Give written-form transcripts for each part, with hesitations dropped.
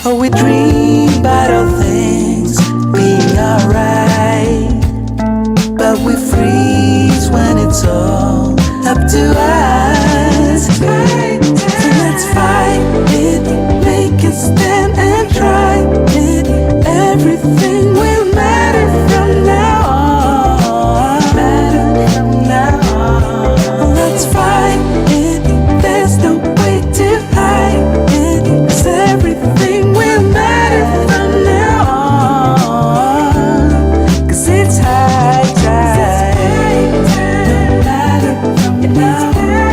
Oh, we dream about all things being alright, but we freeze when it's all up to us. So let's fight it, make a stand and try it. Everything will matter from now on. Matter from now on. Let's fight it, there's no way to hide it, 'cause everything will matter from now on. 'Cause it's high time. No matter from now on.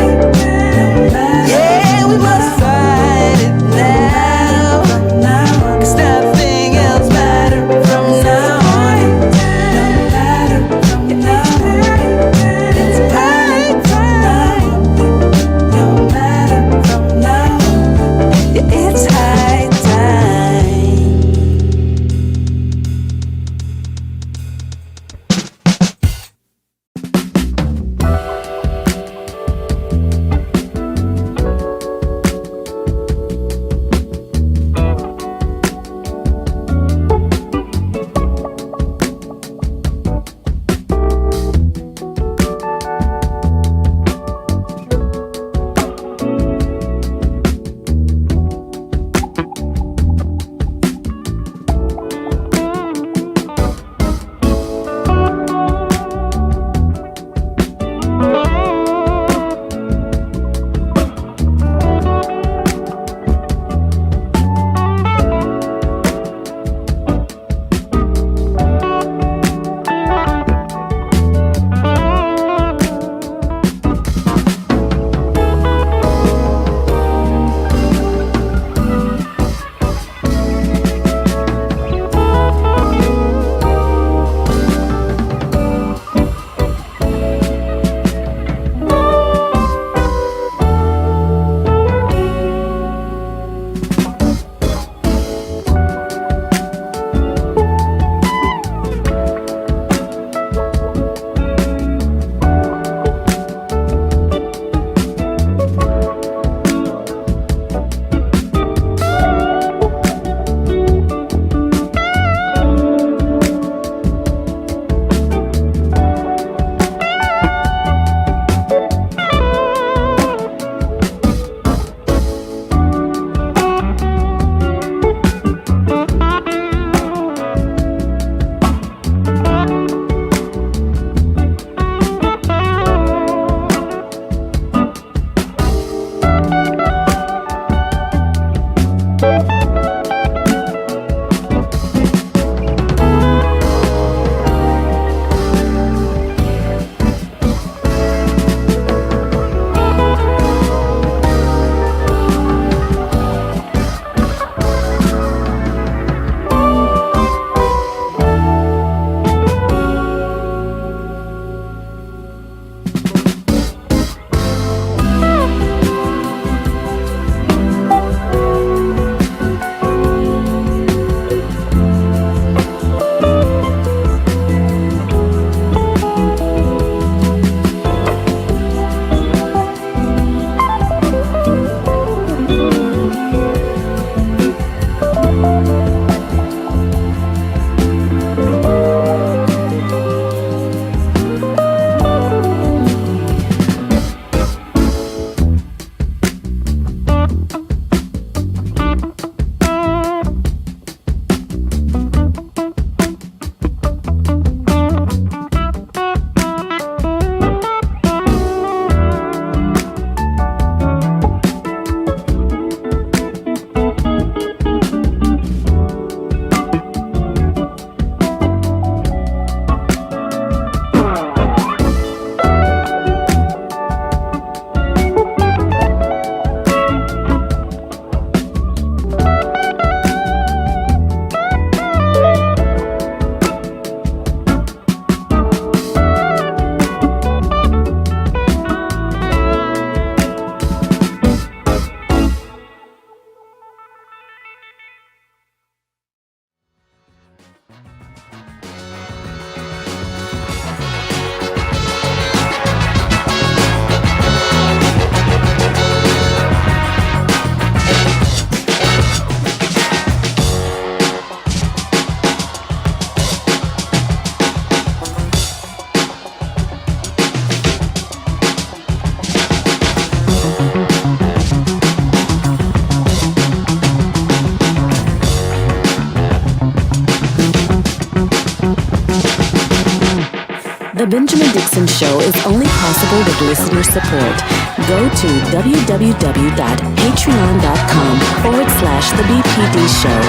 The Benjamin Dixon Show is only possible with listener support. Go to www.patreon.com/The BPD Show.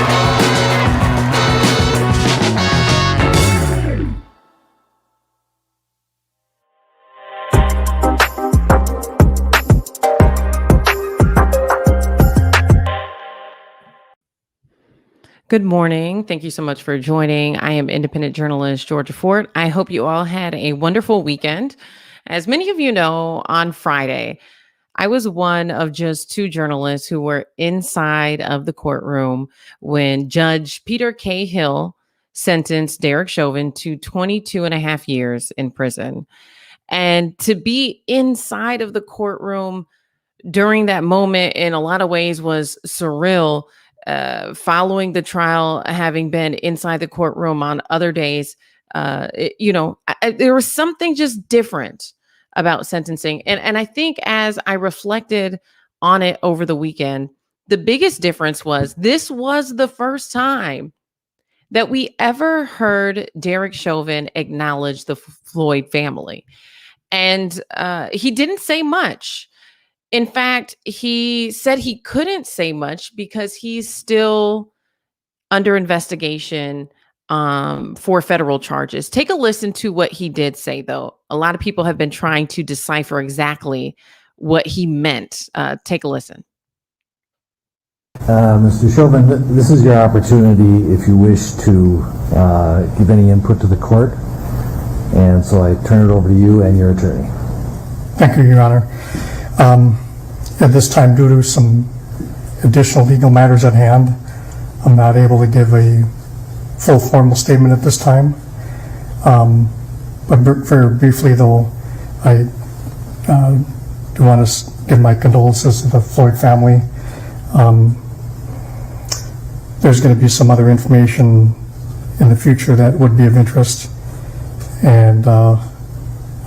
Good morning. Thank you so much for joining. I am independent journalist Georgia Fort. I hope you all had a wonderful weekend. As many of you know, on Friday, I was one of just two journalists who were inside of the courtroom when Judge Peter K. Hill sentenced Derek Chauvin to 22 and a half years in prison. And to be inside of the courtroom during that moment in a lot of ways was surreal. Following the trial, having been inside the courtroom on other days, there was something just different about sentencing. And I think as I reflected on it over the weekend, the biggest difference was this was the first time that we ever heard Derek Chauvin acknowledge the Floyd family. And he didn't say much. In fact, he said he couldn't say much because he's still under investigation for federal charges. Take a listen to what he did say, though. A lot of people have been trying to decipher exactly what he meant. Take a listen. Mr. Chauvin, this is your opportunity if you wish to give any input to the court. And so I turn it over to you and your attorney. Thank you, Your Honor. At this time, due to some additional legal matters at hand, I'm not able to give a full formal statement at this time. But very briefly, though, I do want to give my condolences to the Floyd family. There's going to be some other information in the future that would be of interest, and I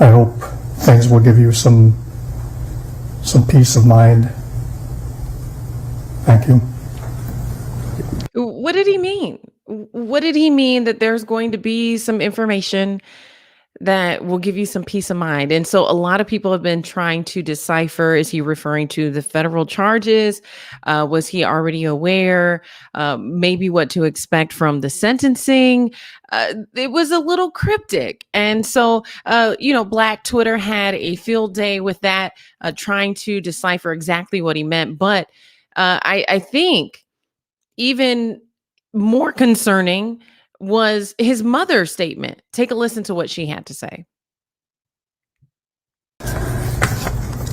hope things will give you some peace of mind. Thank you. What did he mean? What did he mean that there's going to be some information that will give you some peace of mind? And so a lot of people have been trying to decipher, is he referring to the federal charges? Was he already aware? Maybe what to expect from the sentencing? It was a little cryptic. And so, Black Twitter had a field day with that, trying to decipher exactly what he meant. But I think even more concerning was his mother's statement. Take a listen to what she had to say.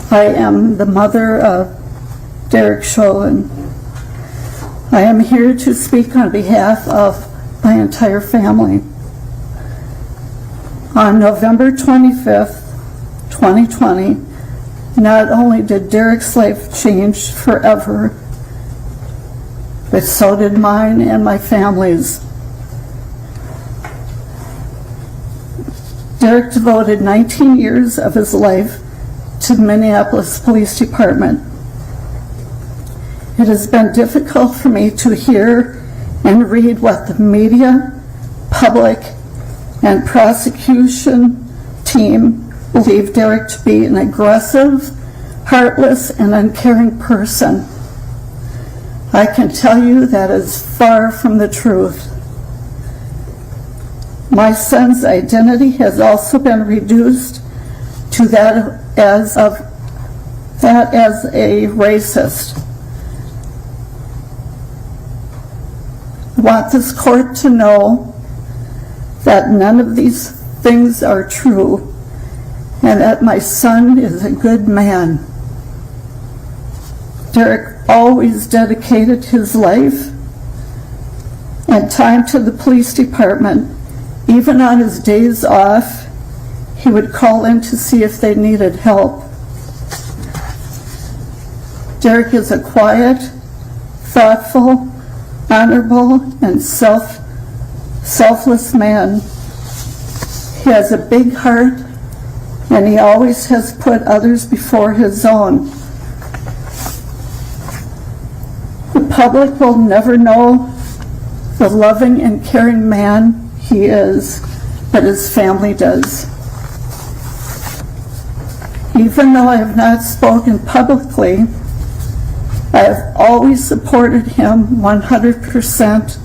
I am the mother of Derek Chauvin. I am here to speak on behalf of my entire family. On November 25th, 2020, not only did Derek's life change forever, but so did mine and my family's. Derek devoted 19 years of his life to the Minneapolis Police Department. It has been difficult for me to hear and read what the media, public, and prosecution team believe Derek to be an aggressive, heartless, and uncaring person. I can tell you that is far from the truth. My son's identity has also been reduced to that as a racist. I want this court to know that none of these things are true and that my son is a good man. Derek always dedicated his life and time to the police department. Even on his days off, he would call in to see if they needed help. Derek is a quiet, thoughtful, honorable, and selfless man. He has a big heart, and he always has put others before his own. The public will never know the loving and caring man he is, but his family does. Even though I have not spoken publicly, I have always supported him 100%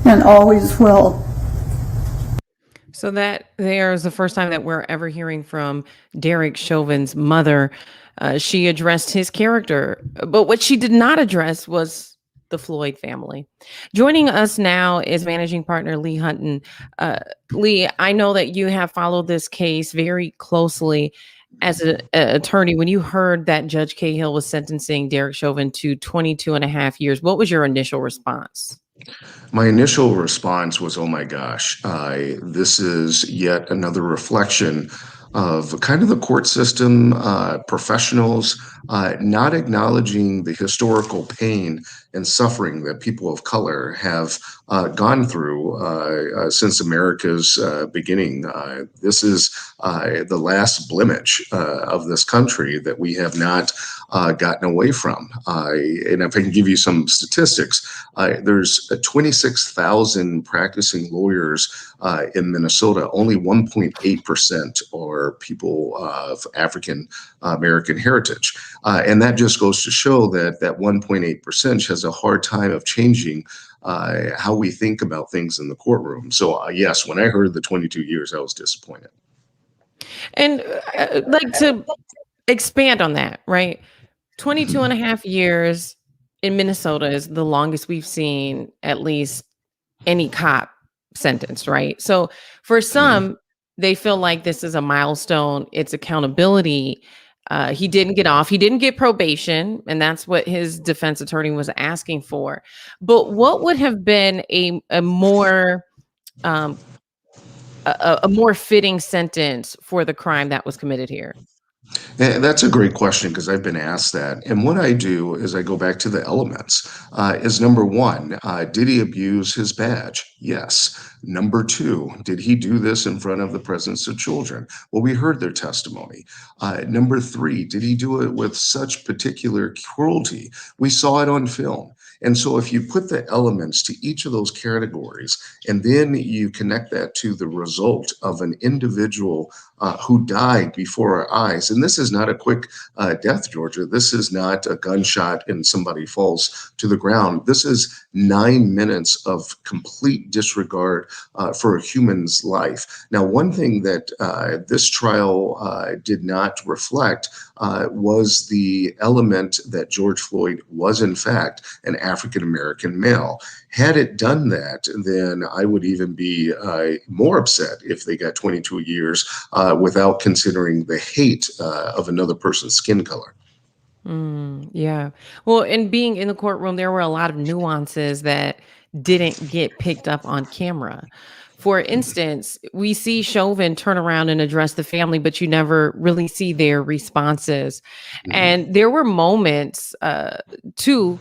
and always will. So that there is the first time that we're ever hearing from Derek Chauvin's mother. She addressed his character, but what she did not address was the Floyd family. Joining us now is managing partner Lee Hutton. Lee, I know that you have followed this case very closely as an attorney. When you heard that Judge Cahill was sentencing Derek Chauvin to 22 and a half years, what was your initial response? My initial response was, oh my gosh, this is yet another reflection of kind of the court system, professionals not acknowledging the historical pain and suffering that people of color have gone through since America's beginning. This is the last blemish of this country that we have not gotten away from. And if I can give you some statistics, there's 26,000 practicing lawyers in Minnesota. Only 1.8% are people of African American heritage. And that just goes to show that that 1.8% has a hard time of changing how we think about things in the courtroom. So yes, when I heard the 22 years, I was disappointed. And like to expand on that, right? 22 and a half years in Minnesota is the longest we've seen at least any cop sentenced, right? So for some, they feel like this is a milestone. It's accountability. He didn't get off. He didn't get probation, and that's what his defense attorney was asking for. But what would have been a more fitting sentence for the crime that was committed here? And that's a great question because I've been asked that. And what I do is I go back to the elements. Is number one, did he abuse his badge? Yes. Number two, did he do this in front of the presence of children? Well, we heard their testimony. Number three, did he do it with such particular cruelty? We saw it on film. And so if you put the elements to each of those categories, and then you connect that to the result of an individual who died before our eyes, and this is not a quick death, Georgia. This is not a gunshot and somebody falls to the ground. This is 9 minutes of complete disregard for a human's life. Now, one thing that this trial did not reflect was the element that George Floyd was, in fact, an African-American male. Had it done that, then I would even be more upset if they got 22 years without considering the hate of another person's skin color. Yeah. Well, and being in the courtroom, there were a lot of nuances that didn't get picked up on camera. For instance, we see Chauvin turn around and address the family, but you never really see their responses. And there were moments, to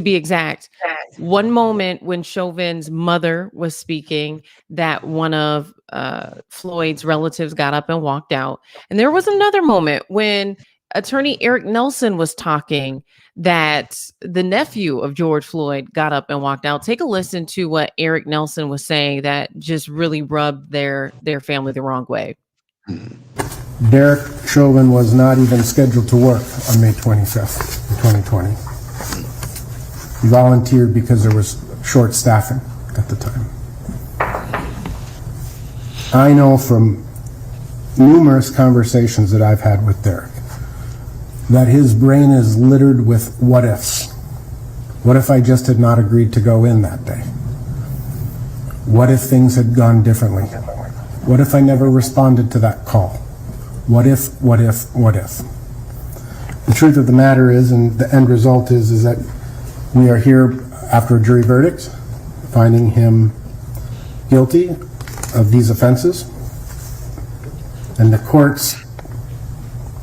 be exact, one moment when Chauvin's mother was speaking that one of Floyd's relatives got up and walked out. And there was another moment when attorney Eric Nelson was talking that the nephew of George Floyd got up and walked out. Take a listen to what Eric Nelson was saying that just really rubbed their family the wrong way. Derek Chauvin was not even scheduled to work on May 25th, 2020. He volunteered because there was short staffing at the time. I know from numerous conversations that I've had with Derek that his brain is littered with what ifs. What if I just had not agreed to go in that day? What if things had gone differently? What if I never responded to that call? What if, what if, what if? The truth of the matter is, and the end result is that we are here after a jury verdict, finding him guilty of these offenses, and the court's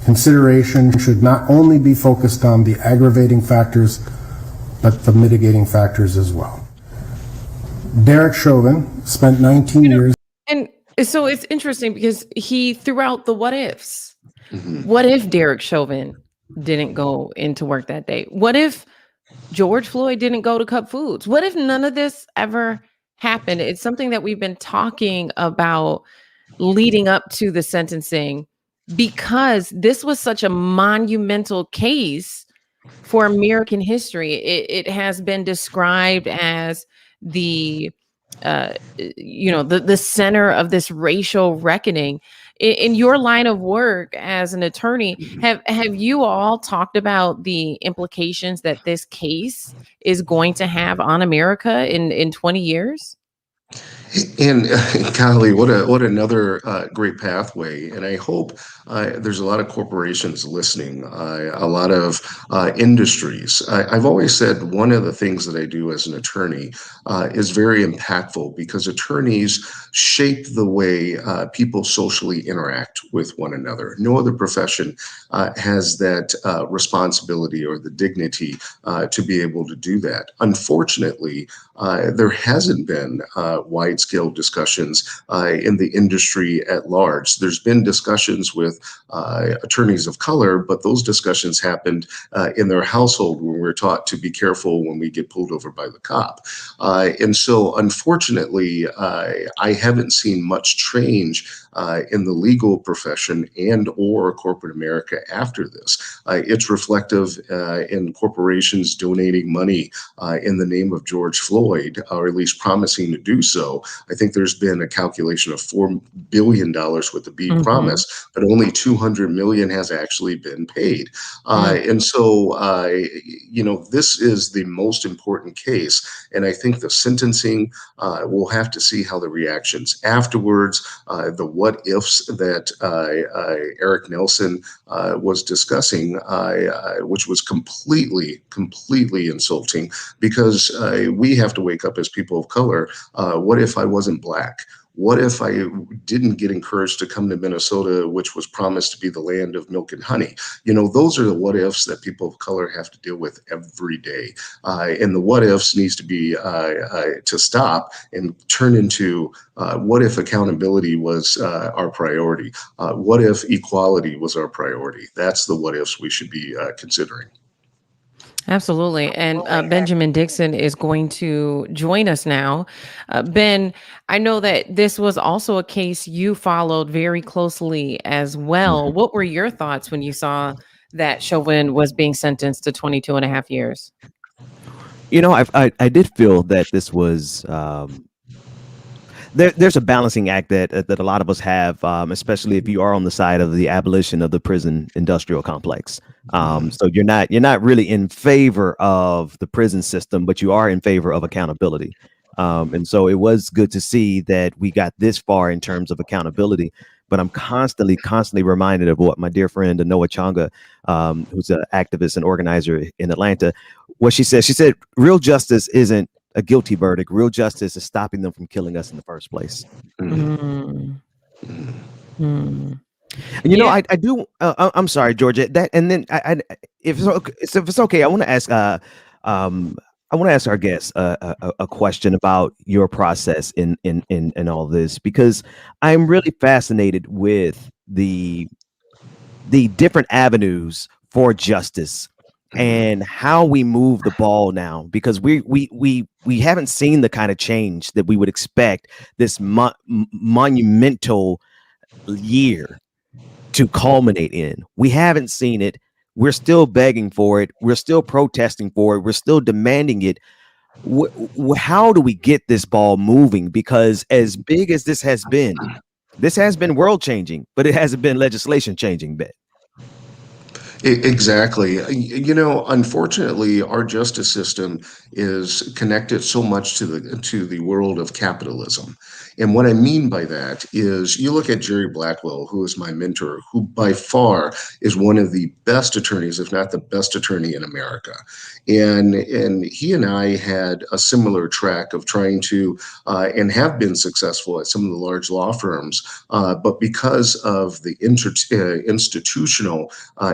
consideration should not only be focused on the aggravating factors, but the mitigating factors as well. Derek Chauvin spent 19 years. And so it's interesting because he threw out the what ifs. What if Derek Chauvin didn't go into work that day? What if George Floyd didn't go to Cup Foods? What if none of this ever happened? It's something that we've been talking about leading up to the sentencing because this was such a monumental case for American history. It has been described as the the center of this racial reckoning. In your line of work as an attorney, have you all talked about the implications that this case is going to have on America in 20 years? And golly, what another great pathway! And I hope there's a lot of corporations listening, a lot of industries. I've always said one of the things that I do as an attorney is very impactful because attorneys shape the way people socially interact with one another. No other profession has that responsibility or the dignity to be able to do that. Unfortunately, there hasn't been wide-scale discussions in the industry at large. There's been discussions with attorneys of color, but those discussions happened in their household when we're taught to be careful when we get pulled over by the cop. And so, unfortunately, I haven't seen much change in the legal profession and or corporate America after this. It's reflective in corporations donating money in the name of George Floyd, or at least promising to do so. I think there's been a calculation of $4 billion with the being promised, but only 200 million has actually been paid. And so, this is the most important case. And I think the sentencing, we'll have to see how the reactions afterwards, the what ifs that Eric Nelson was discussing, which was completely insulting, because we have to wake up as people of color. What if I wasn't Black? What if I didn't get encouraged to come to Minnesota, which was promised to be the land of milk and honey? Those are the what ifs that people of color have to deal with every day. And the what ifs needs to be to stop and turn into what if accountability was our priority? What if equality was our priority? That's the what ifs we should be considering. Absolutely. And Benjamin Dixon is going to join us now. Ben, I know that this was also a case you followed very closely as well. What were your thoughts when you saw that Chauvin was being sentenced to 22 and a half years? I did feel that this was there's a balancing act that a lot of us have, especially if you are on the side of the abolition of the prison industrial complex. So you're not really in favor of the prison system, but you are in favor of accountability. And so it was good to see that we got this far in terms of accountability. But I'm constantly reminded of what my dear friend Noah Changa, who's an activist and organizer in Atlanta, what she said. She said, real justice isn't a guilty verdict. Real justice is stopping them from killing us in the first place. I do. I'm sorry, Georgia. That, and then if it's okay, I want to ask. I want to ask our guests a question about your process in all this, because I'm really fascinated with the different avenues for justice and how we move the ball now, because we haven't seen the kind of change that we would expect this monumental year to culminate in. We haven't seen it. We're still begging for it. We're still protesting for it. We're still demanding it. How do we get this ball moving? Because as big as this has been world changing, but it hasn't been legislation changing bit. Exactly. Unfortunately, our justice system is connected so much to the world of capitalism. And what I mean by that is, you look at Jerry Blackwell, who is my mentor, who by far is one of the best attorneys, if not the best attorney in America. And he and I had a similar track of trying to and have been successful at some of the large law firms. But because of the institutional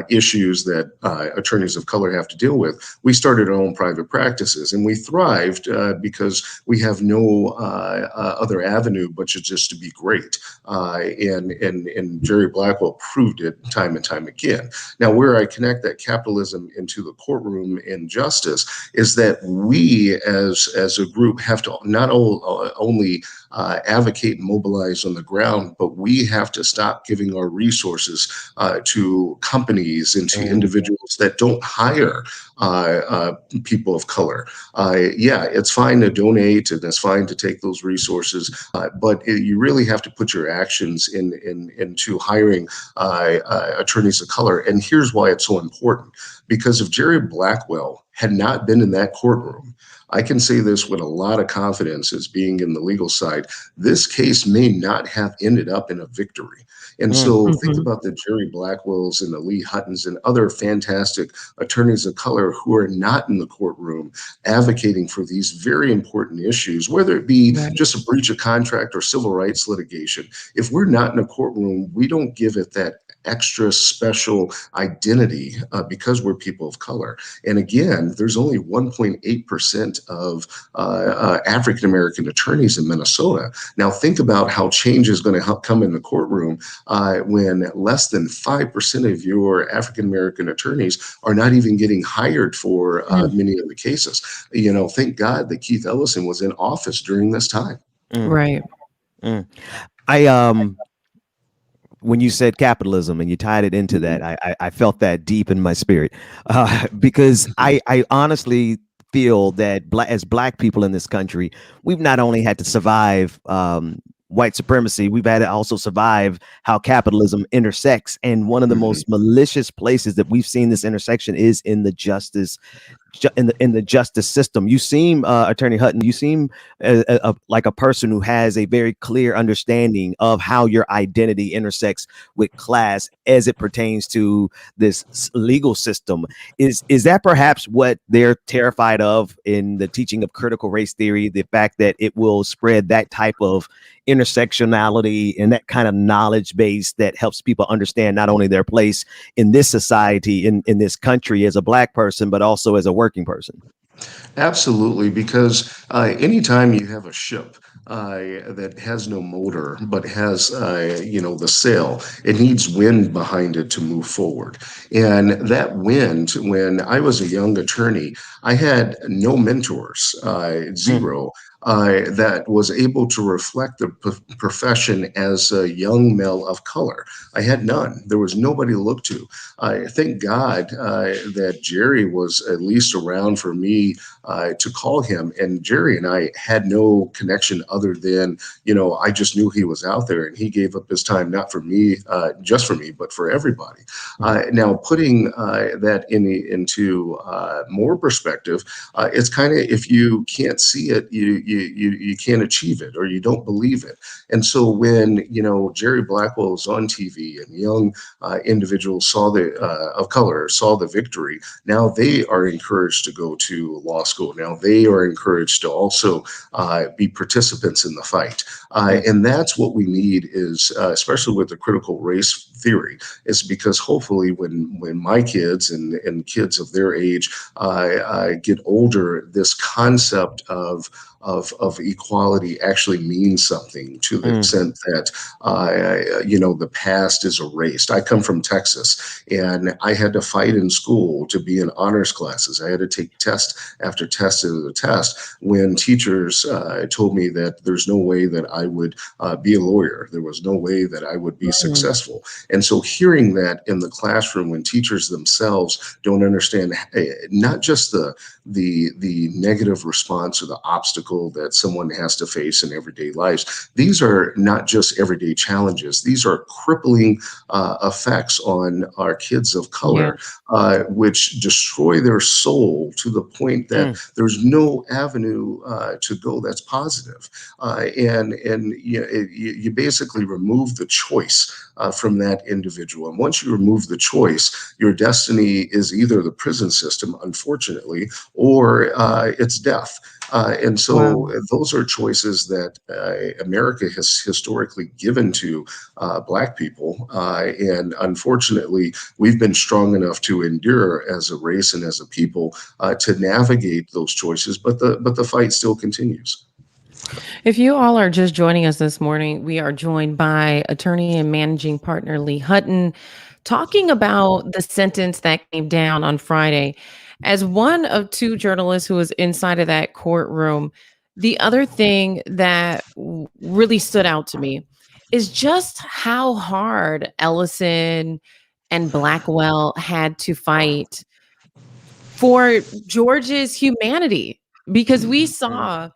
issues that attorneys of color have to deal with, we started our own private practices, and we thrived because we have no other avenue but just to be great. And Jerry Blackwell proved it time and time again. Now, where I connect that capitalism into the courtroom and justice is that we as a group have to not only advocate and mobilize on the ground, but we have to stop giving our resources to companies and to individuals that don't hire people of color. Yeah, it's fine to donate and it's fine to take those resources, but you really have to put your actions into hiring attorneys of color. And here's why it's so important. Because if Jerry Blackwell had not been in that courtroom, I can say this with a lot of confidence as being in the legal side, this case may not have ended up in a victory. And so think about the Jerry Blackwells and the Lee Huttons and other fantastic attorneys of color who are not in the courtroom advocating for these very important issues, whether it be just a breach of contract or civil rights litigation. If we're not in a courtroom, we don't give it that extra special identity because we're people of color. And again, there's only 1.8% of African American attorneys in Minnesota. Now think about how change is going to come in the courtroom when less than 5% of your African American attorneys are not even getting hired for many of the cases. You know, thank God that Keith Ellison was in office during this time. Right. When you said capitalism and you tied it into that, I felt that deep in my spirit, because I honestly feel that as Black people in this country, we've not only had to survive white supremacy, we've had to also survive how capitalism intersects. And one of the most malicious places that we've seen this intersection is in the justice in the justice system. You seem, Attorney Hutton, you seem like a person who has a very clear understanding of how your identity intersects with class as it pertains to this legal system. Is that perhaps what they're terrified of in the teaching of critical race theory? The fact that it will spread that type of intersectionality and that kind of knowledge base that helps people understand not only their place in this society, in this country as a Black person, but also as a working person? Absolutely, because anytime you have a ship that has no motor but has the sail, it needs wind behind it to move forward. And that wind, when I was a young attorney, I had no mentors, zero. That was able to reflect the profession as a young male of color. I had none. There was nobody to look to. Thank God that Jerry was at least around for me to call him. And Jerry and I had no connection other than, I just knew he was out there and he gave up his time, not for me, just for me, but for everybody. Now, putting that into more perspective, it's kind of, if you can't see it, you can't achieve it, or you don't believe it. And so when Jerry Blackwell was on TV and young individuals of color saw the victory, now they are encouraged to go to law school. Now they are encouraged to also be participants in the fight. And that's what we need is, especially with the critical race theory, is because hopefully when my kids and kids of their age get older, this concept of equality actually means something, to the extent that the past is erased. I come from Texas, and I had to fight in school to be in honors classes. I had to take test after test after test when teachers told me that there's no way that I would be a lawyer. There was no way that I would be successful. And so hearing that in the classroom when teachers themselves don't understand not just the negative response or the obstacle that someone has to face in everyday lives. These are not just everyday challenges. These are crippling effects on our kids of color, which destroy their soul to the point that there's no avenue to go that's positive. And you basically remove the choice from that individual. And once you remove the choice, your destiny is either the prison system, unfortunately, or it's death. And so those are choices that America has historically given to Black people. And unfortunately, we've been strong enough to endure as a race and as a people to navigate those choices, but the fight still continues. If you all are just joining us this morning, we are joined by attorney and managing partner Lee Hutton, talking about the sentence that came down on Friday. As one of two journalists who was inside of that courtroom, The other thing that really stood out to me is just how hard Ellison and Blackwell had to fight for George's humanity, because we saw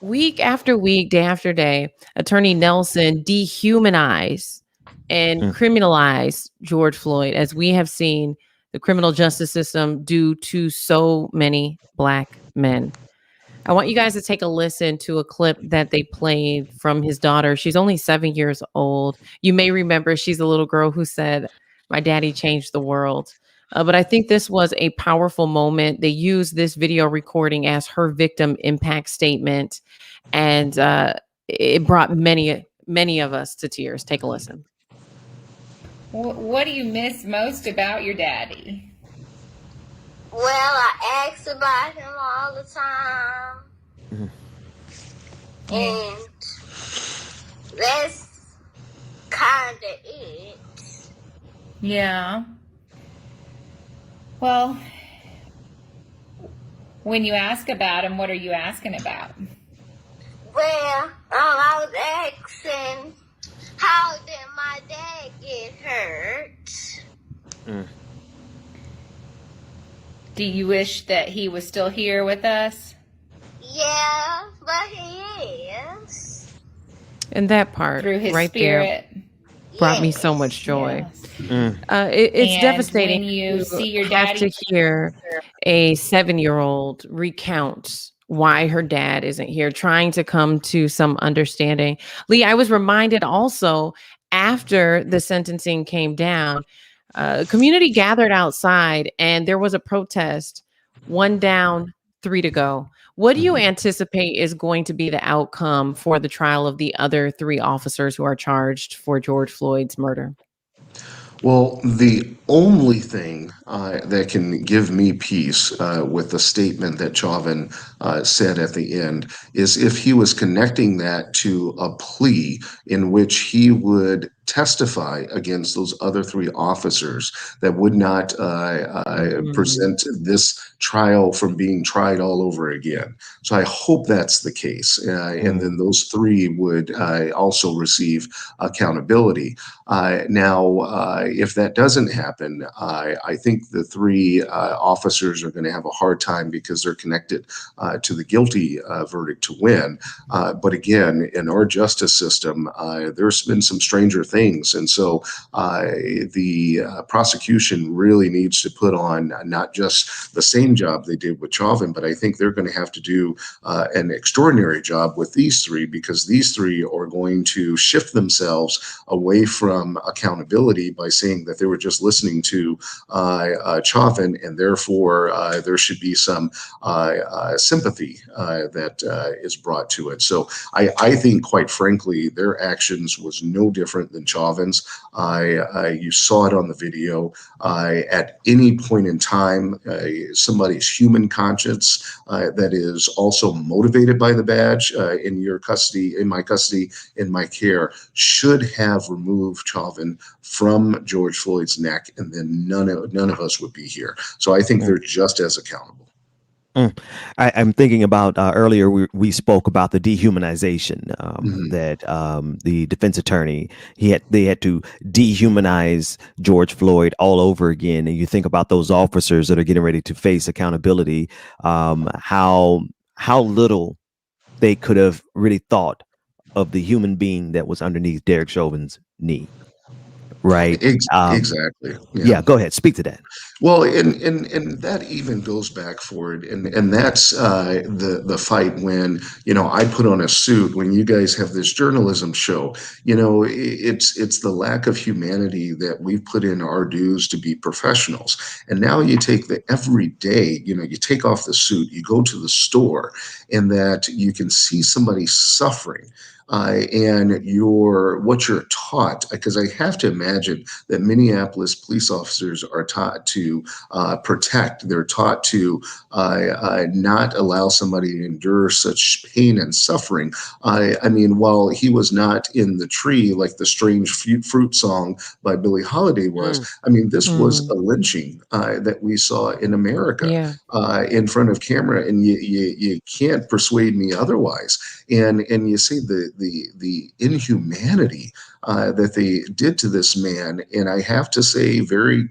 week after week, day after day, Attorney Nelson dehumanize and criminalize George Floyd, as we have seen the criminal justice system do to so many Black men. I want you guys to take a listen to a clip that they played from his daughter. She's only 7 years old. You may remember she's a little girl who said, "My daddy changed the world." But I think this was a powerful moment. They used this video recording as her victim impact statement, and it brought many of us to tears. Take a listen. What do you miss most about your daddy? Well, I ask about him all the time. And that's kind of it. Yeah. Well, when you ask about him, what are you asking about? Well, I was asking, how did my dad get hurt? Do you wish that he was still here with us? Yeah, but he is. And that part Through his right spirit. there brought me so much joy. Yes. It's And devastating when you to see your have daddy- to hear a 7-year-old recount why her dad isn't here, trying to come to some understanding. Lee, I was reminded also, after the sentencing came down, community gathered outside and there was a protest. 1 down, 3 to go. What do you anticipate is going to be the outcome for the trial of the other 3 officers who are charged for George Floyd's murder? Well, the only thing that can give me peace with the statement that Chauvin said at the end is if he was connecting that to a plea in which he would testify against those other 3 officers that would not present this trial from being tried all over again. So I hope that's the case. And then those 3 would also receive accountability. Now, if that doesn't happen, I think the 3 officers are going to have a hard time because they're connected to the guilty verdict to win. But again, in our justice system, there's been some stranger things. And so the prosecution really needs to put on not just the same job they did with Chauvin, but I think they're going to have to do an extraordinary job with these 3, because these 3 are going to shift themselves away from accountability by saying that they were just listening to Chauvin, and therefore there should be some sympathy that is brought to it. So I think, quite frankly, their actions was no different than Chauvin's. You saw it on the video. At any point in time, somebody's human conscience that is also motivated by the badge in your custody, in my custody, in my care, should have removed Chauvin from George Floyd's neck, and then none of us would be here. So I think they're just as accountable. I'm thinking about earlier we spoke about the dehumanization that the defense attorney they had to dehumanize George Floyd all over again, and you think about those officers that are getting ready to face accountability, how little they could have really thought of the human being that was underneath Derek Chauvin's knee. Right. Exactly. Yeah. Go ahead. Speak to that. Well, and that even goes back forward, and that's the fight when, I put on a suit when you guys have this journalism show. It's the lack of humanity that we've put in our dues to be professionals. And now you take the everyday, you take off the suit, you go to the store, and that you can see somebody suffering. And what you're taught, because I have to imagine imagine that Minneapolis police officers are taught to protect. They're taught to not allow somebody to endure such pain and suffering. I mean, while he was not in the tree like the Strange Fruit song by Billie Holiday was, I mean, this was a lynching that we saw in America Yeah. in front of camera, and you can't persuade me otherwise. And you see the inhumanity that they did to this man, and I have to say very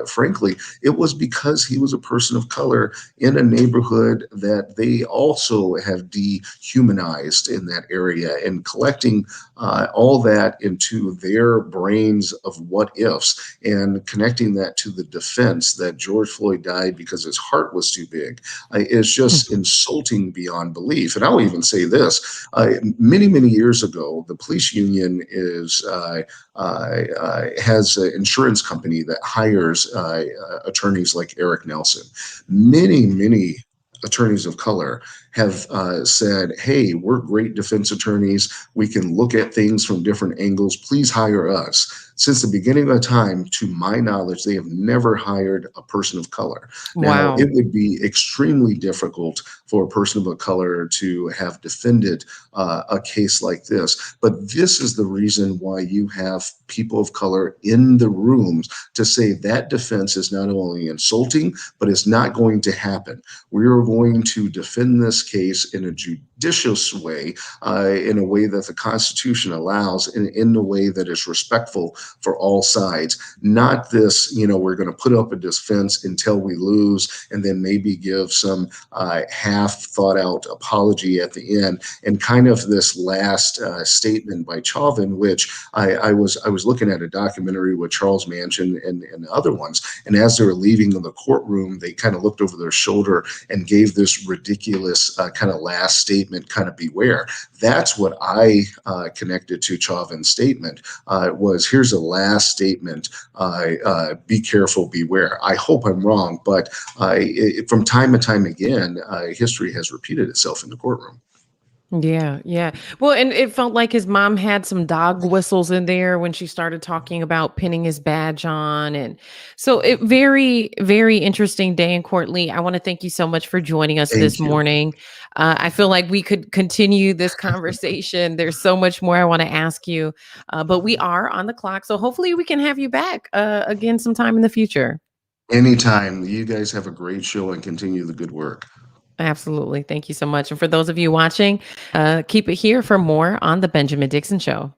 frankly, it was because he was a person of color in a neighborhood that they also have dehumanized in that area, and collecting all that into their brains of what ifs and connecting that to the defense that George Floyd died because his heart was too big is just insulting beyond belief. And I'll even say this, many years ago, the police union has an insurance company that hires attorneys like Eric Nelson. Many attorneys of color have said, hey, we're great defense attorneys. We can look at things from different angles. Please hire us. Since the beginning of time, to my knowledge, they have never hired a person of color. Now, Wow. it would be extremely difficult for a person of color to have defended a case like this. But this is the reason why you have people of color in the rooms to say that defense is not only insulting, but it's not going to happen. We are going to defend this case in a judicious way, in a way that the Constitution allows, and in a way that is respectful for all sides. Not this, we're going to put up a defense until we lose and then maybe give some half thought out apology at the end. And kind of this last statement by Chauvin, which I was looking at a documentary with Charles Manchin and other ones, and as they were leaving the courtroom, they kind of looked over their shoulder and gave this ridiculous kind of last statement, kind of beware. That's what I connected to Chauvin's statement, was here's a last statement, be careful, beware. I hope I'm wrong, but from time and time again, history has repeated itself in the courtroom. Yeah. Well, and it felt like his mom had some dog whistles in there when she started talking about pinning his badge on. And so very, very interesting day in court. Lee, I want to thank you so much for joining us this Thank you. morning. I feel like we could continue this conversation. There's so much more I want to ask you, but we are on the clock. So hopefully we can have you back again sometime in the future. Anytime. You guys have a great show and continue the good work. Absolutely. Thank you so much. And for those of you watching, keep it here for more on The Benjamin Dixon Show.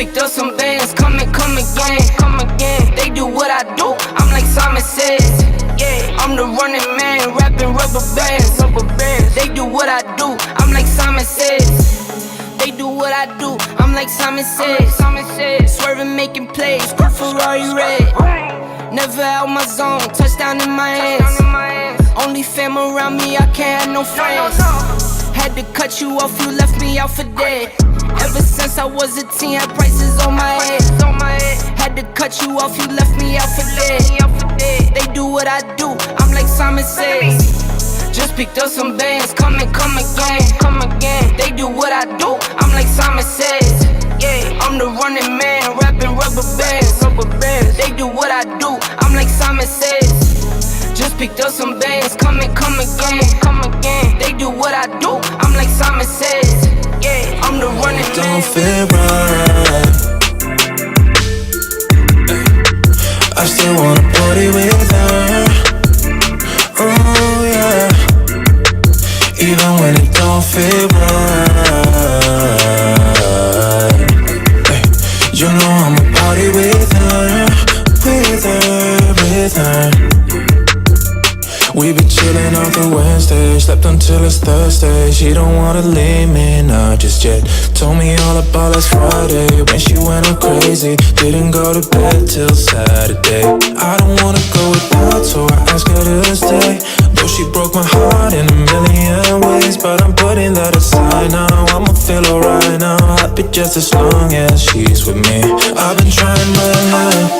picked up some bands, come again. They do what I do, I'm like Simon Says. Yeah, I'm the running man, rapping rubber bands. They do what I do, I'm like Simon Says. They do what I do, I'm like Simon Says. Swerving, making plays, cool Ferrari red. Never out my zone, touchdown in my hands. Only fam around me, I can't have no friends. Had to cut you off, you left me out for dead. Ever since I was a teen, had prices on my head. Had to cut you off, you left me out for dead. They do what I do, I'm like Simon Says. Just picked up some bands, come again. They do what I do, I'm like Simon Says. Yeah, I'm the running man, rapping rubber bands. They do what I do, I'm like Simon Says. Just picked up some bands, come again. They do what I do, I'm like Simon Says. Yeah, I'm the running man. Don't feel right. I still wanna party with her. Oh yeah. Even when it don't feel right. You know I'ma party with her. We be chillin' on the Wednesday, slept until it's Thursday. She don't wanna leave me, not just yet. Told me all about last Friday, when she went all crazy. Didn't go to bed till Saturday. I don't wanna go without, so I asked her to stay. Though she broke my heart in a million ways, but I'm putting that aside now. I'ma feel alright now, happy just as long as she's with me. I've been trying my luck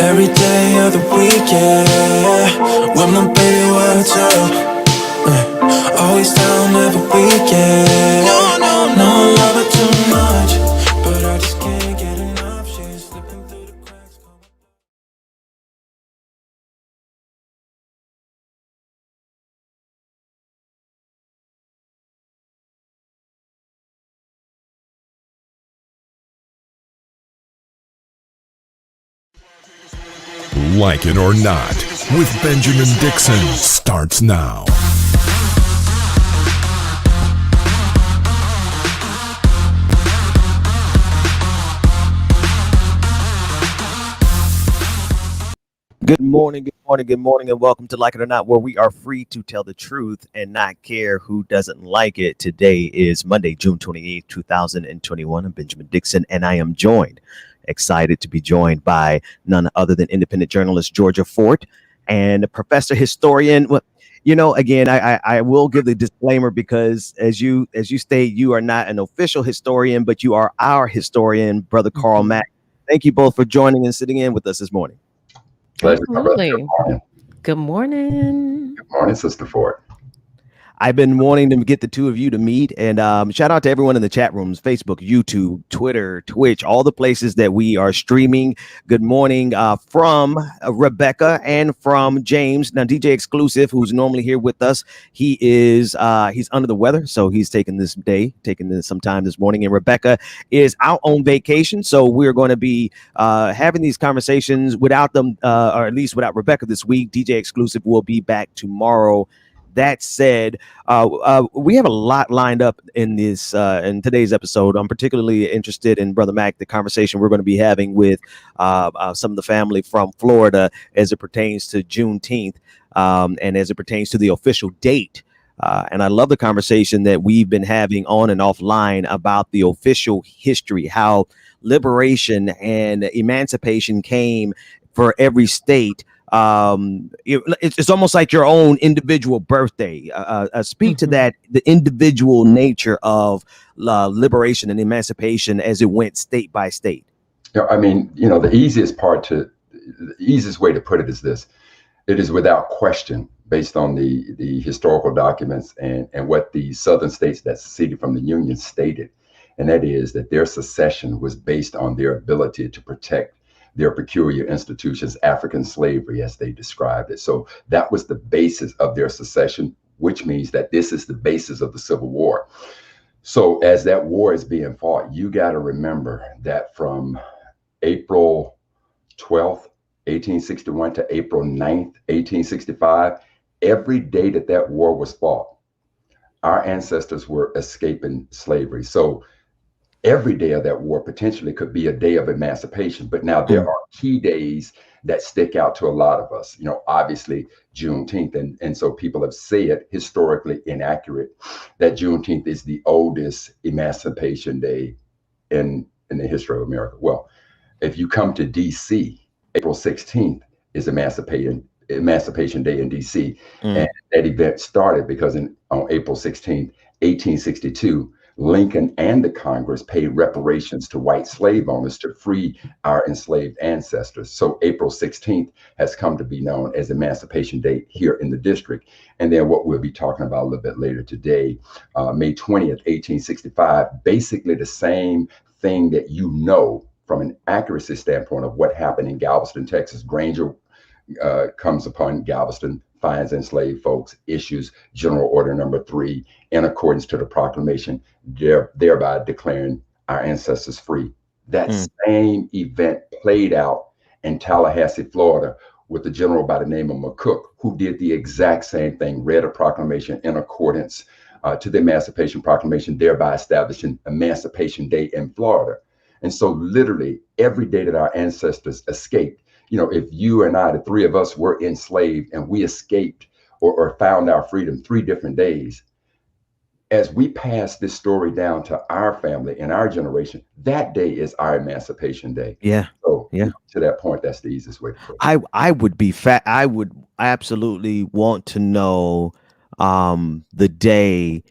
every day of the week, yeah. With my baby, what's up? Always down every weekend. No, love her too much, but I just can't get enough. She's slipping through the cracks. Like It or Not with Benjamin Dixon starts now. Good morning, and welcome to Like It or Not, where we are free to tell the truth and not care who doesn't like it. Today is Monday, June 28th, 2021. I'm Benjamin Dixon, and I am excited to be joined by none other than independent journalist Georgia Fort and professor historian. Well, you know, again, I will give the disclaimer because as you state, you are not an official historian, but you are our historian, Brother Carl Mack. Thank you both for joining and sitting in with us this morning. Pleasure. Absolutely. Good morning. Good morning, Sister Fort. I've been wanting to get the two of you to meet, and shout out to everyone in the chat rooms, Facebook, YouTube, Twitter, Twitch, all the places that we are streaming. Good morning from Rebecca and from James. Now, DJ Exclusive, who's normally here with us, he's under the weather, so he's taking some time this morning. And Rebecca is out on vacation, so we're going to be having these conversations without them, or at least without Rebecca this week. DJ Exclusive will be back tomorrow. That said, we have a lot lined up in today's episode. I'm particularly interested in, Brother Mack, the conversation we're going to be having with some of the family from Florida as it pertains to Juneteenth and as it pertains to the official date. And I love the conversation that we've been having on and offline about the official history, how liberation and emancipation came for every state. It's almost like your own individual birthday. Speak to that, the individual nature of liberation and emancipation as it went state by state. I mean, the easiest way to put it is this: it is without question, based on the historical documents and what the southern states that seceded from the Union stated, and that is that their secession was based on their ability to protect their peculiar institutions, African slavery, as they described it. So that was the basis of their secession, which means that this is the basis of the Civil War. So as that war is being fought, you got to remember that from April 12th, 1861 to April 9th, 1865, every day that war was fought, our ancestors were escaping slavery. So every day of that war potentially could be a day of emancipation. But now there are key days that stick out to a lot of us, obviously Juneteenth. And so people have said, historically inaccurate, that Juneteenth is the oldest emancipation day in the history of America. Well, if you come to DC, April 16th is Emancipation Day in DC. And that event started because on April 16th, 1862, Lincoln and the Congress paid reparations to white slave owners to free our enslaved ancestors. So April 16th has come to be known as Emancipation Day here in the district. And then what we'll be talking about a little bit later today, May 20th, 1865, basically the same thing that from an accuracy standpoint of what happened in Galveston, Texas. Granger comes upon Galveston, finds enslaved folks, issues General Order Number 3 in accordance to the proclamation, thereby declaring our ancestors free. That same event played out in Tallahassee, Florida, with a general by the name of McCook, who did the exact same thing, read a proclamation in accordance to the Emancipation Proclamation, thereby establishing Emancipation Day in Florida. And so literally every day that our ancestors escaped, if you and I, the three of us, were enslaved and we escaped or found our freedom 3 different days, as we pass this story down to our family and our generation, that day is our Emancipation Day. Yeah. So to that point, that's the easiest way to put it. I would absolutely want to know the day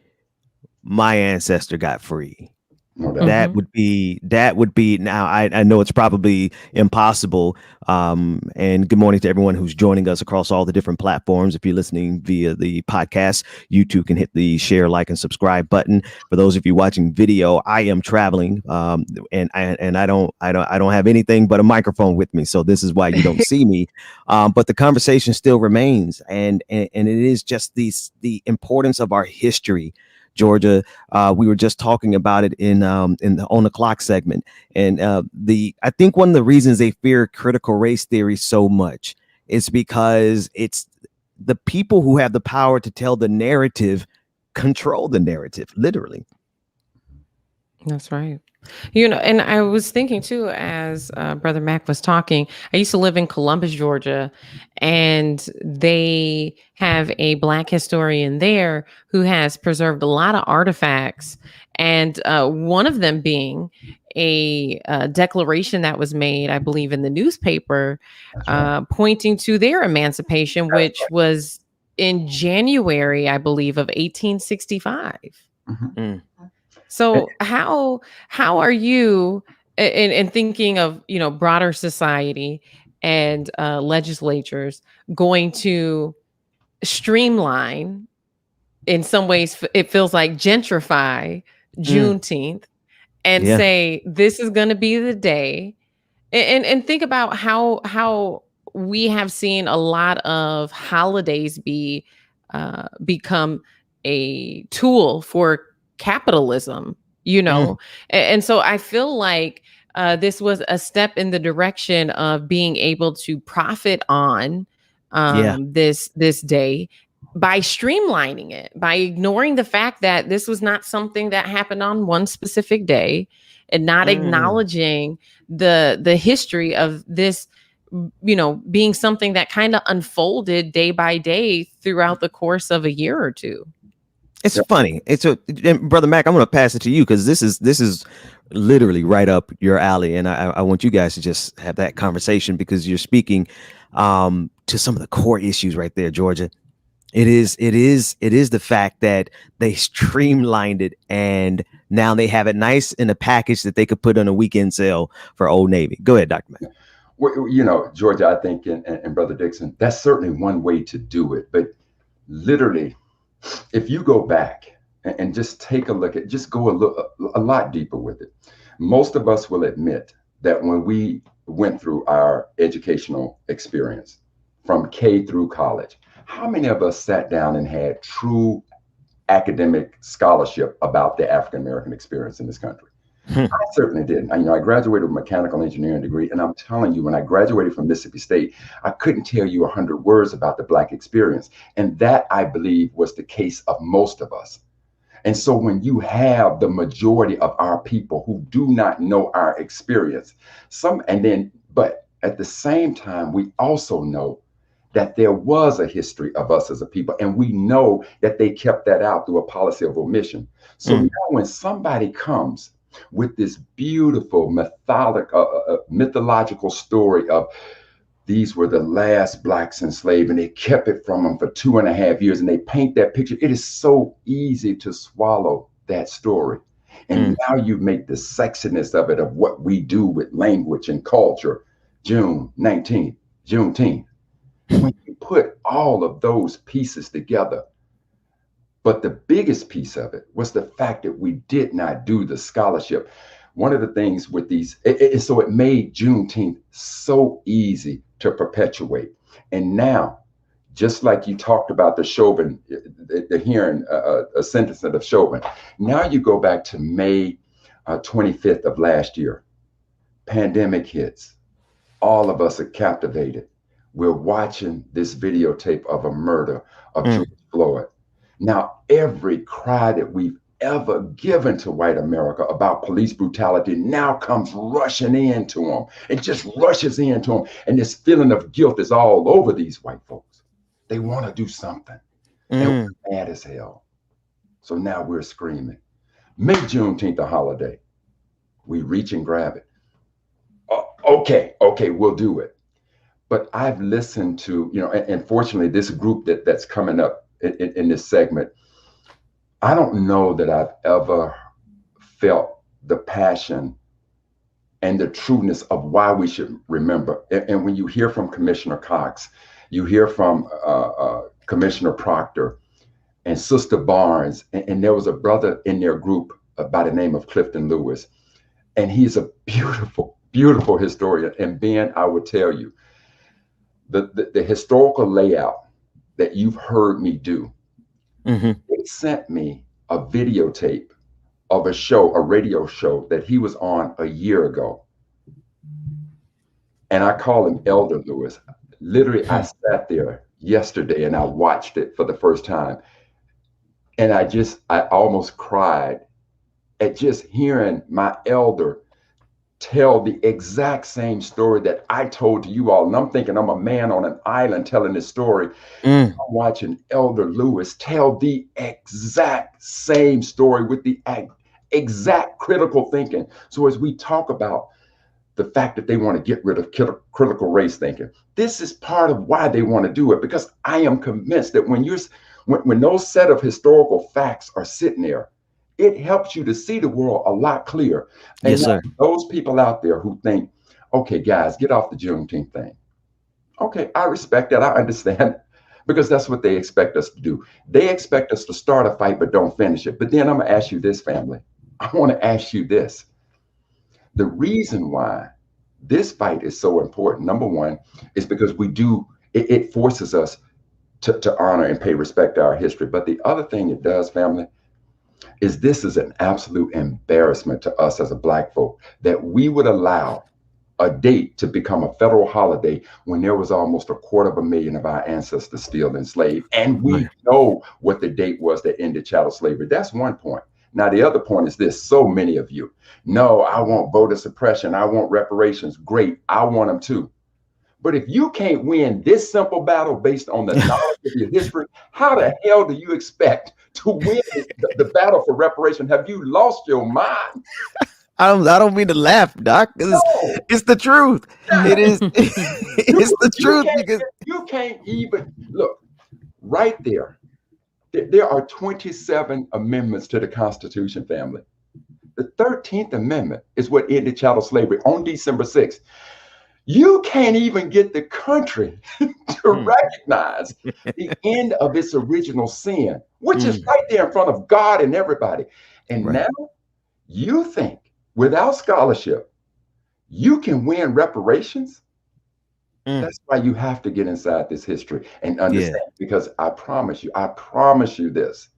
my ancestor got free. No doubt. That would be now I know it's probably impossible. And good morning to everyone who's joining us across all the different platforms. If you're listening via the podcast, you too can hit the share, like, and subscribe button. For those of you watching video, I am traveling, and I don't have anything but a microphone with me, so this is why you don't see me. But the conversation still remains, and it is just the importance of our history. Georgia, we were just talking about it in the On the Clock segment, and I think one of the reasons they fear critical race theory so much is because it's the people who have the power to tell the narrative control the narrative, literally. That's right. And I was thinking too, as Brother Mack was talking, I used to live in Columbus, Georgia, and they have a Black historian there who has preserved a lot of artifacts. And one of them being a declaration that was made, I believe, in the newspaper, pointing to their emancipation, which was in January, I believe, of 1865. So how are you in thinking of, broader society and legislatures going to streamline, in some ways it feels like gentrify Juneteenth and say this is going to be the day, and think about how we have seen a lot of holidays become a tool for capitalism, and so I feel like this was a step in the direction of being able to profit on this day by streamlining it, by ignoring the fact that this was not something that happened on one specific day, and not acknowledging the history of this, being something that kind of unfolded day by day throughout the course of a year or two. It's funny. Brother Mack, I'm going to pass it to you because this is literally right up your alley, and I want you guys to just have that conversation because you're speaking to some of the core issues right there, Georgia. It is the fact that they streamlined it, and now they have it nice in a package that they could put on a weekend sale for Old Navy. Go ahead, Dr. Mack. Well, Georgia, I think, and Brother Dixon, that's certainly one way to do it, but literally, if you go back and just take a look at, just go a lot deeper with it. Most of us will admit that when we went through our educational experience from K through college, how many of us sat down and had true academic scholarship about the African-American experience in this country? I certainly didn't. I graduated with a mechanical engineering degree, and I'm telling you, when I graduated from Mississippi State, I couldn't tell you 100 words about the Black experience. And that, I believe, was the case of most of us. And so when you have the majority of our people who do not know our experience, but at the same time, we also know that there was a history of us as a people, and we know that they kept that out through a policy of omission. So now when somebody comes with this beautiful mythological story of these were the last blacks enslaved and they kept it from them for 2.5 years, and they paint that picture, it is so easy to swallow that story. And now you make the sexiness of it, of what we do with language and culture. Juneteenth. When you put all of those pieces together, but the biggest piece of it was the fact that we did not do the scholarship. One of the things with these, so it made Juneteenth so easy to perpetuate. And now, just like you talked about the Chauvin, the hearing a sentence of Chauvin, now you go back to May 25th of last year. Pandemic hits. All of us are captivated. We're watching this videotape of a murder of George Floyd. Now, every cry that we've ever given to white America about police brutality now comes rushing into them. It just rushes into them. And this feeling of guilt is all over these white folks. They want to do something. And we're mad as hell. So now we're screaming, make Juneteenth a holiday. We reach and grab it. Okay, we'll do it. But I've listened to, and fortunately, this group that's coming up in this segment, I don't know that I've ever felt the passion and the trueness of why we should remember. And when you hear from Commissioner Cox, you hear from Commissioner Proctor and Sister Barnes, and there was a brother in their group by the name of Clifton Lewis, and he's a beautiful, beautiful historian. And Ben, I would tell you, the historical layout that you've heard me do, they sent me a videotape of a radio show that he was on a year ago. And I call him Elder Lewis. Literally, I sat there yesterday and I watched it for the first time. And I almost cried at just hearing my elder tell the exact same story that I told to you all. And I'm thinking I'm a man on an island telling this story. I'm watching Elder Lewis tell the exact same story with the exact critical thinking. So as we talk about the fact that they want to get rid of critical race thinking, this is part of why they want to do it, because I am convinced that when those set of historical facts are sitting there, it helps you to see the world a lot clearer. And yes, sir. Those people out there who think, okay, guys, get off the Juneteenth thing. Okay, I respect that. I understand, because that's what they expect us to do. They expect us to start a fight, but don't finish it. But then I'm going to ask you this, family. I want to ask you this. The reason why this fight is so important, number one, is because it forces us to honor and pay respect to our history. But the other thing it does, family, is this is an absolute embarrassment to us as a Black folk, that we would allow a date to become a federal holiday when there was almost 250,000 of our ancestors still enslaved. And we know what the date was that ended chattel slavery. That's one point. Now, the other point is this: so many of you, no, I want voter suppression, I want reparations. Great, I want them too. But if you can't win this simple battle based on the knowledge of your history, how the hell do you expect to win the battle for reparation? Have you lost your mind? I don't mean to laugh, Doc. It's the truth. It is. It's the truth, because you can't even look right there. There are 27 amendments to the Constitution, family. The 13th Amendment is what ended chattel slavery on December 6th. You can't even get the country to recognize the end of its original sin, which is right there in front of God and everybody. And now you think without scholarship, you can win reparations? That's why you have to get inside this history and understand, because I promise you this,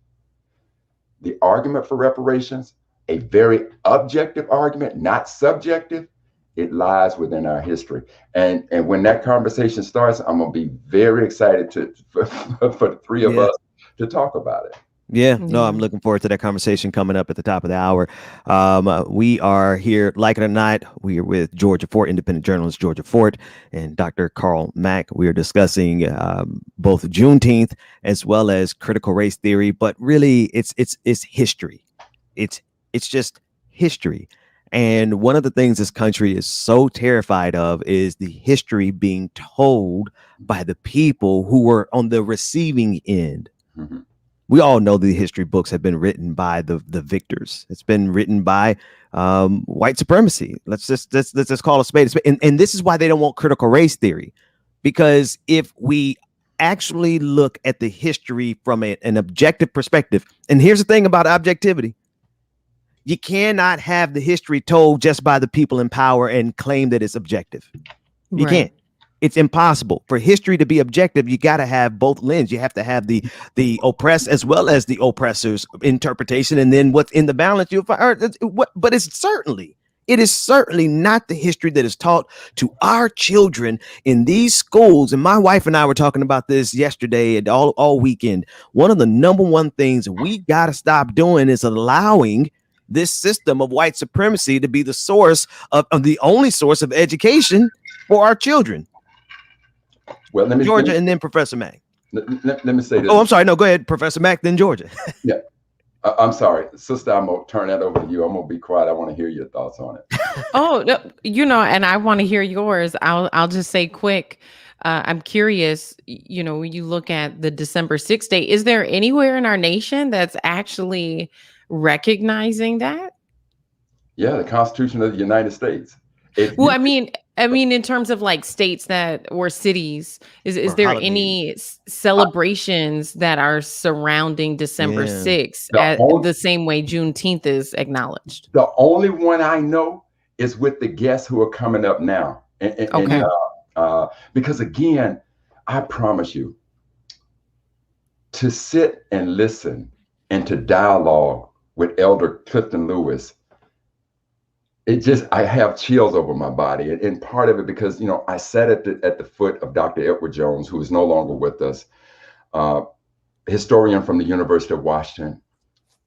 the argument for reparations, a very objective argument, not subjective, it lies within our history. And when that conversation starts, I'm going to be very excited for the three of us to talk about it. Yeah, no, I'm Yeah. looking forward to that conversation coming up at the top of the hour. We are here, like it or not, we are with Georgia Fort, independent journalist Georgia Fort, and Dr. Carl Mack. We are discussing both Juneteenth as well as critical race theory, but really, it's history. It's just history. And one of the things this country is so terrified of is the history being told by the people who were on the receiving end. Mm-hmm. We all know the history books have been written by the victors. It's been written by white supremacy. Let's just call a spade a spade. And this is why they don't want critical race theory, because if we actually look at the history from an objective perspective, and here's the thing about objectivity, you cannot have the history told just by the people in power and claim that it's objective. You can't. It's impossible. For history to be objective, you got to have both lenses. You have to have the oppressed as well as the oppressor's interpretation, and then what's in the balance. You'll find, but it is certainly not the history that is taught to our children in these schools. And my wife and I were talking about this yesterday and all weekend. One of the number one things we got to stop doing is allowing this system of white supremacy to be the source of the only source of education for our children. Well, Georgia and then Professor Mack. Let me say this. Oh, I'm sorry. No, go ahead, Professor Mack, then Georgia. Yeah. I'm sorry, sister. I'm gonna turn that over to you. I'm gonna be quiet. I want to hear your thoughts on it. Oh, no, and I want to hear yours. I'll just say quick. I'm curious, when you look at the December 6th day, is there anywhere in our nation that's actually recognizing that? Yeah, the Constitution of the United States. I mean, in terms of like states or cities, is there any celebrations that are surrounding December 6th the same way Juneteenth is acknowledged? The only one I know is with the guests who are coming up now. Okay. Because again, I promise you, to sit and listen and to dialogue with Elder Clifton Lewis, I have chills over my body, and part of it because I sat at the foot of Dr. Edward Jones, who is no longer with us, historian from the University of Washington.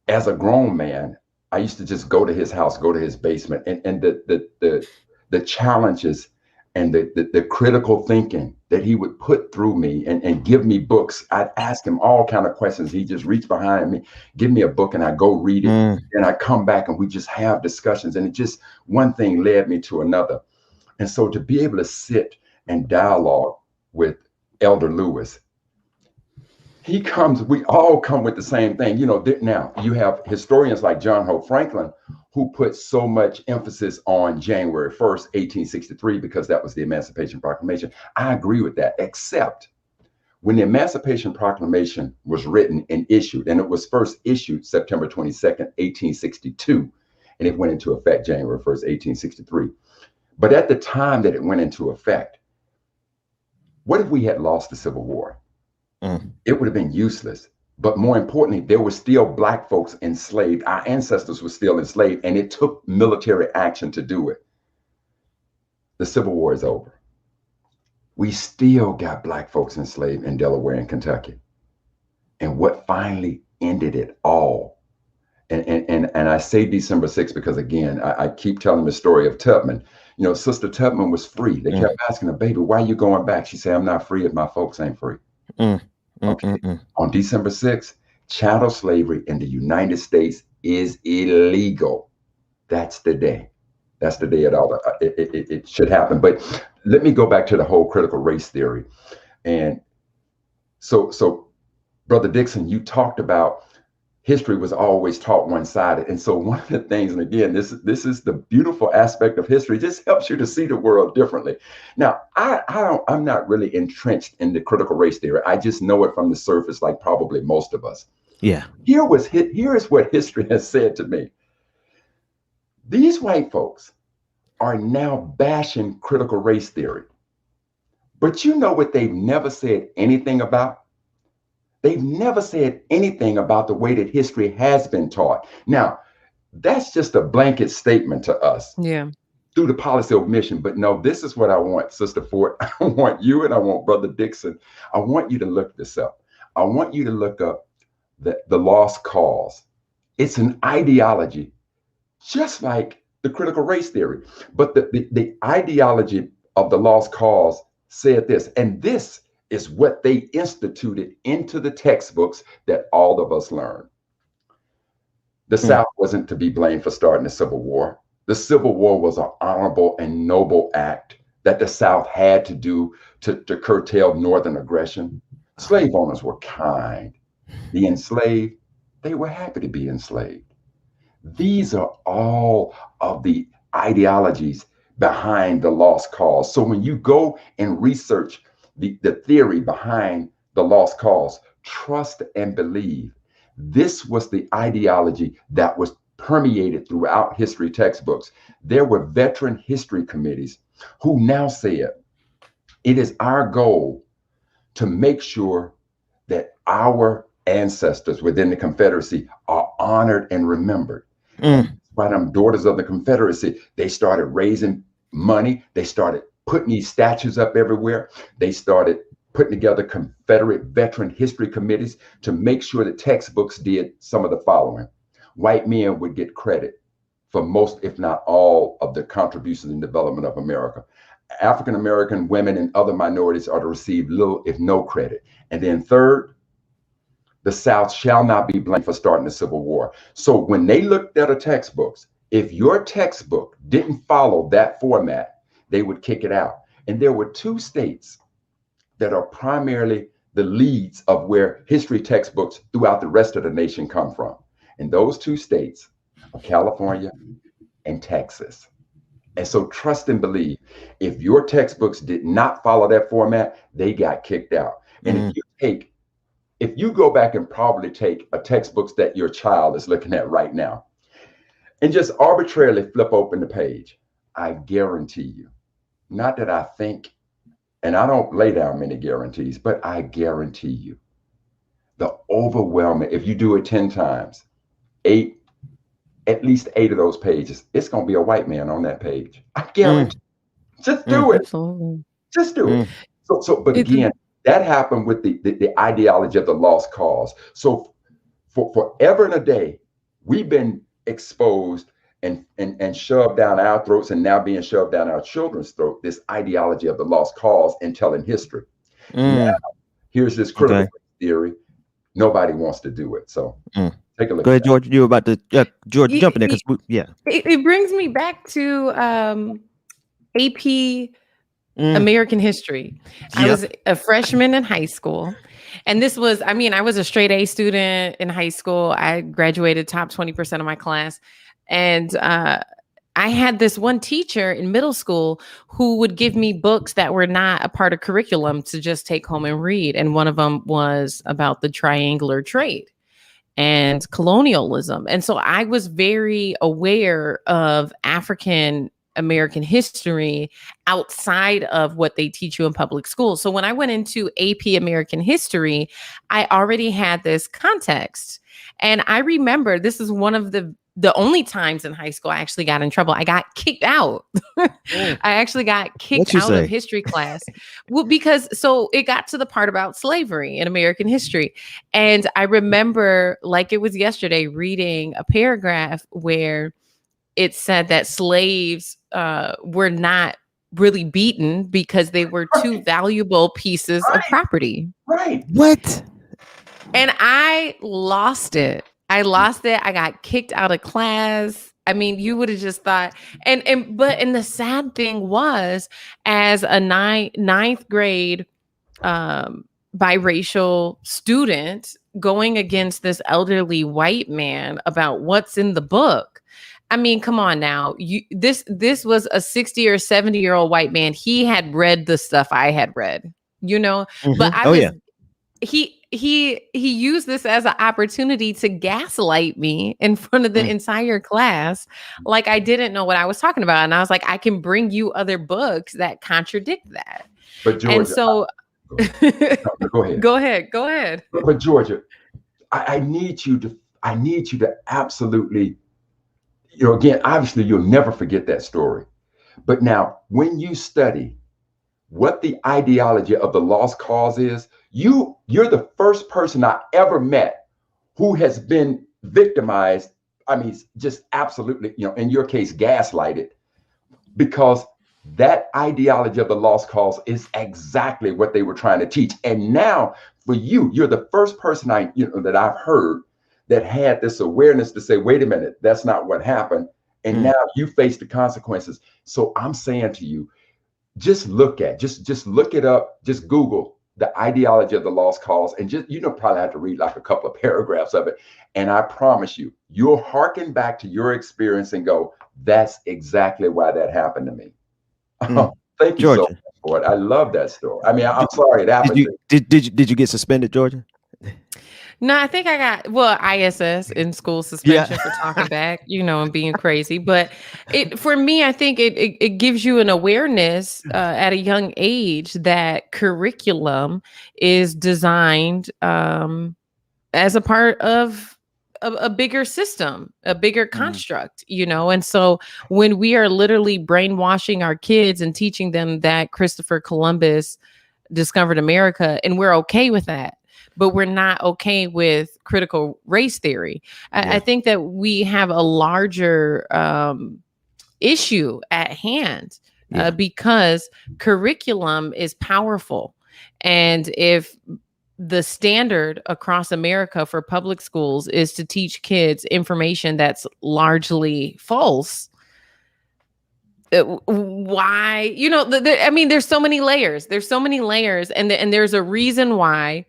As a grown man, I used to just go to his house, go to his basement, and the challenges and the critical thinking that he would put through me and give me books. I'd ask him all kind of questions. He just reach behind me, give me a book, and I go read it. And I come back and we just have discussions. And it just, one thing led me to another. And so to be able to sit and dialogue with Elder Lewis, we all come with the same thing. Now you have historians like John Hope Franklin, who put so much emphasis on January 1st, 1863, because that was the Emancipation Proclamation. I agree with that, except when the Emancipation Proclamation was written and issued, and it was first issued September 22nd, 1862, and it went into effect January 1st, 1863. But at the time that it went into effect, what if we had lost the Civil War? It would have been useless. But more importantly, there were still Black folks enslaved. Our ancestors were still enslaved, and it took military action to do it. The Civil War is over. We still got Black folks enslaved in Delaware and Kentucky. And what finally ended it all? And I say December 6th because, again, I keep telling the story of Tubman. Sister Tubman was free. They kept asking her, baby, why are you going back? She said, I'm not free if my folks ain't free. Okay. On December 6th, chattel slavery in the United States is illegal. That's the day. That's the day it should happen. But let me go back to the whole critical race theory. And so Brother Dixon, you talked about history was always taught one-sided. And so one of the things, and again, this is the beautiful aspect of history, it just helps you to see the world differently. Now, I'm not really entrenched in the critical race theory. I just know it from the surface, like probably most of us. Yeah. Here is what history has said to me. These white folks are now bashing critical race theory. But you know what they've never said anything about? They've never said anything about the way that history has been taught. Now, that's just a blanket statement to us. Yeah. Through the policy of omission. But no, this is what I want, Sister Ford. I want you and I want Brother Dixon. I want you to look this up. I want you to look up the lost cause. It's an ideology, just like the critical race theory. But the ideology of the lost cause said this, and this is what they instituted into the textbooks that all of us learn. The South wasn't to be blamed for starting the Civil War. The Civil War was an honorable and noble act that the South had to do to curtail Northern aggression. Slave owners were kind. The enslaved, they were happy to be enslaved. These are all of the ideologies behind the lost cause. So when you go and research the theory behind the lost cause, trust and believe. This was the ideology that was permeated throughout history textbooks. There were veteran history committees who now said, it is our goal to make sure that our ancestors within the Confederacy are honored and remembered. By them daughters of the Confederacy, they started raising money. They started putting these statues up everywhere. They started putting together Confederate veteran history committees to make sure that textbooks did some of the following. White men would get credit for most, if not all, of the contributions in development of America. African American women and other minorities are to receive little, if no credit. And then third, the South shall not be blamed for starting the Civil War. So when they looked at a textbooks, if your textbook didn't follow that format, they would kick it out. And there were two states that are primarily the leads of where history textbooks throughout the rest of the nation come from. And those two states are California and Texas. And so trust and believe, if your textbooks did not follow that format, they got kicked out. And if you go back and probably take a textbooks that your child is looking at right now and just arbitrarily flip open the page, I guarantee you, not that I think, and I don't lay down many guarantees, but I guarantee you, the overwhelming, if you do it 10 times, at least 8 of those pages, it's going to be a white man on that page. I guarantee. Just do it. Absolutely. Just do it. But again, that happened with the ideology of the lost cause. So for forever and a day, we've been exposed and shoved down our throats, and now being shoved down our children's throat, this ideology of the lost cause and telling history. Now, here's this critical theory. Nobody wants to do it. So take a look. Go ahead, George. You were about to George jump in there because it brings me back to AP American history. I was a freshman in high school. And this was, I was a straight A student in high school. I graduated top 20% of my class. And I had this one teacher in middle school who would give me books that were not a part of curriculum to just take home and read. And one of them was about the triangular trade and colonialism. And so I was very aware of African American history outside of what they teach you in public school. So when I went into AP American history, I already had this context. And I remember this is one of the only times in high school I actually got in trouble. I got kicked out. I actually got kicked out of history class. Well, because so it got to the part about slavery in American history. And I remember like it was yesterday reading a paragraph where it said that slaves were not really beaten because they were too valuable pieces of property. Right. What? And I lost it. I got kicked out of class. You would have just thought, and the sad thing was, as a ninth grade biracial student going against this elderly white man about what's in the book. Come on now. This was a 60 or 70-year-old white man. He had read the stuff I had read, but he used this as an opportunity to gaslight me in front of the entire class. Like I didn't know what I was talking about. And I was like, I can bring you other books that contradict that. But Georgia, and so go ahead. Go ahead. But Georgia, I need you to absolutely, again, obviously you'll never forget that story. But now when you study what the ideology of the lost cause is, you're the first person I ever met who has been victimized. I mean, just absolutely, in your case, gaslighted, because that ideology of the lost cause is exactly what they were trying to teach. And now for you're the first person that I've heard that had this awareness to say, wait a minute, that's not what happened. And now you face the consequences. So I'm saying to you, just look it up, just Google the ideology of the lost cause, and just, probably have to read like a couple of paragraphs of it. And I promise you'll hearken back to your experience and go, that's exactly why that happened to me. Thank you so much for it. I love that story. I mean, I'm sorry it happened. Did you get suspended, Georgia? No, I think I got ISS in school suspension for talking back, and being crazy. But for me, I think it gives you an awareness at a young age that curriculum is designed as a part of a bigger system, a bigger construct, And so when we are literally brainwashing our kids and teaching them that Christopher Columbus discovered America, and we're okay with that, but we're not okay with critical race theory. I think that we have a larger issue at hand because curriculum is powerful. And if the standard across America for public schools is to teach kids information that's largely false, why, I mean, there's so many layers. And there's a reason why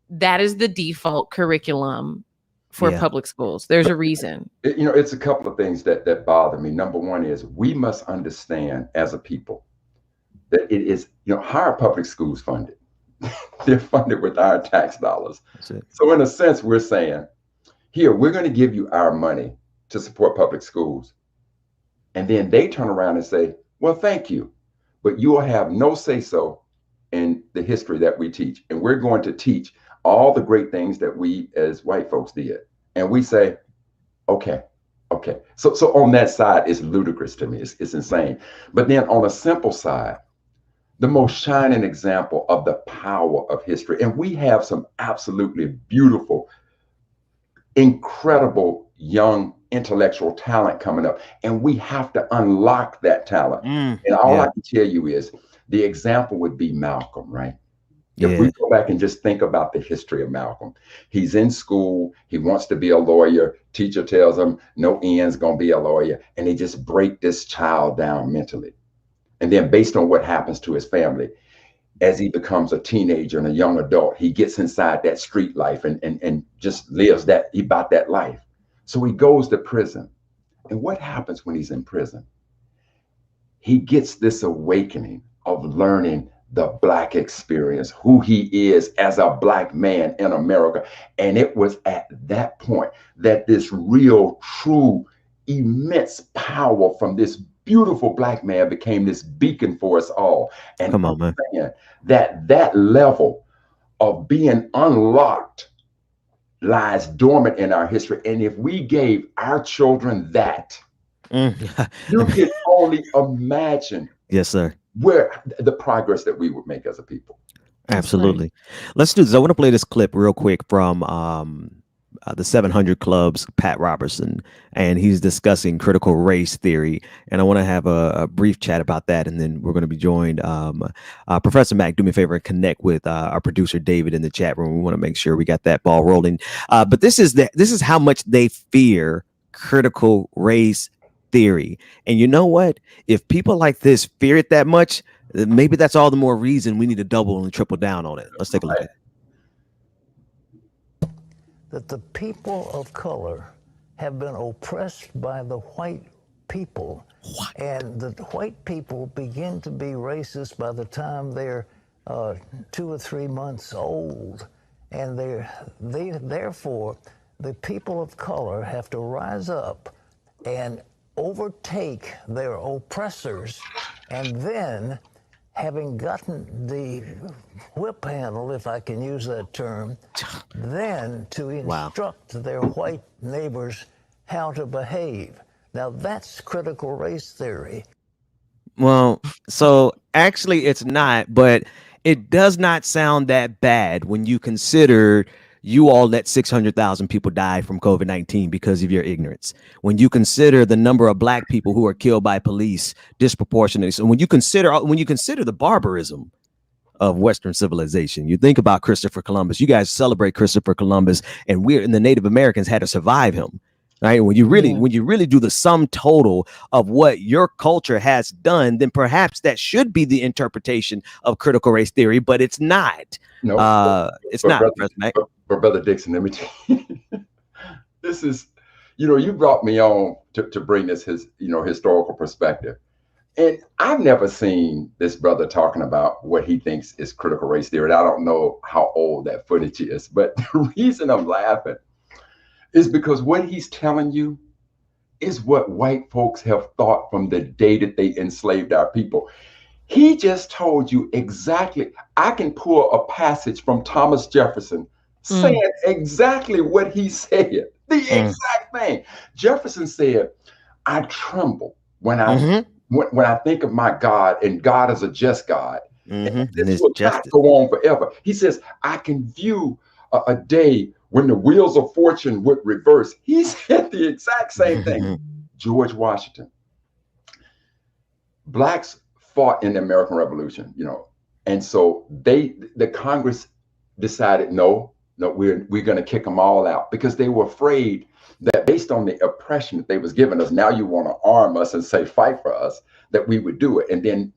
that is the default curriculum for public schools. There's a reason. It's a couple of things that bother me. Number one is we must understand as a people that it is, how are public schools funded? They're funded with our tax dollars. So in a sense, we're saying, here, we're going to give you our money to support public schools. And then they turn around and say, well, thank you, but you will have no say-so in the history that we teach. And we're going to teach all the great things that we as white folks did. And we say, okay. So on that side, it's ludicrous to me. It's insane. But then on a simple side, the most shining example of the power of history. And we have some absolutely beautiful, incredible young intellectual talent coming up. And we have to unlock that talent. And all I can tell you is the example would be Malcolm, right? If we go back and just think about the history of Malcolm, he's in school, he wants to be a lawyer, teacher tells him, no, Ian's gonna be a lawyer, and they just break this child down mentally. And then based on what happens to his family, as he becomes a teenager and a young adult, he gets inside that street life and just lives about that life. So he goes to prison. And what happens when he's in prison? He gets this awakening of learning the Black experience, who he is as a Black man in America. And it was at that point that this real, true, immense power from this beautiful Black man became this beacon for us all. And come on, man, that level of being unlocked lies dormant in our history. And if we gave our children that, you can only imagine. Yes, sir. Where the progress that we would make as a people. Absolutely. Let's do this. I want to play this clip real quick from the 700 Club's Pat Robertson, and he's discussing critical race theory. And I want to have a brief chat about that. And then we're going to be joined. Professor Mack, do me a favor and connect with our producer, David, in the chat room. We want to make sure we got that ball rolling. But this is how much they fear critical race theory. And you know what? If people like this fear it that much, maybe that's all the more reason we need to double and triple down on it. Let's take a look at it. That the people of color have been oppressed by the white people. And the white people begin to be racist by the time they're 2 or 3 months old. And therefore, the people of color have to rise up and overtake their oppressors, and then, having gotten the whip handle, if I can use that term, then to instruct their white neighbors how to behave. Now that's critical race theory. Well, so actually it's not, but it does not sound that bad when you consider, you all let 600,000 people die from COVID-19 because of your ignorance. When you consider the number of black people who are killed by police disproportionately, so when you consider the barbarism of Western civilization, you think about Christopher Columbus. You guys celebrate Christopher Columbus, and the Native Americans had to survive him. Right. When you really do the sum total of what your culture has done, then perhaps that should be the interpretation of critical race theory, but it's not. No, it's but not. Brother, Brother Dixon, let me tell you, this is, you brought me on to bring this historical perspective. And I've never seen this brother talking about what he thinks is critical race theory. I don't know how old that footage is, but the reason I'm laughing is because what he's telling you is what white folks have thought from the day that they enslaved our people. He just told you exactly. I can pull a passage from Thomas Jefferson saying exactly what he said. The exact thing. Jefferson said, I tremble when I think of my God, and God is a just God. And this will not go on forever. He says, I can view a day when the wheels of fortune would reverse. He said the exact same thing. George Washington. Blacks fought in the American Revolution, and so the Congress decided, no, we're going to kick them all out, because they were afraid that based on the oppression that they was giving us, now you want to arm us and say fight for us, that we would do it. And then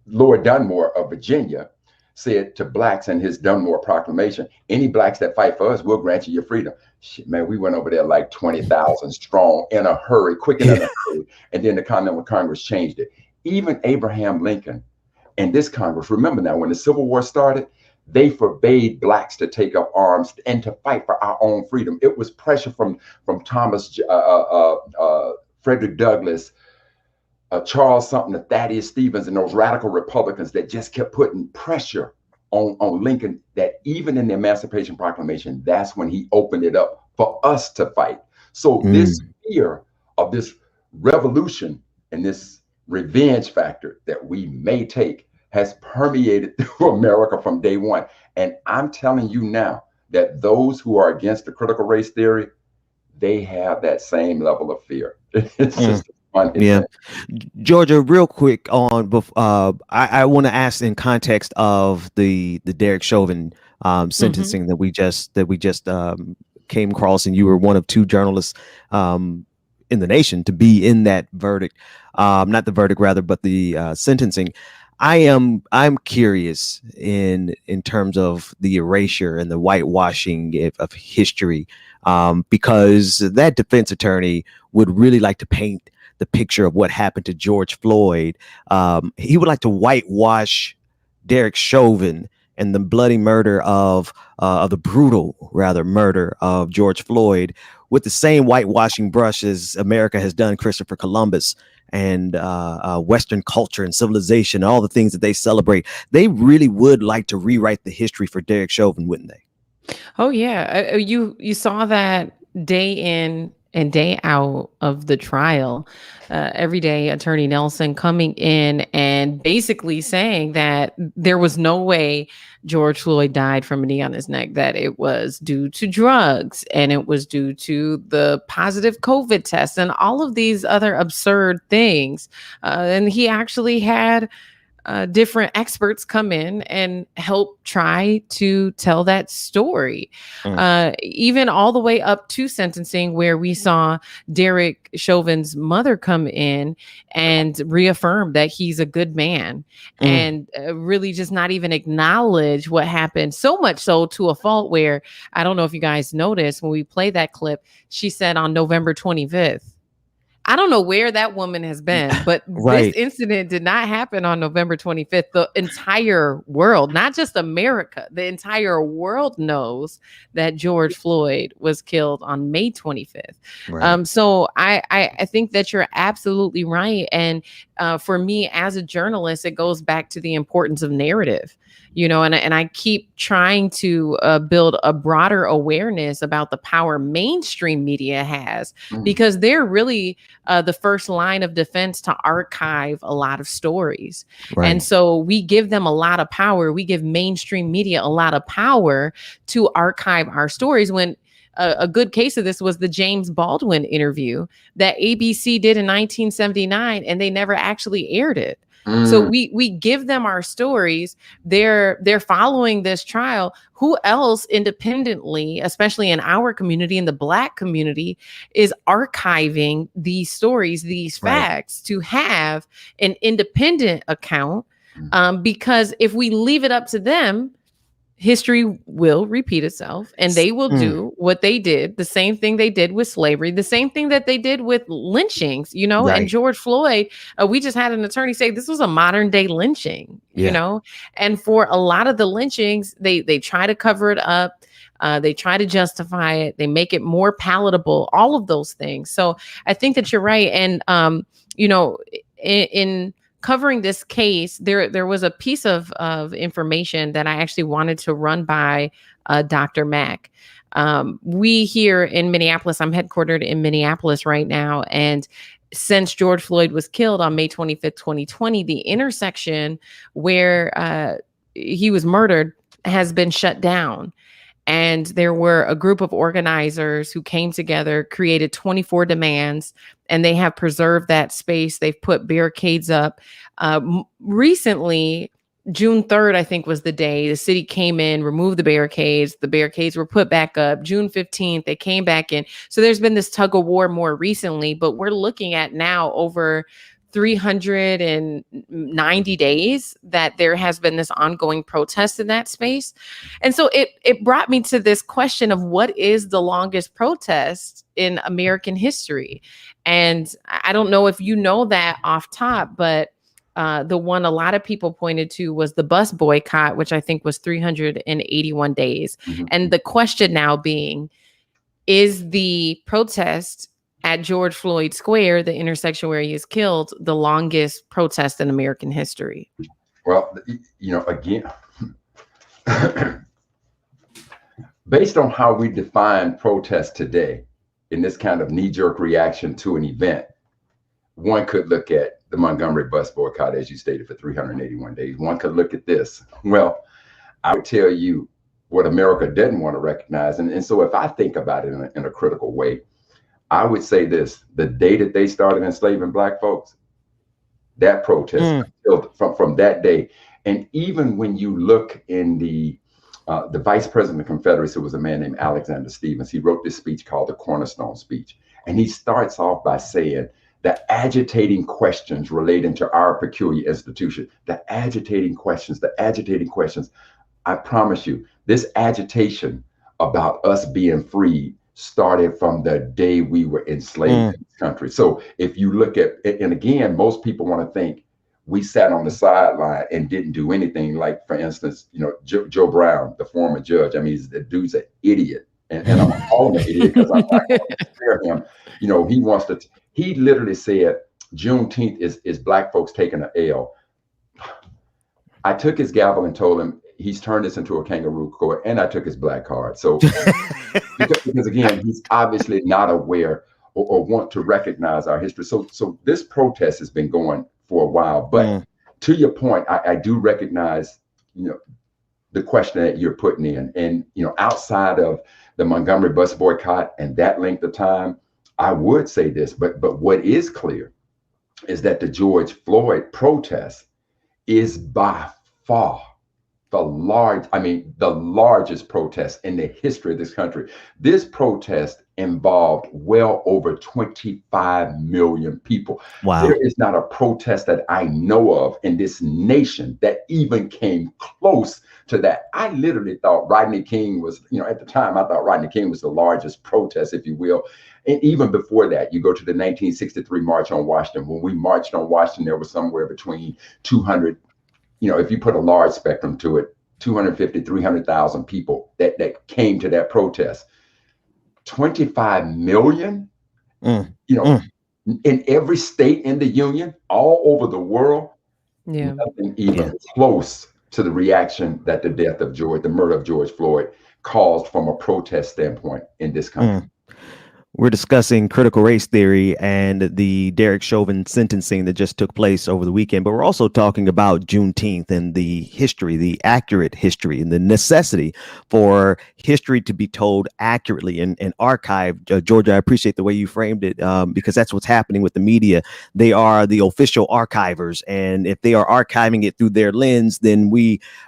Lord Dunmore of Virginia said to blacks in his Dunmore Proclamation, any blacks that fight for us, we'll grant you your freedom. Shit, man, we went over there like 20,000 strong in a hurry, quick and in a hurry. And then the Continental Congress changed it. Even Abraham Lincoln and this Congress, remember now, when the Civil War started, they forbade blacks to take up arms and to fight for our own freedom. It was pressure from Thomas, Frederick Douglass, Charles Sumter, Thaddeus Stevens, and those radical Republicans that just kept putting pressure on Lincoln, that even in the Emancipation Proclamation, that's when he opened it up for us to fight. So this fear of this revolution and this revenge factor that we may take has permeated through America from day one. And I'm telling you now that those who are against the critical race theory, they have that same level of fear. It's just yeah. Georgia, real quick on, I want to ask in context of the Derek Chauvin sentencing that we just came across, and you were one of two journalists in the nation to be in that verdict, not the verdict rather, but the sentencing. I'm curious in terms of the erasure and the whitewashing of history, because that defense attorney would really like to paint the picture of what happened to George Floyd. He would like to whitewash Derek Chauvin and the bloody murder of the brutal murder of George Floyd with the same whitewashing brush as America has done Christopher Columbus and Western culture and civilization, all the things that they celebrate. They really would like to rewrite the history for Derek Chauvin, wouldn't they? Oh yeah, you saw that day in and day out of the trial. Every day, Attorney Nelson coming in and basically saying that there was no way George Floyd died from a knee on his neck, that it was due to drugs and it was due to the positive COVID test and all of these other absurd things. And he actually had different experts come in and help try to tell that story, even all the way up to sentencing, where we saw Derek Chauvin's mother come in and reaffirm that he's a good man and really just not even acknowledge what happened. So much so to a fault where, I don't know if you guys noticed when we play that clip, she said on November 25th. I don't know where that woman has been, but this incident did not happen on November 25th. The entire world, not just America, the entire world knows that George Floyd was killed on May 25th. So I think that you're absolutely right. And for me as a journalist, it goes back to the importance of narrative, and I keep trying to build a broader awareness about the power mainstream media has, because they're really the first line of defense to archive a lot of stories. Right. And so we give them a lot of power. We give mainstream media a lot of power to archive our stories, when a good case of this was the James Baldwin interview that ABC did in 1979, and they never actually aired it. So we give them our stories. They're following this trial. Who else independently, especially in our community, in the Black community, is archiving these stories, these facts, to have an independent account? Because if we leave it up to them, history will repeat itself, and they will do what they did, the same thing they did with slavery, the same thing that they did with lynchings, and George Floyd. We just had an attorney say this was a modern day lynching, and for a lot of the lynchings, they try to cover it up. They try to justify it. They make it more palatable, all of those things. So I think that you're right. And, in covering this case, there was a piece of information that I actually wanted to run by Dr. Mack. We here in Minneapolis, I'm headquartered in Minneapolis right now, and since George Floyd was killed on May 25th, 2020, the intersection where he was murdered has been shut down. And there were a group of organizers who came together, created 24 demands, and they have preserved that space. They've put barricades up. Recently, June 3rd, I think, was the day the city came in, removed the barricades. The barricades were put back up. June 15th, they came back in. So there's been this tug of war more recently, but we're looking at now over 390 days that there has been this ongoing protest in that space. And so it brought me to this question of what is the longest protest in American history? And I don't know if you know that off top, but the one a lot of people pointed to was the bus boycott, which I think was 381 days. And the question now being, is the protest at George Floyd Square, the intersection where he is killed, the longest protest in American history? Well, again, based on how we define protest today, in this kind of knee-jerk reaction to an event, one could look at the Montgomery bus boycott, as you stated, for 381 days. One could look at this. Well, I would tell you what America doesn't want to recognize. And so if I think about it in a critical way, I would say this: the day that they started enslaving Black folks, that protest from that day. And even when you look in the vice president of the Confederacy was a man named Alexander Stephens. He wrote this speech called the Cornerstone Speech. And he starts off by saying the agitating questions relating to our peculiar institution, the agitating questions. I promise you, this agitation about us being free started from the day we were enslaved in this country. So if you look at, and again, most people want to think we sat on the sideline and didn't do anything. Like, for instance, Joe Brown, the former judge. I mean, the dude's an idiot. And I'm calling him an idiot because I'm not going to spare him. He literally said Juneteenth is Black folks taking an L. I took his gavel and told him he's turned this into a kangaroo court, and I took his black card. So because again, he's obviously not aware or want to recognize our history. So this protest has been going for a while. But to your point, I do recognize, the question that you're putting in. And, outside of the Montgomery bus boycott and that length of time, I would say this, but what is clear is that the George Floyd protest is by far the largest protest in the history of this country. This protest involved well over 25 million people. Wow. There is not a protest that I know of in this nation that even came close to that. I literally thought Rodney King was, at the time, I thought Rodney King was the largest protest, if you will. And even before that, you go to the 1963 March on Washington. When we marched on Washington, there was somewhere between 200, if you put a large spectrum to it, 250, 300,000 people that came to that protest. 25 million, in every state in the union, all over the world, Yeah. nothing even close to the reaction that the murder of George Floyd caused from a protest standpoint in this country. We're discussing critical race theory and the Derek Chauvin sentencing that just took place over the weekend, but we're also talking about Juneteenth and the history, the accurate history, and the necessity for history to be told accurately and archived. Georgia, I appreciate the way you framed it, because that's what's happening with the media. They are the official archivers, and if they are archiving it through their lens, then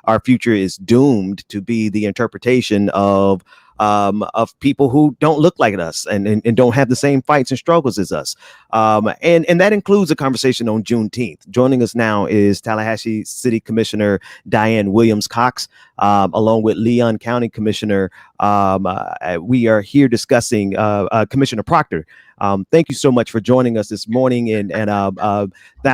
our future is doomed to be the interpretation of people who don't look like us and don't have the same fights and struggles as us. And that includes a conversation on Juneteenth. Joining us now is Tallahassee City Commissioner Dianne Williams-Cox, along with Leon County Commissioner. We are here discussing Commissioner Proctor. Thank you so much for joining us this morning. And I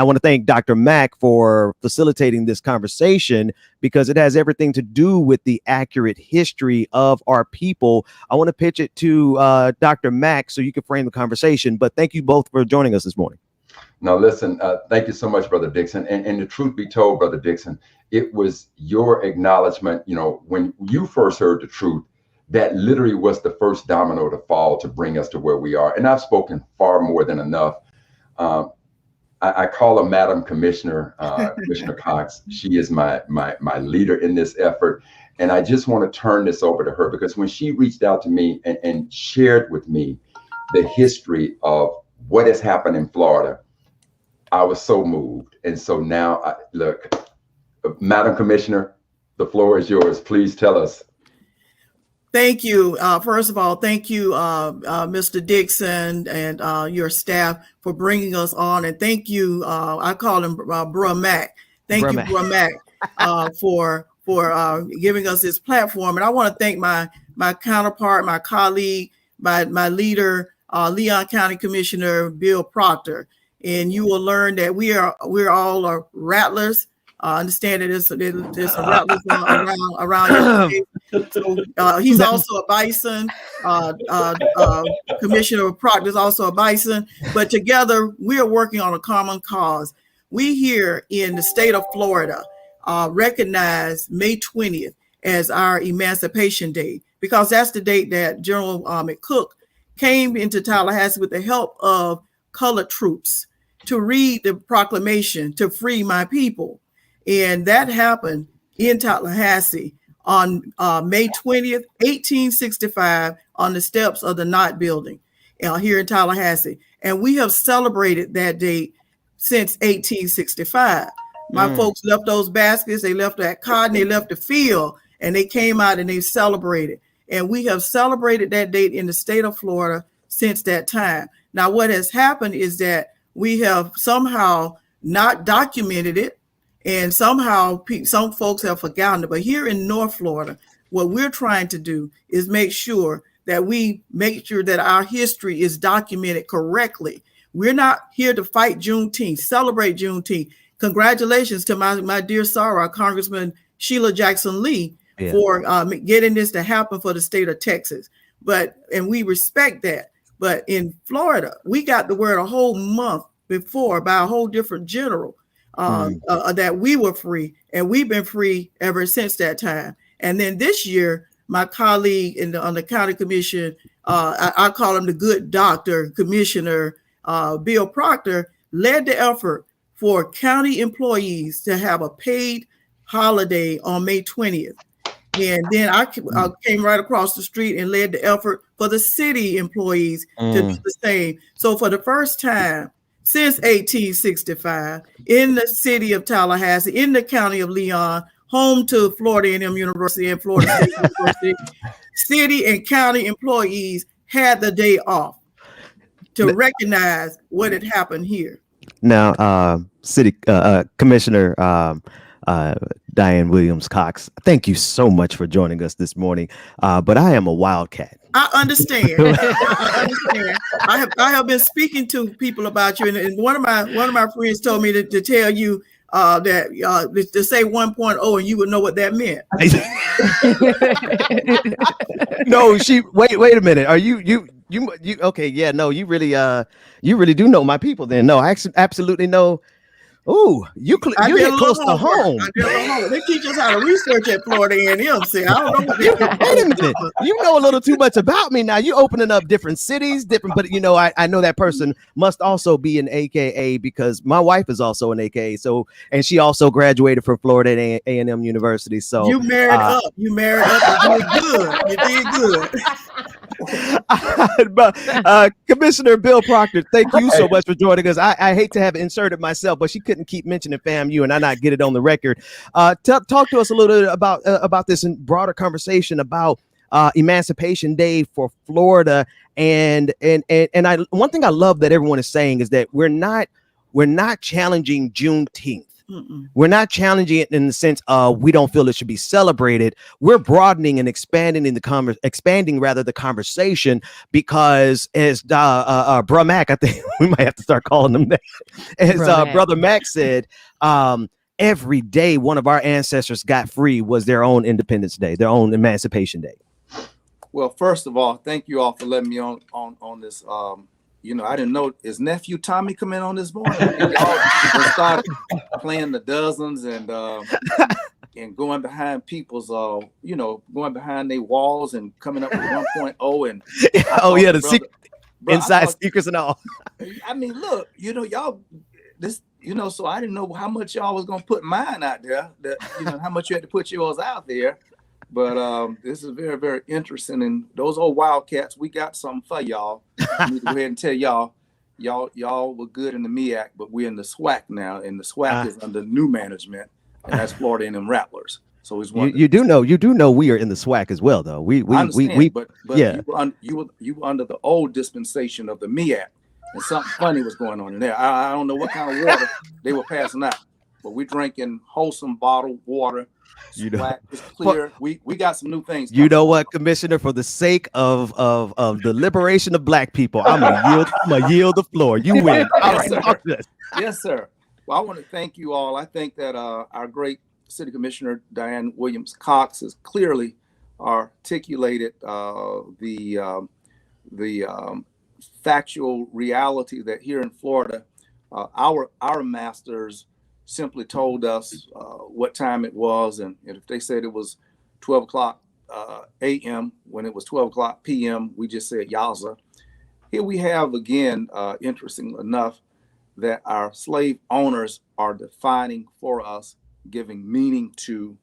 want to thank Dr. Mack for facilitating this conversation, because it has everything to do with the accurate history of our people. I want to pitch it to Dr. Mack so you can frame the conversation. But thank you both for joining us this morning. Now, listen, thank you so much, Brother Dixon. And the truth be told, Brother Dixon, it was your acknowledgement, when you first heard the truth, that literally was the first domino to fall to bring us to where we are. And I've spoken far more than enough. I call her Madam Commissioner, Commissioner Cox. She is my leader in this effort. And I just want to turn this over to her, because when she reached out to me and shared with me the history of what has happened in Florida, I was so moved. And so now, look, Madam Commissioner, the floor is yours. Please tell us. Thank you. First of all, thank you, Mr. Dixon and your staff for bringing us on. And thank you, I call him Bruh Mack. Thank you, Bruh Mack, for giving us this platform. And I want to thank my counterpart, my colleague, my leader, Leon County Commissioner Bill Proctor. And you will learn that we're all rattlers. Understand that there's some rattlers around here. So he's also a bison. Commissioner Proctor is also a bison. But together, we are working on a common cause. We here in the state of Florida recognize May 20th as our Emancipation Day, because that's the date that General McCook came into Tallahassee with the help of colored troops to read the proclamation to free my people. And that happened in Tallahassee on May 20th, 1865, on the steps of the Knott Building here in Tallahassee. And we have celebrated that date since 1865. My folks left those baskets, they left that cotton, they left the field, and they came out and they celebrated. And we have celebrated that date in the state of Florida since that time. Now, what has happened is that we have somehow not documented it, and somehow some folks have forgotten it. But here in North Florida, what we're trying to do is make sure that our history is documented correctly. We're not here to fight Juneteenth, celebrate Juneteenth. Congratulations to my dear Sarah, Congressman Sheila Jackson Lee, for getting this to happen for the state of Texas. And we respect that. But in Florida, we got the word a whole month before by a whole different general that we were free, and we've been free ever since that time. And then this year, my colleague on the county commission, I call him the good doctor, Commissioner Bill Proctor, led the effort for county employees to have a paid holiday on May 20th. And then I came right across the street and led the effort for the city employees to do the same. So for the first time since 1865, in the city of Tallahassee, in the county of Leon, home to Florida A&M University and Florida State University, city and county employees had the day off to recognize what had happened here. Now, City Commissioner Dianne Williams-Cox, thank you so much for joining us this morning. But I am a wildcat. I understand. I have been speaking to people about you, and one of my friends told me to tell you that to say 1.0, and you would know what that meant. No, wait a minute. Are you You okay? Yeah, no, you really do know my people. Then no, I absolutely know. Ooh, you hit close to home. I did a little homework. They teach us how to research at Florida A&M. See, I don't know what they do. Wait a minute. You know a little too much about me now. You opening up different cities, but I know that person must also be an AKA because my wife is also an AKA. So, and she also graduated from Florida A&M University. So you married up. You married up. You did good. You did good. But Commissioner Bill Proctor, thank you so much for joining us. I hate to have inserted myself, but she couldn't keep mentioning FAMU and I not get it on the record. Talk to us a little bit about this in broader conversation about Emancipation Day for Florida. And one thing I love that everyone is saying is that we're not challenging Juneteenth. We're not challenging it in the sense we don't feel it should be celebrated. We're broadening and expanding the conversation because as Bro Mack, I think we might have to start calling them that. As Brother Mack said, every day one of our ancestors got free was their own Independence Day, their own Emancipation Day. Well, first of all, thank you all for letting me on this. I didn't know, is nephew Tommy coming on this morning? Y'all started playing the dozens and going behind people's, going behind their walls and coming up with 1.0 and the inside secrets and all. I mean, look, y'all this, so I didn't know how much y'all was gonna put mine out there. That how much you had to put yours out there. But this is very, very interesting. And those old Wildcats, we got something for y'all. I need to go ahead and tell y'all were good in the MEAC, but we're in the SWAC now, and the SWAC is under new management, and that's Florida A&M Rattlers. So it's you do know we are in the SWAC as well, though. We but yeah. You were under the old dispensation of the MEAC, and something funny was going on in there. I don't know what kind of water they were passing out, but we're drinking wholesome bottled water. It's clear. We got some new things. You know what, Commissioner? For the sake of the liberation of Black people, I'm gonna yield the floor. You win. Yes, sir. Well, I want to thank you all. I think that our great City Commissioner Dianne Williams-Cox has clearly articulated the factual reality that here in Florida, our masters simply told us what time it was, and if they said it was 12 o'clock a.m. when it was 12 o'clock p.m., we just said Yaza. Here we have again, interesting enough, that our slave owners are defining for us, giving meaning to,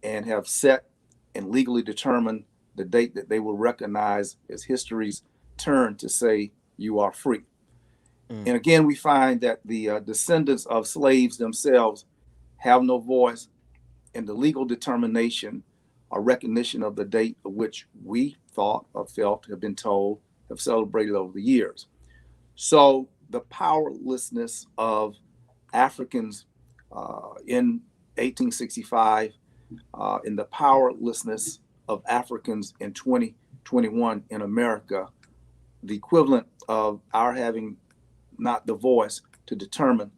and have set and legally determined the date that they will recognize as history's turn to say you are free. And again, we find that the descendants of slaves themselves have no voice in the legal determination or recognition of the date of which we thought or felt, have been told, have celebrated over the years. So the powerlessness of Africans in 1865 and the powerlessness of Africans in 2021 in America, the equivalent of our having not the voice to determine,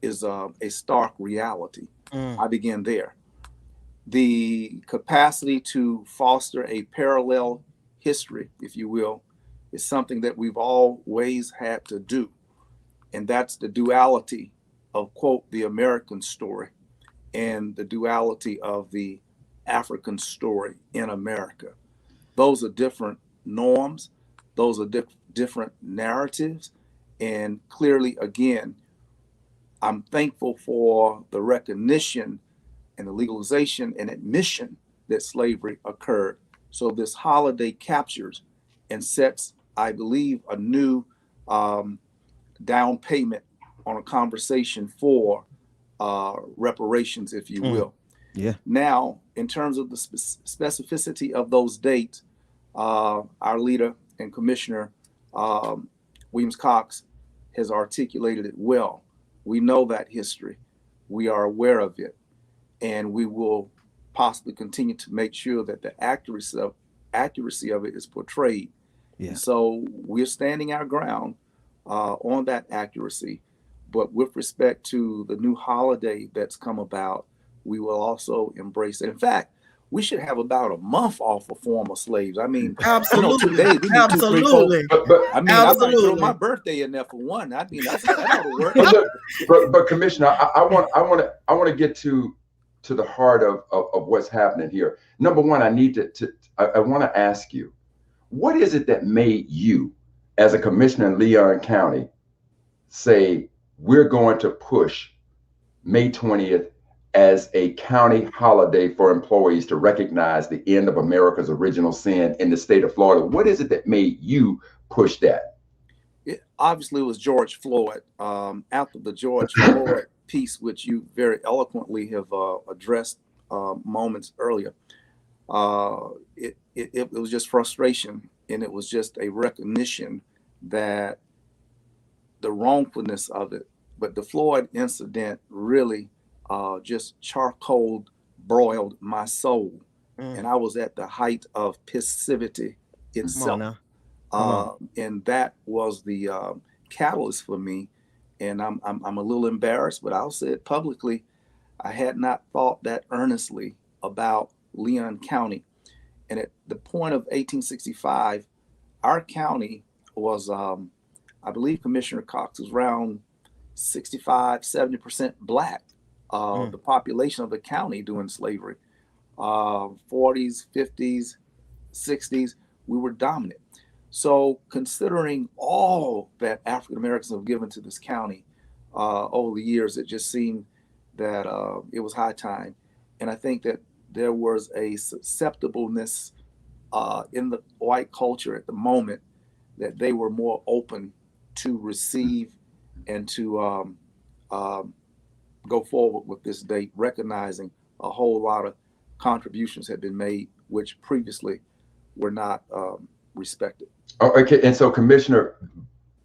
is a stark reality. I begin there. The capacity to foster a parallel history, if you will, is something that we've always had to do. And that's the duality of, quote, the American story and the duality of the African story in America. Those are different norms. Those are different narratives. And clearly, again, I'm thankful for the recognition and the legalization and admission that slavery occurred. So this holiday captures and sets, I believe, a new down payment on a conversation for reparations, if you will. Yeah. Now, in terms of the specificity of those dates, our leader and commissioner, Williams-Cox, has articulated it well. We know that history. We are aware of it. And we will possibly continue to make sure that the accuracy of it is portrayed. Yeah. So we're standing our ground on that accuracy. But with respect to the new holiday that's come about, we will also embrace it. In fact, we should have about a month off of former slaves. I mean, Absolutely. 2 days. We need Absolutely. 2, 3, 4. But I mean, I might throw Absolutely. my birthday in there for one. I mean, that ought to work. but Commissioner, I want to get to the heart of what's happening here. Number one, I need I want to ask you, what is it that made you, as a commissioner in Leon County, say we're going to push May 20th as a county holiday for employees to recognize the end of America's original sin in the state of Florida? What is it that made you push that? It obviously was George Floyd. After the George Floyd piece, which you very eloquently have addressed moments earlier, it was just frustration, and it was just a recognition that the wrongfulness of it. But the Floyd incident really just charcoal broiled my soul, and I was at the height of passivity itself. And that was the catalyst for me. And I'm a little embarrassed, but I'll say it publicly. I had not thought that earnestly about Leon County. And at the point of 1865, our county was, I believe Commissioner Cox was around 65, 70% Black. The population of the county during slavery, 40s, 50s, 60s, we were dominant. So considering all that African Americans have given to this county over the years, it just seemed that it was high time. And I think that there was a susceptibleness in the white culture at the moment that they were more open to receive and to go forward with this date, recognizing a whole lot of contributions had been made, which previously were not respected. Oh, okay, and so Commissioner,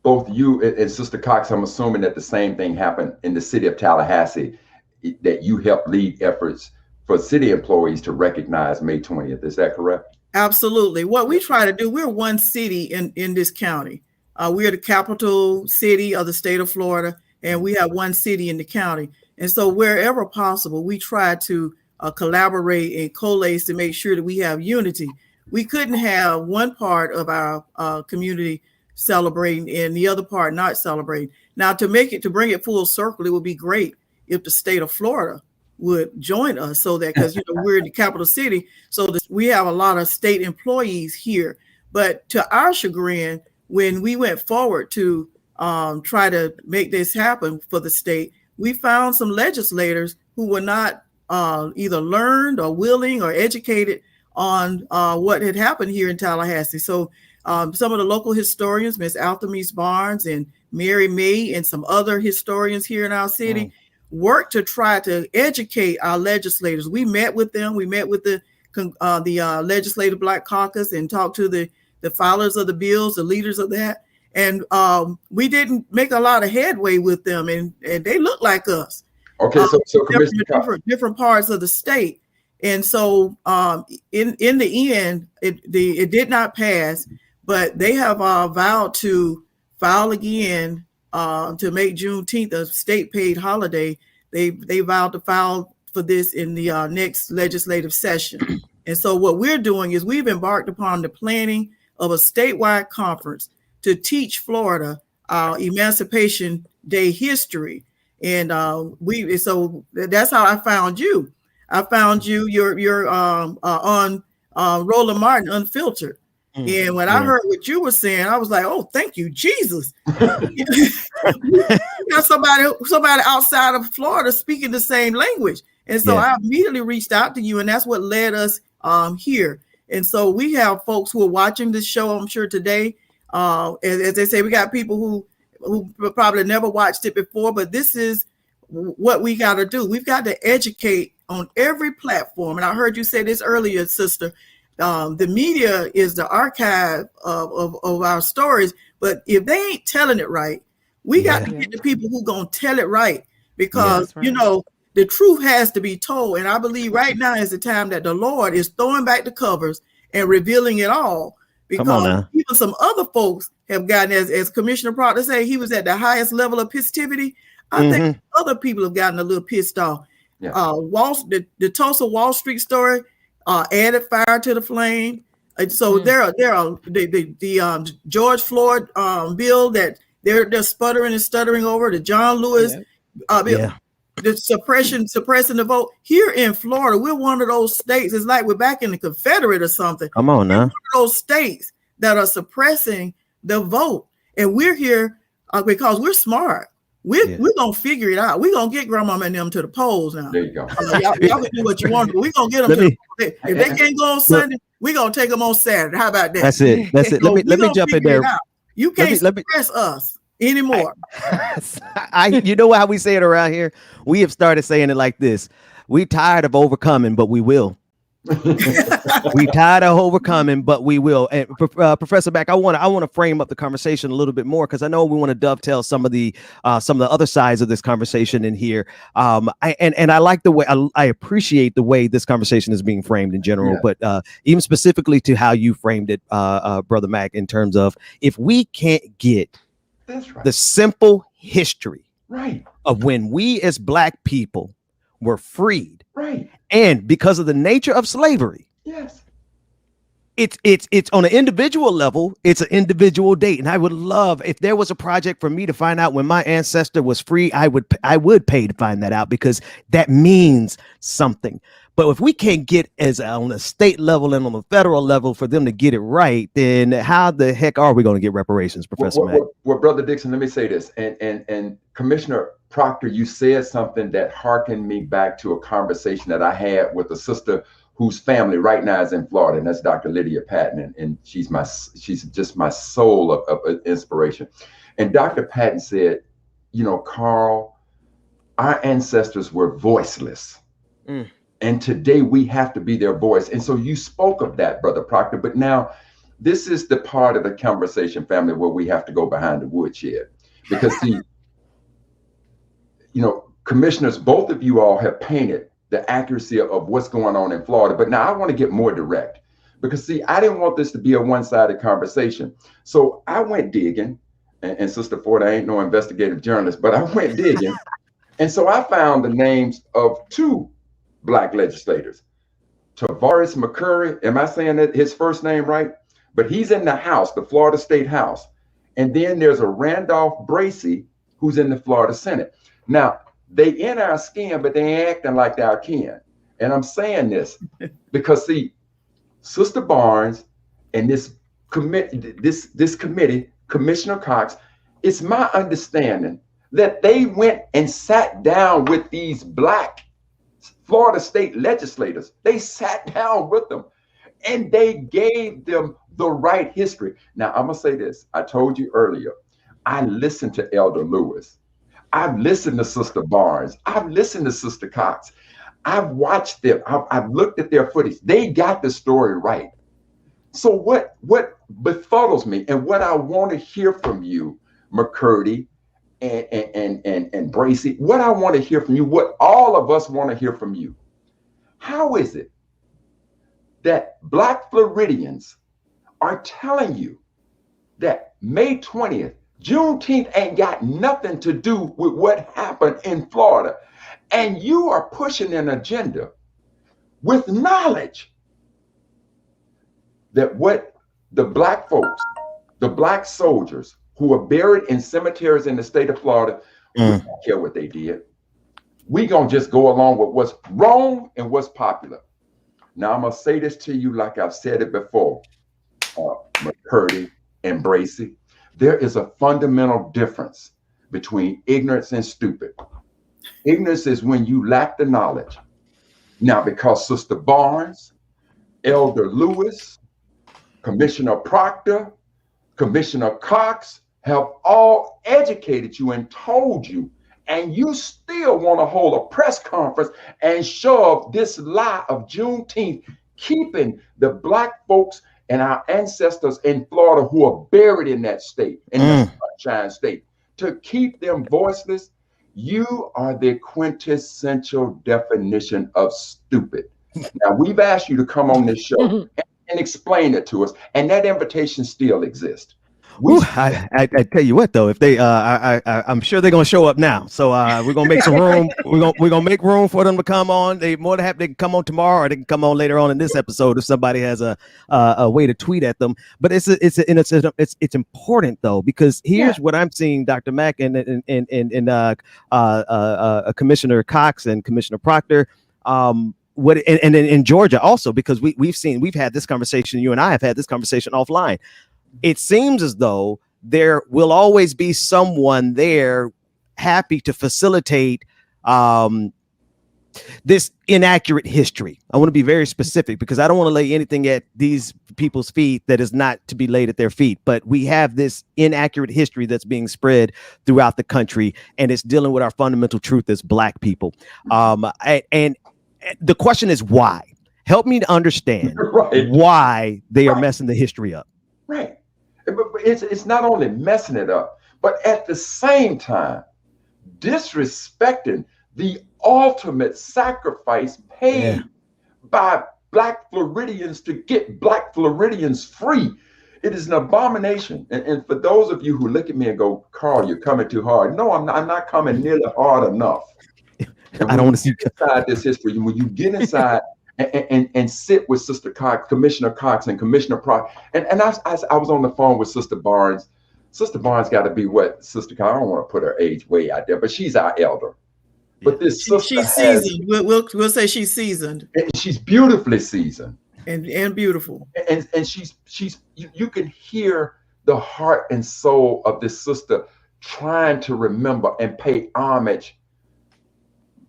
both you and Sister Cox, I'm assuming that the same thing happened in the city of Tallahassee, that you helped lead efforts for city employees to recognize May 20th. Is that correct? Absolutely. What we try to do, we're one city in this county. We're the capital city of the state of Florida, and we have one city in the county. And so wherever possible, we try to collaborate and coalesce to make sure that we have unity. We couldn't have one part of our community celebrating and the other part not celebrating. Now, to bring it full circle, it would be great if the state of Florida would join us, so that, because we're in the capital city, so we have a lot of state employees here. But to our chagrin, when we went forward to try to make this happen for the state, we found some legislators who were not either learned or willing or educated on what had happened here in Tallahassee. So some of the local historians, Ms. Althemise Barnes and Mary May, and some other historians here in our city, worked to try to educate our legislators. We met with them. We met with the Legislative Black Caucus and talked to the filers of the bills, the leaders of that. And we didn't make a lot of headway with them, and they look like us. Okay, so different parts of the state. And so in the end, it did not pass, but they have vowed to file again to make Juneteenth a state paid holiday. They vowed to file for this in the next legislative session. And so what we're doing is we've embarked upon the planning of a statewide conference to teach Florida our Emancipation Day history. And so that's how I found you. I found you. You're on Roland Martin Unfiltered. And when I heard what you were saying, I was like, "Oh, thank you, Jesus!" You got somebody outside of Florida speaking the same language, and so I immediately reached out to you, and that's what led us here. And so we have folks who are watching this show, I'm sure today. As they say, we got people who probably never watched it before, but this is what we got to do. We've got to educate on every platform. And I heard you say this earlier, sister. The media is the archive of our stories, but if they ain't telling it right, we got to get the people who gonna tell it right, because the truth has to be told. And I believe right now is the time that the Lord is throwing back the covers and revealing it all, because even some other folks have gotten, as Commissioner Proctor said, he was at the highest level of festivity. I think other people have gotten a little pissed off. The Tulsa Wall Street story, added fire to the flame. And so there are the George Floyd bill that they're sputtering and stuttering over, the John Lewis bill, the suppressing the vote. Here in Florida, we're one of those states. It's like we're back in the Confederate or something. Come on now. We're one of those states that are suppressing the vote, and we're here because we're smart. We're gonna figure it out. We're gonna get grandmama and them to the polls now. There you go. Y'all can do what you want, but we're gonna get them if they can't go on Sunday, we're gonna take them on Saturday. How about that? That's it. That's it. Let me jump in there. You can't suppress us anymore. You know how we say it around here? We have started saying it like this. We tired of overcoming, but we will. We tired of overcoming, but we will. And Professor Mack, I want to frame up the conversation a little bit more, because I know we want to dovetail some of the other sides of this conversation in here. I like the way I appreciate the way this conversation is being framed in general, but even specifically to how you framed it, Brother Mack, in terms of if we can't get the simple history of when we as Black people were freed. Right. And because of the nature of slavery. Yes. It's on an individual level, it's an individual date. And I would love if there was a project for me to find out when my ancestor was free, I would pay to find that out, because that means something. But if we can't get as on a state level and on the federal level for them to get it right, then how the heck are we going to get reparations, Professor Mack? Well, Brother Dixon, let me say this. And Commissioner Proctor, you said something that harkened me back to a conversation that I had with a sister whose family right now is in Florida, and that's Dr. Lydia Patton, and she's just my soul of inspiration. And Dr. Patton said, Carl, our ancestors were voiceless. And today we have to be their voice. And so you spoke of that, Brother Proctor, but now this is the part of the conversation, family, where we have to go behind the woodshed. Because see, commissioners, both of you all have painted the accuracy of what's going on in Florida. But now I want to get more direct, because see, I didn't want this to be a one-sided conversation. So I went digging, and Sister Ford, I ain't no investigative journalist, but I went digging. And so I found the names of two Black legislators, Tavares McCurry. Am I saying that his first name right? But he's in the House, the Florida State House. And then there's a Randolph Bracey who's in the Florida Senate. Now, they in our skin, but they ain't acting like our kin. And I'm saying this because see, Sister Barnes and this committee, Commissioner Cox, it's my understanding that they went and sat down with these Black Florida state legislators. They sat down with them and they gave them the right history. Now, I'm going to say this. I told you earlier, I listened to Elder Lewis. I've listened to Sister Barnes. I've listened to Sister Cox. I've watched them. I've looked at their footage. They got the story right. So what befuddles me and what I want to hear from you, McCurdy and Bracey, what I want to hear from you, what all of us want to hear from you. How is it that Black Floridians are telling you that May 20th, Juneteenth ain't got nothing to do with what happened in Florida, and you are pushing an agenda with knowledge that what the Black folks, the Black soldiers who are buried in cemeteries in the state of Florida, we don't care what they did. We gonna just go along with what's wrong and what's popular. Now I'm gonna say this to you like I've said it before, McCurdy and Bracey. There is a fundamental difference between ignorance and stupid. Ignorance is when you lack the knowledge. Now, because Sister Barnes, Elder Lewis, Commissioner Proctor, Commissioner Cox have all educated you and told you, and you still want to hold a press conference and shove this lie of Juneteenth, keeping the Black folks and our ancestors in Florida who are buried in that state, in the Sunshine State, to keep them voiceless. You are the quintessential definition of stupid. Now, we've asked you to come on this show and explain it to us, and that invitation still exists. I tell you what though, if they I'm sure they're gonna show up now. So we're gonna make some room. We're gonna make room for them to come on. They more than happy they can come on tomorrow, or they can come on later on in this episode if somebody has a way to tweet at them. But it's important though, because here's what I'm seeing, Dr. Mack and Commissioner Cox and Commissioner Proctor. What and in Georgia also, because we've had this conversation. You and I have had this conversation offline. It seems as though there will always be someone there happy to facilitate this inaccurate history. I want to be very specific because I don't want to lay anything at these people's feet that is not to be laid at their feet. But we have this inaccurate history that's being spread throughout the country, and it's dealing with our fundamental truth as Black people. And the question is why? Help me to understand why they are messing the history up. Right. But it's not only messing it up, but at the same time, disrespecting the ultimate sacrifice paid by Black Floridians to get Black Floridians free. It is an abomination. And for those of you who look at me and go, Carl, you're coming too hard. No, I'm not coming nearly hard enough. I don't want to see inside this history. When you get inside and sit with Sister Cox, Commissioner Cox, and Commissioner Proctor, and I was on the phone with Sister Barnes. Sister Barnes got to be what Sister Cox. I don't want to put her age way out there, but she's our elder. But this sister she's seasoned. We'll say she's seasoned. And she's beautifully seasoned. And beautiful. And she's you can hear the heart and soul of this sister trying to remember and pay homage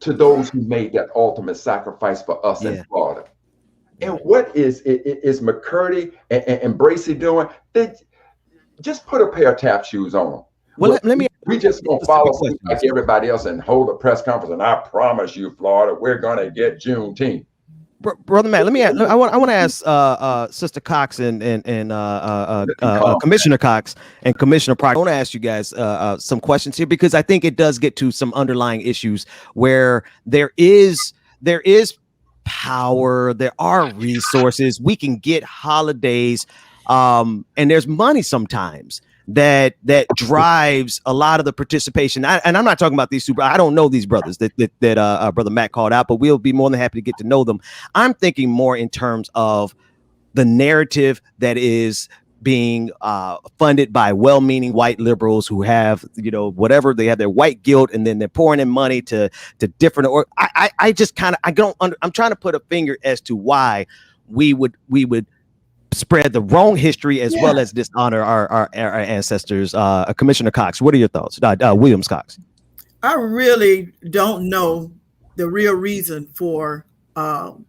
to those who made that ultimate sacrifice for us in Florida. And what is McCurdy and Bracey doing? They just put a pair of tap shoes on them. Well, let me. We just gonna follow suit like everybody else and hold a press conference. And I promise you, Florida, we're gonna get Juneteenth. Brother Matt, let me ask. I want to ask Sister Cox and Commissioner Cox and Commissioner Proctor. I want to ask you guys some questions here because I think it does get to some underlying issues where there is power, there are resources, we can get holidays, and there's money sometimes that drives a lot of the participation. And I'm not talking about these I don't know these brothers that Brother Matt called out, but we'll be more than happy to get to know them. I'm thinking more in terms of the narrative that is being funded by well-meaning white liberals who have, whatever, they have their white guilt, and then they're pouring in money to different, or I just kind of, I'm trying to put a finger as to why we would spread the wrong history as well as dishonor our ancestors. Commissioner Cox, what are your thoughts? Williams-Cox. I really don't know the real reason for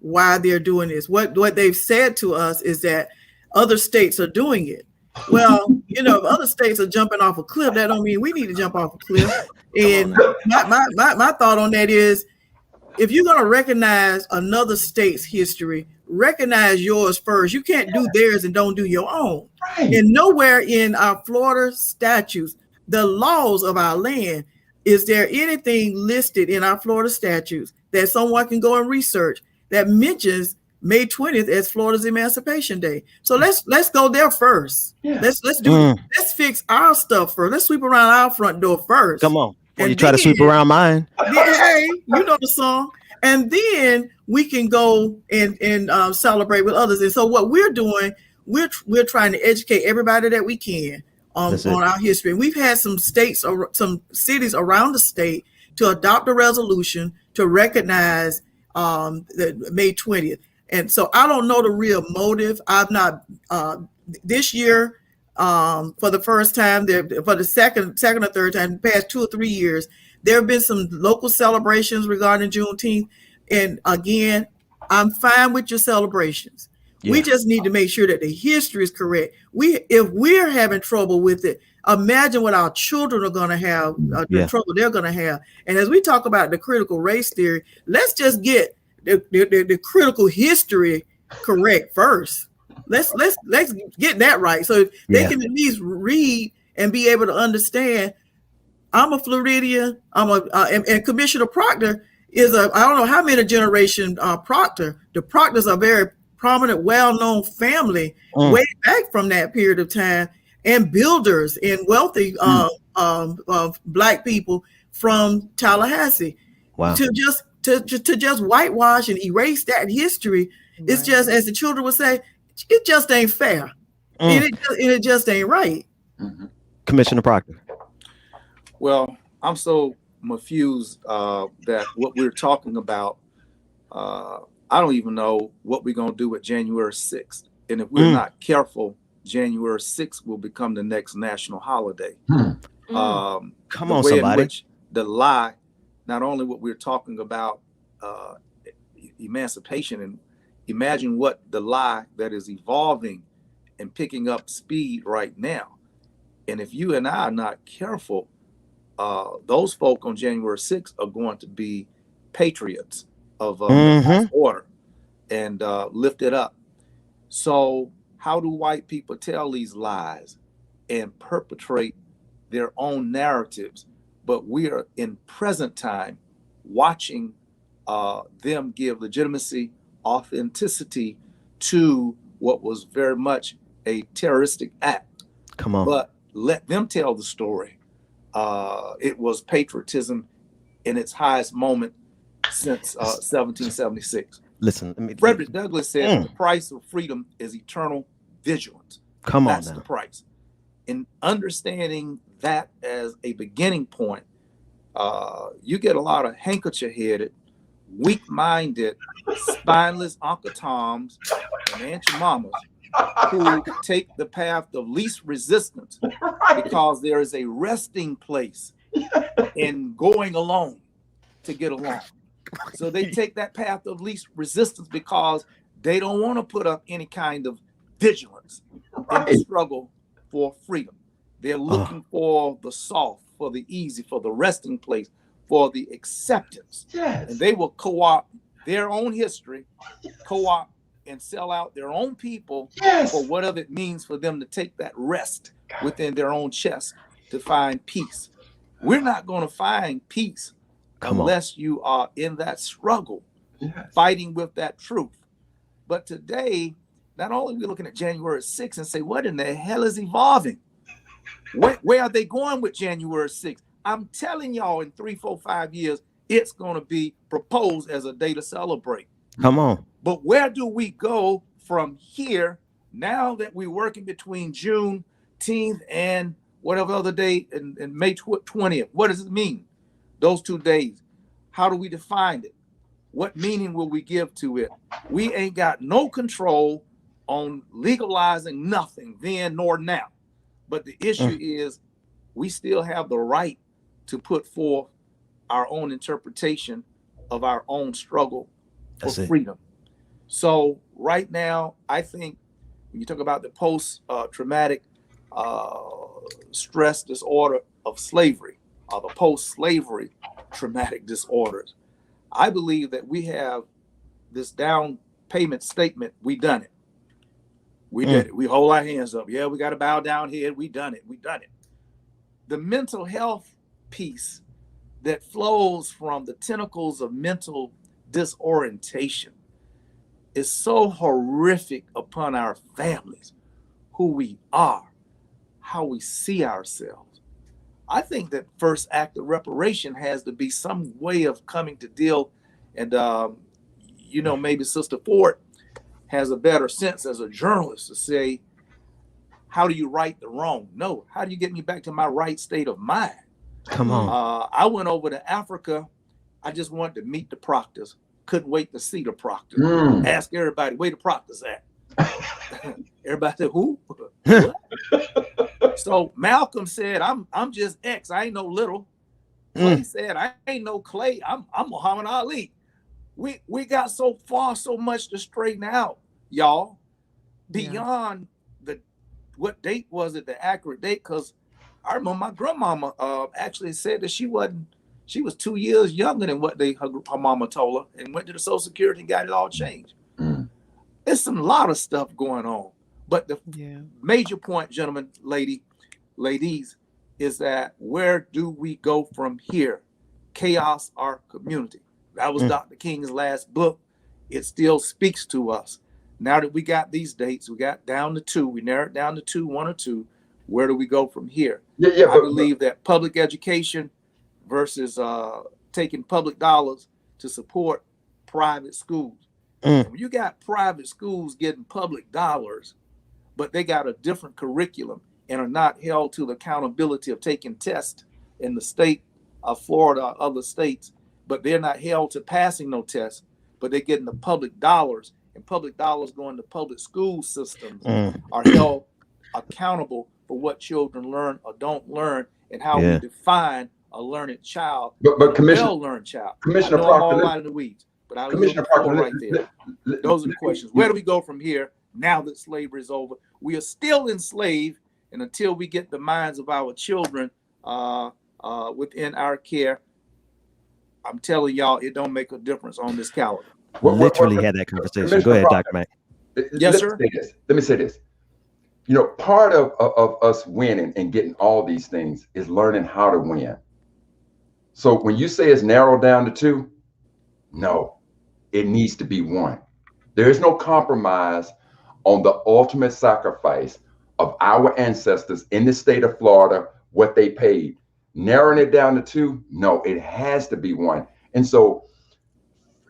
why they're doing this. What they've said to us is that other states are doing it. Well, if other states are jumping off a cliff, that don't mean we need to jump off a cliff. And my thought on that is, if you're going to recognize another state's history, recognize yours first. You can't do theirs and don't do your own. Right. And nowhere in our Florida statutes, the laws of our land, is there anything listed in our Florida statutes that someone can go and research that mentions May 20th as Florida's Emancipation Day? So let's go there first. Yeah. Let's fix our stuff first. Let's sweep around our front door first. Come on. Before you try to sweep around mine. Hey, you know the song. And then we can go and celebrate with others. And so what we're doing, we're trying to educate everybody that we can on our history. And we've had some states or some cities around the state to adopt a resolution to recognize the May 20th. And so I don't know the real motive. I've not this year for the first time, for the second or third time, the past 2 or 3 years, there have been some local celebrations regarding Juneteenth. And again, I'm fine with your celebrations. Yeah. We just need to make sure that the history is correct. If we're having trouble with it, imagine what our children are going to have, the trouble they're going to have. And as we talk about the critical race theory, let's just get the critical history correct first. Let's get that right. So they can at least read and be able to understand. I'm a Floridian. And Commissioner Proctor is I don't know how many generation Proctor. The Proctors are very prominent, well-known family way back from that period of time. and builders and wealthy Black people from Tallahassee. Wow. To just whitewash and erase that history, it's just, as the children would say, it just ain't fair. And it just ain't right. Commissioner Proctor. Well, I'm so confused that what we're talking about, I don't even know what we're going to do with January 6th. And if we're not careful, January 6th will become the next national holiday. Come on, way somebody. in which the lie, not only what we're talking about, emancipation, and imagine what the lie that is evolving and picking up speed right now. And if you and I are not careful, those folk on January 6th are going to be patriots of order and lift it up. So how do white people tell these lies and perpetrate their own narratives? But we are in present time watching them give legitimacy, authenticity to what was very much a terroristic act. Come on. But let them tell the story. It was patriotism in its highest moment since 1776. Listen, Frederick Douglass said the price of freedom is eternal vigilance. Come on That's now. the price. In understanding that as a beginning point, you get a lot of handkerchief-headed, weak-minded, spineless Uncle Toms and Aunt Mamas who take the path of least resistance because there is a resting place in going alone to get along. So they take that path of least resistance because they don't want to put up any kind of vigilance in the struggle for freedom. They're looking for the soft, for the easy, for the resting place, for the acceptance. Yes. And they will co-opt their own history, co-opt and sell out their own people for whatever it means for them to take that rest within their own chest to find peace. We're not going to find peace unless you are in that struggle, fighting with that truth. But today, not only are we looking at January 6th and say, what in the hell is evolving? Where are they going with January 6th? I'm telling y'all, in 3, 4, 5 years, it's going to be proposed as a day to celebrate. Come on. But where do we go from here now that we're working between Juneteenth and whatever other day and May 20th? What does it mean? Those 2 days. How do we define it? What meaning will we give to it? We ain't got no control on legalizing nothing then nor now. But the issue is we still have the right to put forth our own interpretation of our own struggle for freedom. So right now, I think when you talk about the post-traumatic stress disorder of slavery, or the post-slavery traumatic disorders, I believe that we have this down payment statement. We done it. We did it. We hold our hands up. Yeah, we got to bow down here. We done it. We done it. The mental health piece that flows from the tentacles of mental disorientation is so horrific upon our families, who we are, how we see ourselves. I think that first act of reparation has to be some way of coming to deal, and maybe Sister Ford has a better sense as a journalist to say, how do you right the wrong? No, how do you get me back to my right state of mind? Come on. I went over to Africa. I just wanted to meet the Proctors. Couldn't wait to see the Proctor. Ask everybody, where the Proctors at? Everybody said, who? So Malcolm said, I'm just X. I ain't no little. Clay said, I ain't no Clay. I'm Muhammad Ali. We got so far, so much to straighten out, y'all, beyond what date was it, the accurate date? Because I remember my grandmama actually said that she was 2 years younger than what her mama told her, and went to the Social Security and got it all changed. There's a lot of stuff going on. But the major point, gentlemen, ladies, is that where do we go from here? Chaos or community? That was Dr. King's last book. It still speaks to us. Now that we got these dates, we got down to 2. We narrowed down to 2, 1 or 2. Where do we go from here? Yeah, I believe that public education versus taking public dollars to support private schools. When you got private schools getting public dollars, but they got a different curriculum and are not held to the accountability of taking tests in the state of Florida or other states, but they're not held to passing no tests, but they're getting the public dollars, and public dollars going to public school systems are held accountable for what children learn or don't learn and how we define a learned child, but Commissioner, well-learned child. Commissioner I know I'm Proctor, all out of the weeds, but I'll Commissioner Proctor, right there. Those are the questions. Where do we go from here now that slavery is over? We are still enslaved, and until we get the minds of our children within our care, I'm telling y'all, it don't make a difference on this calendar. Literally had that conversation. Go ahead, Dr. Mack. Yes, sir. Let me say this. You know, part of us winning and getting all these things is learning how to win. So when you say it's narrowed down to 2, no, it needs to be 1. There is no compromise on the ultimate sacrifice of our ancestors in the state of Florida, what they paid. Narrowing it down to 2, no, it has to be 1. And so,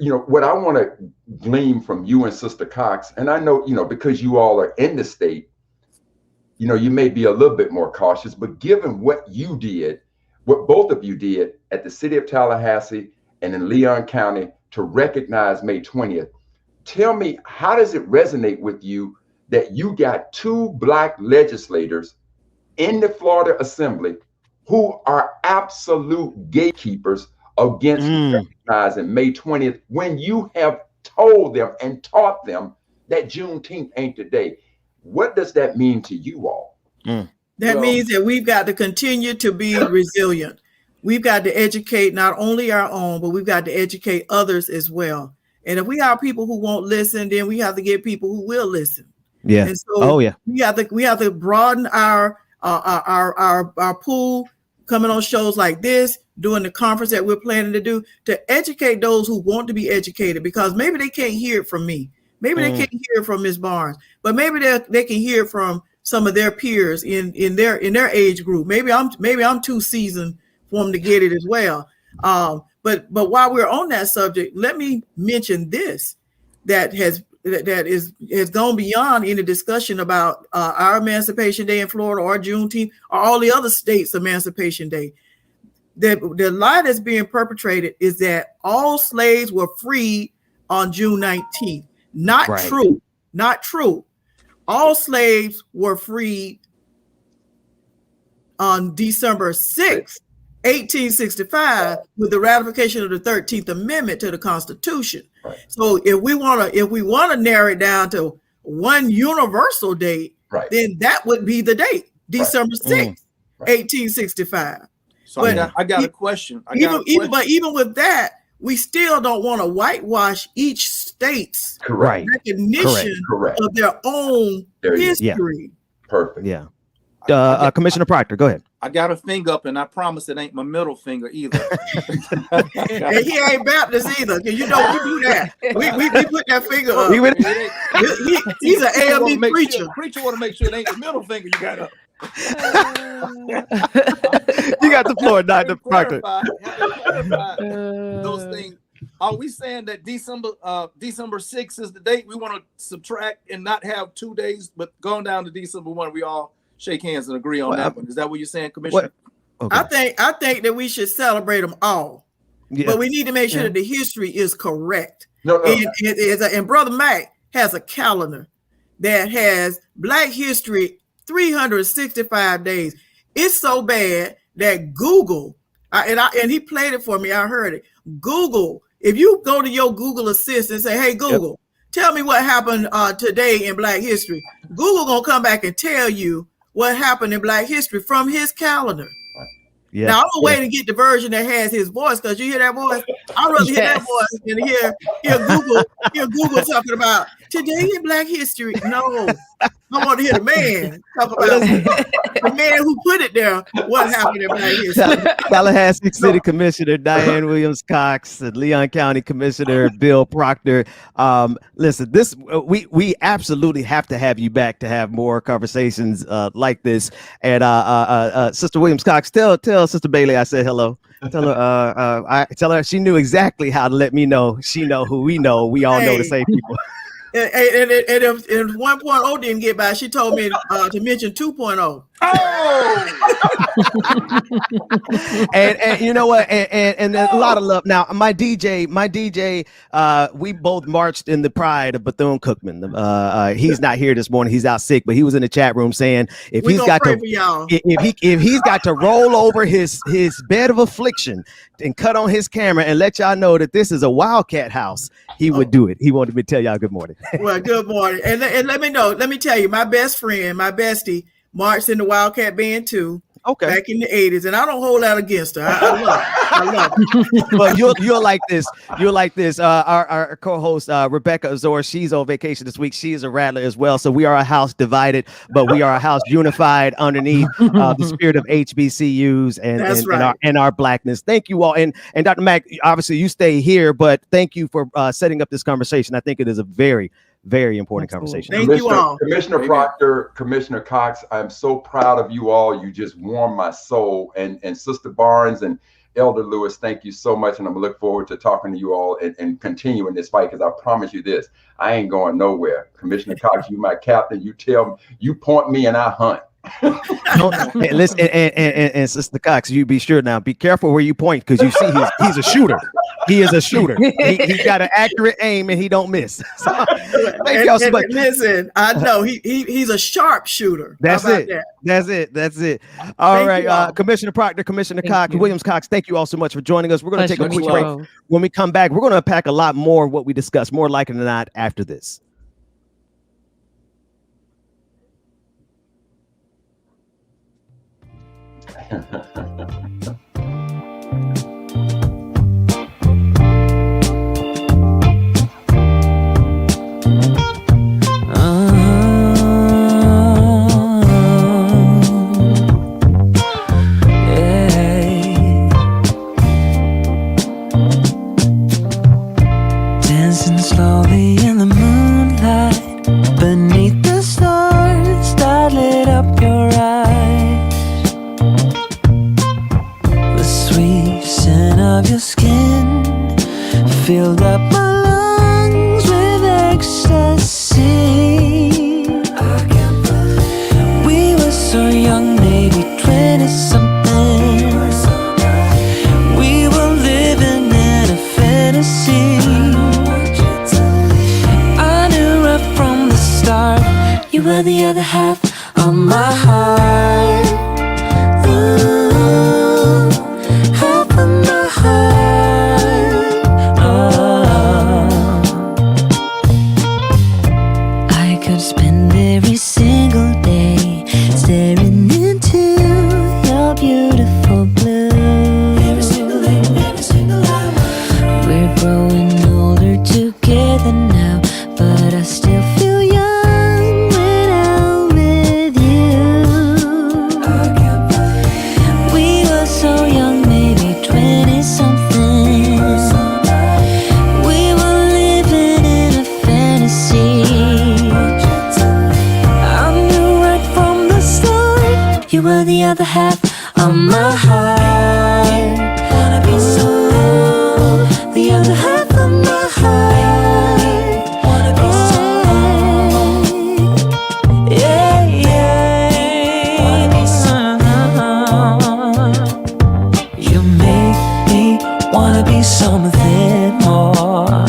you know, what I want to glean from you and Sister Cox, and I know, you know, because you all are in the state, you know, you may be a little bit more cautious, but given what you did, what both of you did at the city of Tallahassee and in Leon County to recognize May 20th, tell me, how does it resonate with you that you got 2 Black legislators in the Florida Assembly who are absolute gatekeepers against recognizing May 20th when you have told them and taught them that Juneteenth ain't the day? What does that mean to you all? That means that we've got to continue to be resilient. We've got to educate not only our own, but we've got to educate others as well. And if we have people who won't listen, then we have to get people who will listen. Yeah. And so we have to broaden our pool, coming on shows like this, doing the conference that we're planning to do, to educate those who want to be educated, because maybe they can't hear it from me. Maybe they can't hear it from Ms. Barnes, but maybe they can hear it from some of their peers in their age group. Maybe I'm too seasoned for them to get it as well. But while we're on that subject, let me mention this that has gone beyond any discussion about our Emancipation Day in Florida or Juneteenth or all the other states' Emancipation Day. The lie that's being perpetrated is that all slaves were freed on June 19th. Not true. Not true. All slaves were freed on December 6th, 1865, with the ratification of the 13th Amendment to the Constitution. So if we want to narrow it down to one universal date, then that would be the date, December 6th, 1865. So but I got a question. Even with that, we still don't want to whitewash each state's recognition of their own history. Perfect. Yeah. Commissioner Proctor, go ahead. I got a finger up, and I promise it ain't my middle finger either. And he ain't Baptist either, because you know we do that. We put that finger up. He's an AME preacher. Preacher want to make sure it ain't the middle finger you got up. You got the floor, Dr. Proctor. Those things. Are we saying that December 6th is the date? We want to subtract and not have 2 days, but going down to December 1, we all shake hands and agree on that one. Is that what you're saying, Commissioner? Okay. I think that we should celebrate them all, but we need to make sure that the history is correct. And Brother Mack has a calendar that has Black history 365 days. It's so bad that Google, and he played it for me, I heard it. Google, if you go to your Google Assistant and say, hey, Google, tell me what happened today in Black history, Google gonna come back and tell you what happened in Black history from his calendar. Now I'm gonna wait and get the version that has his voice, because you hear that voice. I'd rather hear that voice than hear Google talking about Today in Black History. No, I want to hear the man talk about the man who put it there. What happened in Black History? Tallahassee City Commissioner Dianne Williams-Cox and Leon County Commissioner Bill Proctor. Listen, we absolutely have to have you back to have more conversations like this. And Sister Williams-Cox, tell Sister Bailey I said hello. Tell her I tell her she knew exactly how to let me know. She know who we know. We all know the same people. And if 1.0 didn't get by, she told me to mention 2.0. And you know what? And a lot of love. Now, my DJ, we both marched in the pride of Bethune-Cookman. He's not here this morning. He's out sick, but he was in the chat room saying if he's got to roll over his bed of affliction and cut on his camera and let y'all know that this is a Wildcat house, he would do it. He wanted me to tell y'all good morning. Well, good morning. And let me know. Let me tell you, my best friend, my bestie, marched in the Wildcat Band too. Okay. Back in the 80s, and I don't hold out against her. I love her. Well, you'll like this. You'll like this. Our co-host Rebecca Azor, she's on vacation this week. She is a Rattler as well. So we are a house divided, but we are a house unified underneath the spirit of HBCUs and our blackness. Thank you all. And Dr. Mack, obviously you stay here, but thank you for setting up this conversation. I think it is a very, very important conversation. Thank you all. Commissioner Proctor, Commissioner Cox, I'm so proud of you all. You just warmed my soul. And Sister Barnes and Elder Lewis, thank you so much. And I'm look forward to talking to you all and continuing this fight, because I promise you this, I ain't going nowhere. Commissioner Cox, you my captain. You tell me, you point me and I hunt. And listen, and Sister Cox, you be sure now, be careful where you point, because you see he's a shooter. He is a shooter. He got an accurate aim and he don't miss. So, thank y'all so much. Listen, I know he's a sharp shooter. That's it. That's it. All right, Commissioner Proctor, Commissioner Cox, Williams-Cox, thank you all so much for joining us. We're going to take a quick break. When we come back, we're going to unpack a lot more of what we discussed, more likely than not, after this. Dancing slowly in the moonlight beneath the stars that lit up your eyes. The sweet scent of your skin filled up my lungs with ecstasy. We were so young, maybe 20-something. We were living in a fantasy. I knew right from the start you were the other half of my heart. Ooh, half of my heart. Oh, I could spend every single day staring into your beautiful blue. Every single day, every single hour. We're growing older together now, but I still feel young when I'm with you. We were so young, maybe 20-something. We were living in a fantasy. I knew right from the start you were the other half of my heart. Wanna be so the other half of my heart. Wanna be so yeah, yeah. Wanna be so you make me wanna be something more.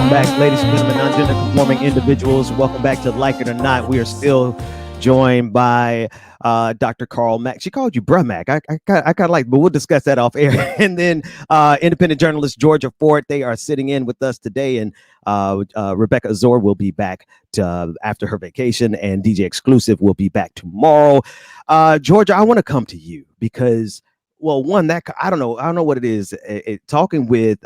Welcome back, ladies and gentlemen, non-gender conforming individuals. Welcome back to Like It or Not. We are still joined by Dr. Carl Mack. She called you Bruh Mack. I kind of like, but we'll discuss that off air. And then independent journalist Georgia Fort. They are sitting in with us today, and Rebecca Azor will be back after her vacation, and DJ Exclusive will be back tomorrow. Georgia, I want to come to you because, well, one, that I don't know what it is. Talking with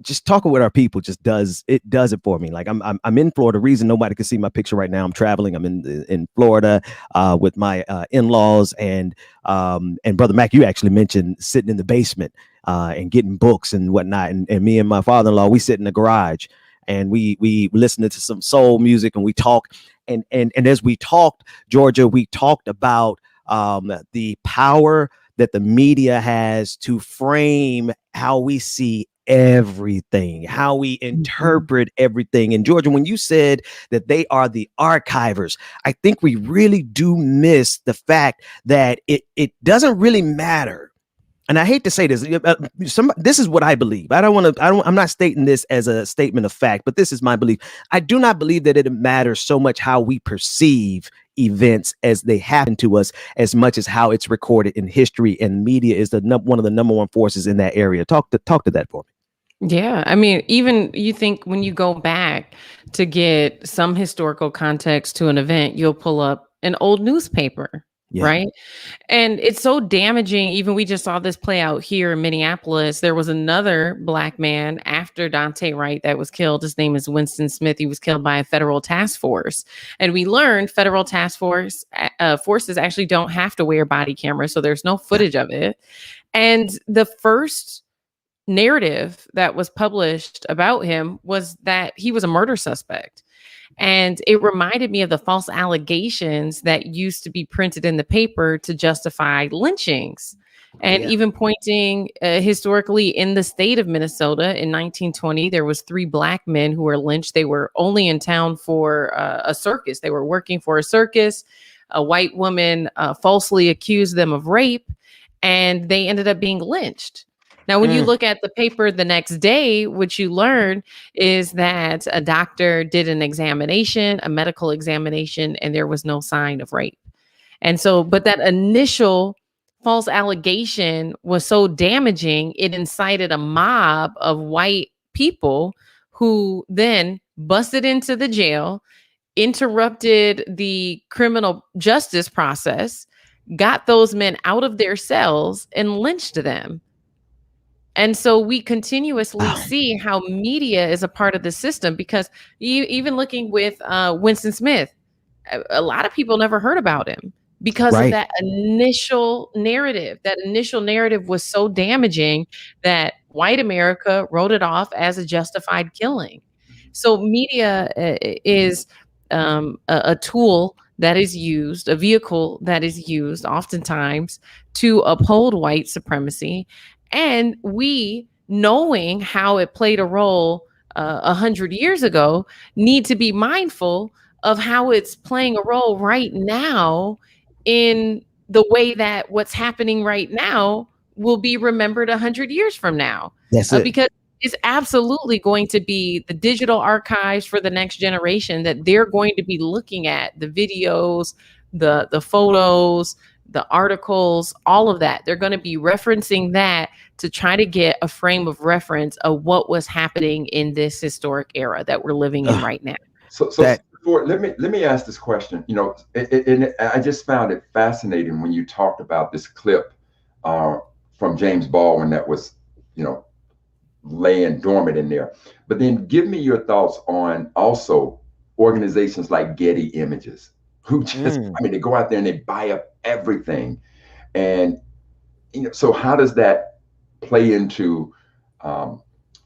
just talking with our people does it for me. Like I'm in Florida. Reason nobody can see my picture right now. I'm traveling. I'm in Florida with my in-laws, and Brother Mack, you actually mentioned sitting in the basement and getting books and whatnot. And me and my father-in-law, we sit in the garage and we listening to some soul music, and we talk. And as we talked, Georgia, we talked about the power that the media has to frame how we see everything, how we interpret everything. And Georgia, when you said that they are the archivers, I think we really do miss the fact that it doesn't really matter. And I hate to say this, this is what I believe. I'm not stating this as a statement of fact, but this is my belief. I do not believe that it matters so much how we perceive events as they happen to us, as much as how it's recorded in history, and media is one of the number one forces in that area. Talk to that for me. Yeah, I mean, even you think when you go back to get some historical context to an event, you'll pull up an old newspaper, right? And it's so damaging. Even we just saw this play out here in Minneapolis. There was another Black man after Dante Wright that was killed. His name is Winston Smith. He was killed by a federal task force. And we learned federal task forces actually don't have to wear body cameras, so there's no footage of it. And the first narrative that was published about him was that he was a murder suspect. And it reminded me of the false allegations that used to be printed in the paper to justify lynchings. And even pointing historically in the state of Minnesota in 1920, there was 3 Black men who were lynched. They were only in town for a circus. They were working for a circus. A white woman falsely accused them of rape, and they ended up being lynched. Now, when you look at the paper the next day, what you learn is that a doctor did an examination, a medical examination, and there was no sign of rape. And so, but that initial false allegation was so damaging, it incited a mob of white people who then busted into the jail, interrupted the criminal justice process, got those men out of their cells, and lynched them. And so we continuously see how media is a part of the system, because even looking with Winston Smith, a lot of people never heard about him because of that initial narrative. That initial narrative was so damaging that white America wrote it off as a justified killing. So media is a tool that is used, a vehicle that is used oftentimes to uphold white supremacy. And we, knowing how it played a role 100 years ago, need to be mindful of how it's playing a role right now in the way that what's happening right now will be remembered 100 years from now. That's it. Because it's absolutely going to be the digital archives for the next generation that they're going to be looking at, the videos, the photos, the articles, all of that. They're going to be referencing that to try to get a frame of reference of what was happening in this historic era that we're living in right now. So let me ask this question. You know, and I just found it fascinating when you talked about this clip from James Baldwin that was, you know, laying dormant in there. But then give me your thoughts on also organizations like Getty Images, who just, I mean, they go out there and they buy up everything. And, you know, so how does that play into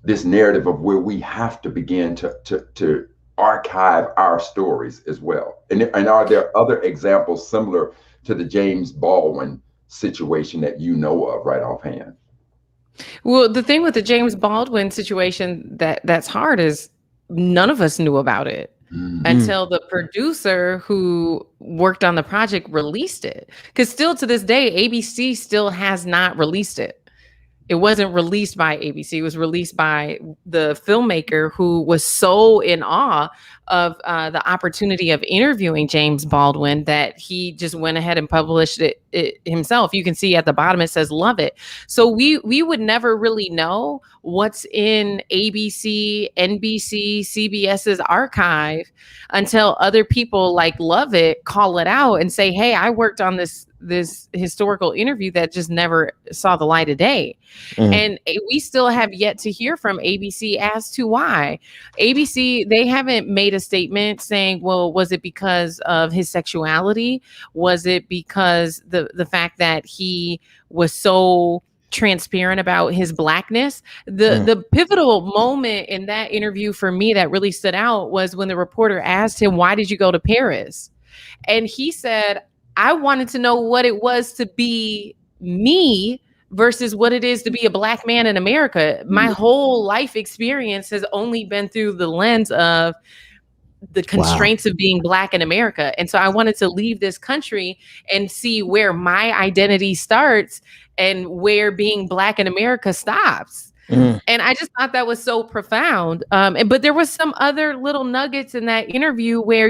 this narrative of where we have to begin to archive our stories as well? And are there other examples similar to the James Baldwin situation that you know of right offhand? Well, the thing with the James Baldwin situation that's hard is none of us knew about it until the producer who worked on the project released it. Because still to this day, ABC still has not released it. It wasn't released by ABC. It was released by the filmmaker who was so in awe of the opportunity of interviewing James Baldwin that he just went ahead and published it himself. You can see at the bottom it says "Love It." So we would never really know what's in ABC, NBC, CBS's archive until other people like Love It call it out and say, "Hey, I worked on this historical interview that just never saw the light of day." And we still have yet to hear from ABC as to why. ABC, they haven't made a statement saying, well, was it because of his sexuality? Was it because the fact that he was so transparent about his blackness? The pivotal moment in that interview for me that really stood out was when the reporter asked him, why did you go to Paris? And he said, I wanted to know what it was to be me versus what it is to be a Black man in America. My whole life experience has only been through the lens of the constraints of being Black in America. And so I wanted to leave this country and see where my identity starts and where being Black in America stops. And I just thought that was so profound. But there was some other little nuggets in that interview where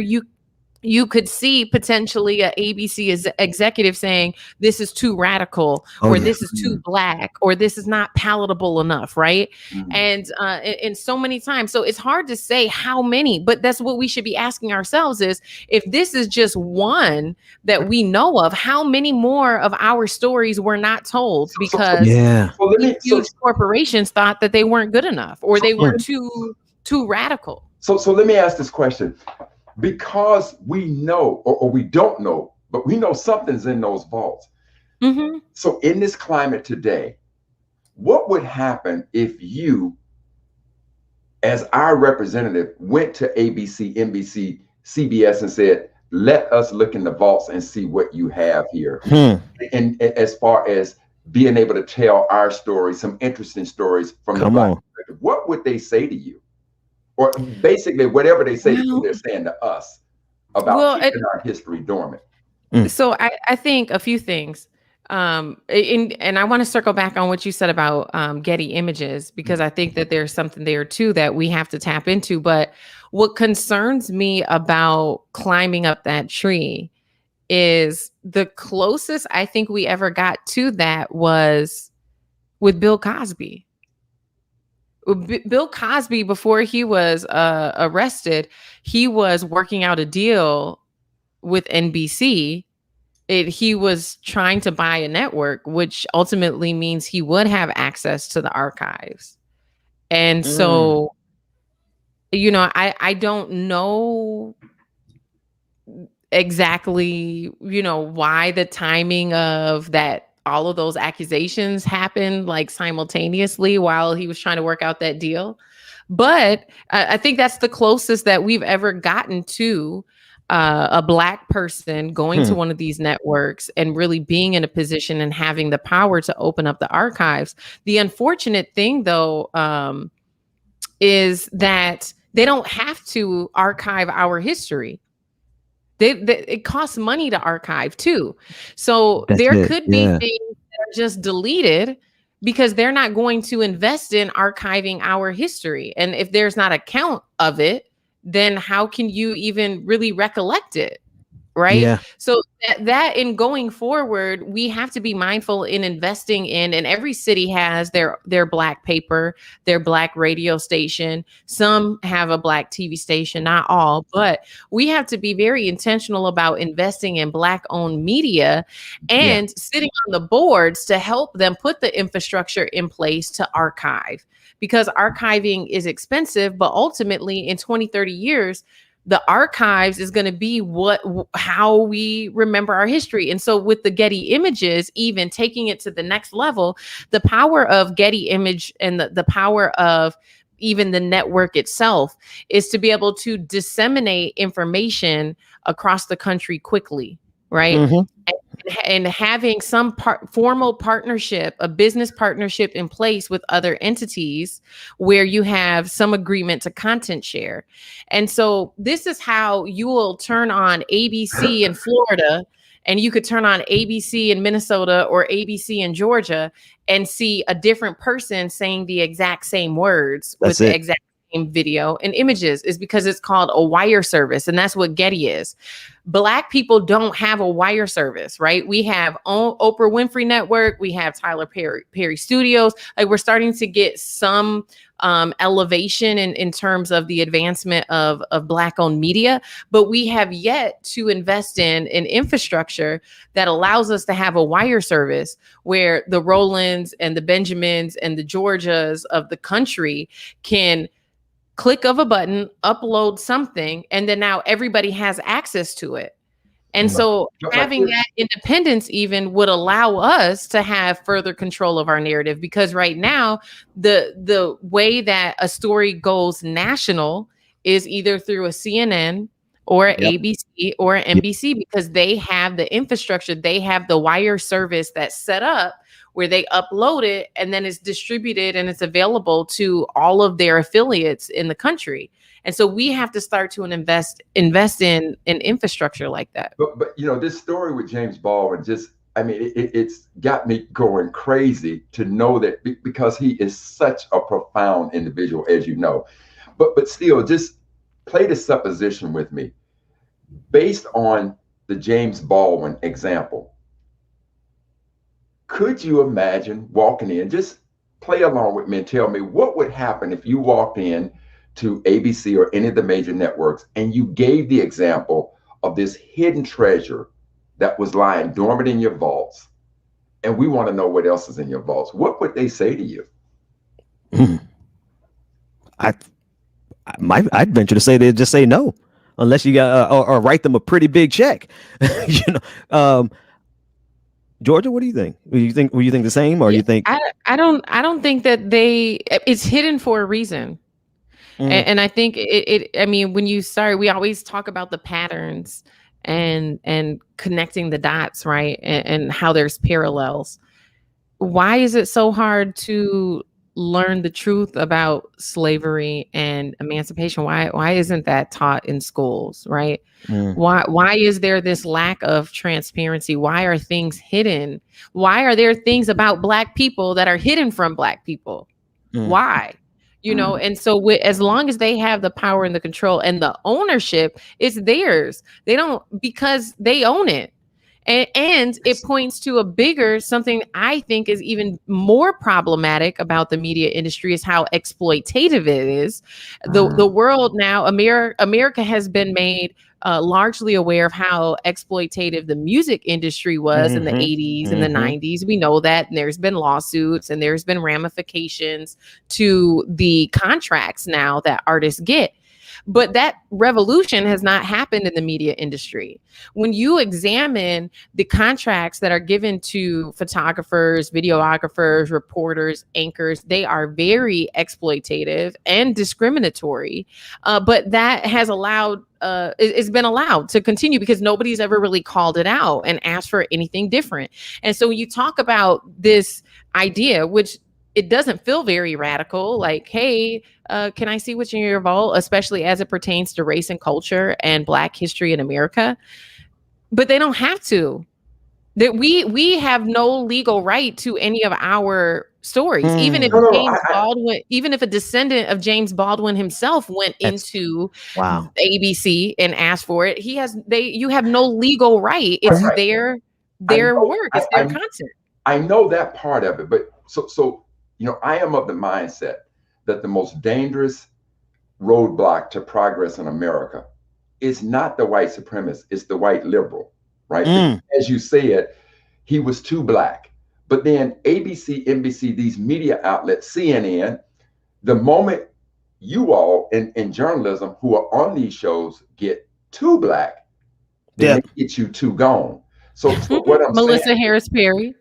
you could see potentially a ABC executive saying, this is too radical, or this is too Black, or this is not palatable enough, right? And so many times. So it's hard to say how many, but that's what we should be asking ourselves is, if this is just one that we know of, how many more of our stories were not told because huge corporations thought that they weren't good enough, or they were too radical? So let me ask this question. Because we know, or we don't know, but we know something's in those vaults. So in this climate today, what would happen if you, as our representative, went to ABC, NBC, CBS and said, let us look in the vaults and see what you have here? And as far as being able to tell our stories, some interesting stories from the Black perspective, what would they say to you? Or basically whatever they say, they're saying to us about keeping our history dormant. So I think a few things. And I want to circle back on what you said about Getty Images, because I think that there's something there too that we have to tap into. But what concerns me about climbing up that tree is the closest I think we ever got to that was with Bill Cosby. Bill Cosby, before he was arrested, he was working out a deal with NBC. He was trying to buy a network, which ultimately means he would have access to the archives. And so, I don't know exactly, why the timing of that, all of those accusations happened like simultaneously while he was trying to work out that deal. But I think that's the closest that we've ever gotten to a Black person going to one of these networks and really being in a position and having the power to open up the archives. The unfortunate thing, though, is that they don't have to archive our history. It costs money to archive too. So there could be things that are just deleted because they're not going to invest in archiving our history. And if there's not a count of it, then how can you even really recollect it? Right. Yeah. So that in going forward, we have to be mindful in investing in, and every city has their Black paper, their Black radio station. Some have a Black TV station, not all, but we have to be very intentional about investing in Black owned media and sitting on the boards to help them put the infrastructure in place to archive, because archiving is expensive, but ultimately in 20, 30 years, the archives is going to be how we remember our history. And so with the Getty Images, even taking it to the next level, the power of Getty Image and the power of even the network itself is to be able to disseminate information across the country quickly, right? And having some formal partnership, a business partnership in place with other entities where you have some agreement to content share. And so this is how you will turn on ABC in Florida and you could turn on ABC in Minnesota or ABC in Georgia and see a different person saying the exact same words with the exact same video and images, is because it's called a wire service. And that's what Getty is. Black people don't have a wire service, right? We have Oprah Winfrey Network. We have Tyler Perry Studios. Like, we're starting to get some elevation in terms of the advancement of Black-owned media, but we have yet to invest in infrastructure that allows us to have a wire service where the Rolands and the Benjamins and the Georgias of the country can click of a button, upload something, and then now everybody has access to it. And so having that independence even would allow us to have further control of our narrative, because right now the way that a story goes national is either through a CNN or ABC or NBC, because they have the infrastructure, they have the wire service that's set up where they upload it and then it's distributed and it's available to all of their affiliates in the country. And so we have to start to invest in infrastructure like that. But you know, this story with James Baldwin just, I mean, it's got me going crazy to know that, because he is such a profound individual, as you know. But still, just play the supposition with me. Based on the James Baldwin example, could you imagine walking in, just play along with me and tell me what would happen if you walked in to ABC or any of the major networks and you gave the example of this hidden treasure that was lying dormant in your vaults, and we want to know what else is in your vaults? What would they say to you? I'd venture to say they'd just say no, unless you got or write them a pretty big check. You know, Georgia, what do you think? Will you think the same, or you think? I don't think that it's hidden for a reason. And I think I mean, when you start, we always talk about the patterns and connecting the dots, right? And how there's parallels. Why is it so hard to learn the truth about slavery and emancipation? Why isn't that taught in schools, right? Why is there this lack of transparency? Why are things hidden? Why are there things about Black people that are hidden from Black people? Why? You know, and so as long as they have the power and the control and the ownership, it's theirs. They don't, because they own it. And it points to a bigger, something I think is even more problematic about the media industry, is how exploitative it is. The world now, America has been made largely aware of how exploitative the music industry was in the 80s and the 90s. We know that, and there's been lawsuits and there's been ramifications to the contracts now that artists get. But that revolution has not happened in the media industry. When you examine the contracts that are given to photographers, videographers, reporters, anchors, they are very exploitative and discriminatory. But that has it's been allowed to continue because nobody's ever really called it out and asked for anything different. And so when you talk about this idea, which it doesn't feel very radical, like, hey, can I see what's in your vault, especially as it pertains to race and culture and Black history in America? But they don't have to. That we have no legal right to any of our stories, even if Baldwin, even if a descendant of James Baldwin himself went into ABC and asked for it, you have no legal right. It's their work, it's their content. I know that part of it, but so you know, I am of the mindset that the most dangerous roadblock to progress in America is not the white supremacist, it's the white liberal, right? As you said, he was too Black. But then ABC, NBC, these media outlets, CNN, the moment you all in journalism who are on these shows get too Black, then they get you too gone. So what I'm Melissa saying, Harris Perry.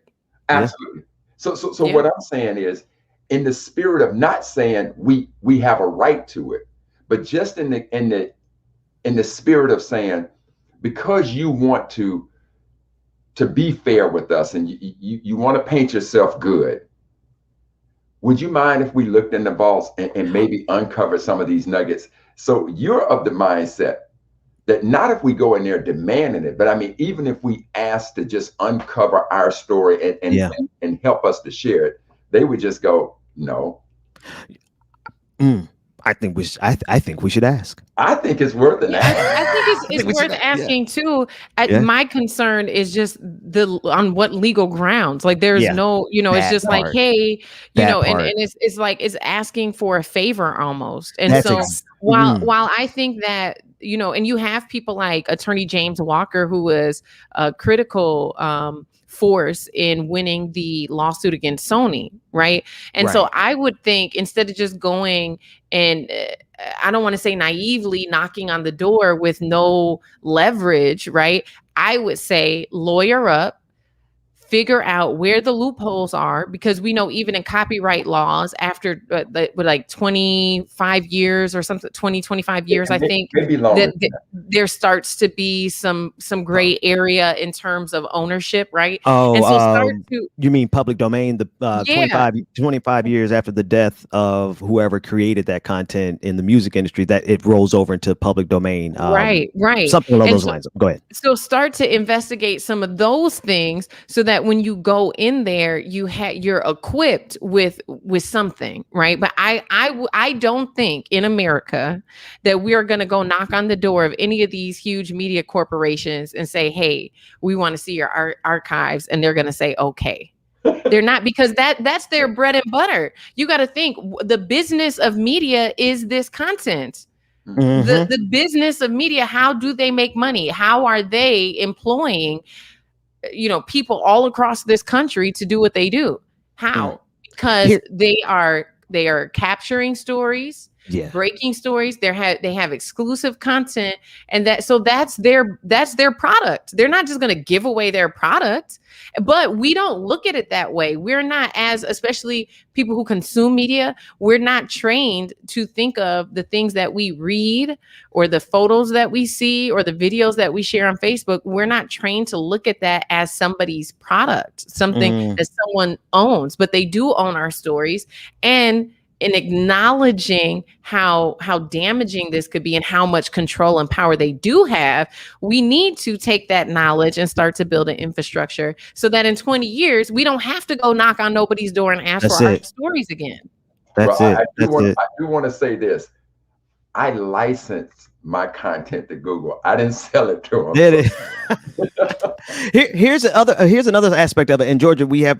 Absolutely. So what I'm saying is, in the spirit of not saying we have a right to it, but just in the spirit of saying, because you want to be fair with us and you want to paint yourself good, would you mind if we looked in the vaults and maybe uncover some of these nuggets? So you're of the mindset that not if we go in there demanding it, but I mean, even if we ask to just uncover our story and help us to share it, they would just go, no. I think we should ask. I think it's worth an ask. I think it's worth asking too. My concern is just on what legal grounds. Like there's no, it's just like, hey, and it's like it's asking for a favor almost. And while I think that, and you have people like Attorney James Walker, who was a critical force in winning the lawsuit against Sony, right? And so I would think instead of just going and I don't want to say naively knocking on the door with no leverage, right? I would say lawyer up, figure out where the loopholes are, because we know even in copyright laws after like 25 years or something, 25 years, I think that there starts to be some gray area in terms of ownership, right? Oh, and so you mean public domain, the 25 years after the death of whoever created that content in the music industry, that it rolls over into public domain. Right. Something along those lines. Go ahead. So start to investigate some of those things so that when you go in there, you're equipped with something, right? But I don't think in America that we are going to go knock on the door of any of these huge media corporations and say, hey, we want to see your archives, and they're going to say, okay. They're not, because that's their bread and butter. You got to think the business of media is this content. Mm-hmm. The business of media, how do they make money? How are they employing people all across this country to do what they do? How? Because they are capturing stories, breaking stories. They have exclusive content, and that's their product. They're not just going to give away their product, but we don't look at it that way. We're not, especially people who consume media, we're not trained to think of the things that we read or the photos that we see or the videos that we share on Facebook. We're not trained to look at that as somebody's product, something that someone owns, but they do own our stories. And in acknowledging how damaging this could be and how much control and power they do have, we need to take that knowledge and start to build an infrastructure so that in 20 years, we don't have to go knock on nobody's door and ask for our stories again. I do want to say this. I licensed my content to Google. I didn't sell it to them. Here's another aspect of it. In Georgia, we have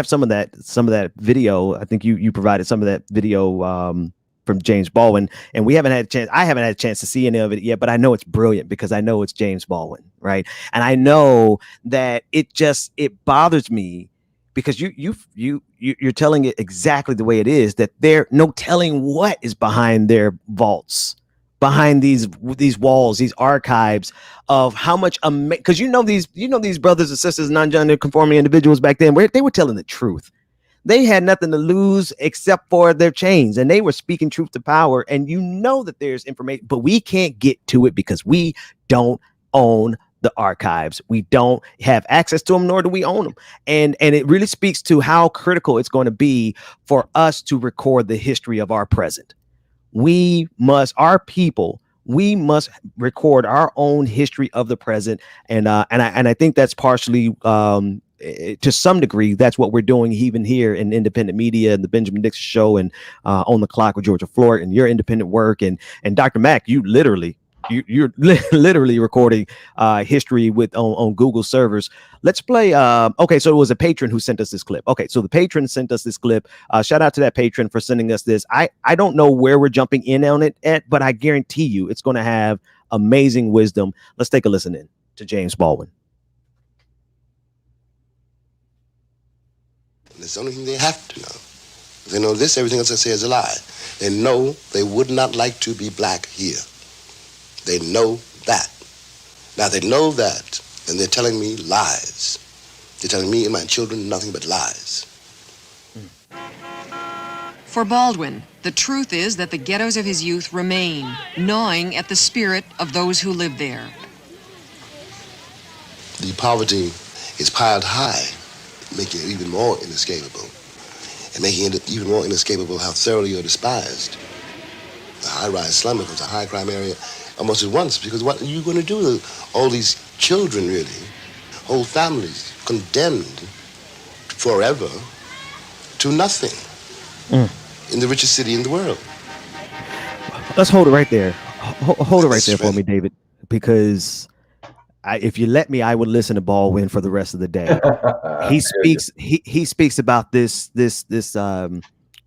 some of that video. I think you provided some of that video from James Baldwin, and I haven't had a chance to see any of it yet, but I know it's brilliant because I know it's James Baldwin, right? And I know that it bothers me because you're telling it exactly the way it is, that there no telling what is behind their vaults, behind these walls, these archives of how much, because these brothers and sisters, non-gender conforming individuals back then, they were telling the truth. They had nothing to lose except for their chains, and they were speaking truth to power. And that there's information, but we can't get to it because we don't own the archives. We don't have access to them, nor do we own them. And it really speaks to how critical it's going to be for us to record the history of our present. We must record our own history of the present, and I think that's partially, to some degree, that's what we're doing even here in independent media and the Benjamin Dixon Show and On the Clock with Georgia Floyd and your independent work, and Dr. Mack, you're literally recording history on Google servers. Let's play. Okay, so it was a patron who sent us this clip. Okay, so the patron sent us this clip. Shout out to that patron for sending us this. I don't know where we're jumping in on it but I guarantee you it's going to have amazing wisdom. Let's take a listen in to James Baldwin. It's the only thing they have to know. If they know this, everything else I say is a lie. They know they would not like to be black here. They know that. Now they know that, and they're telling me lies. They're telling me and my children nothing but lies. For Baldwin, the truth is that the ghettos of his youth remain, gnawing at the spirit of those who live there. The poverty is piled high, making it even more inescapable. And making it even more inescapable how thoroughly you're despised. The high-rise slum becomes a high crime area almost at once, because what are you going to do with all these children, really, whole families condemned forever to nothing in the richest city in the world? Let's hold it right there. Hold it right there for me, David, because if you let me, I would listen to Baldwin for the rest of the day. He speaks about this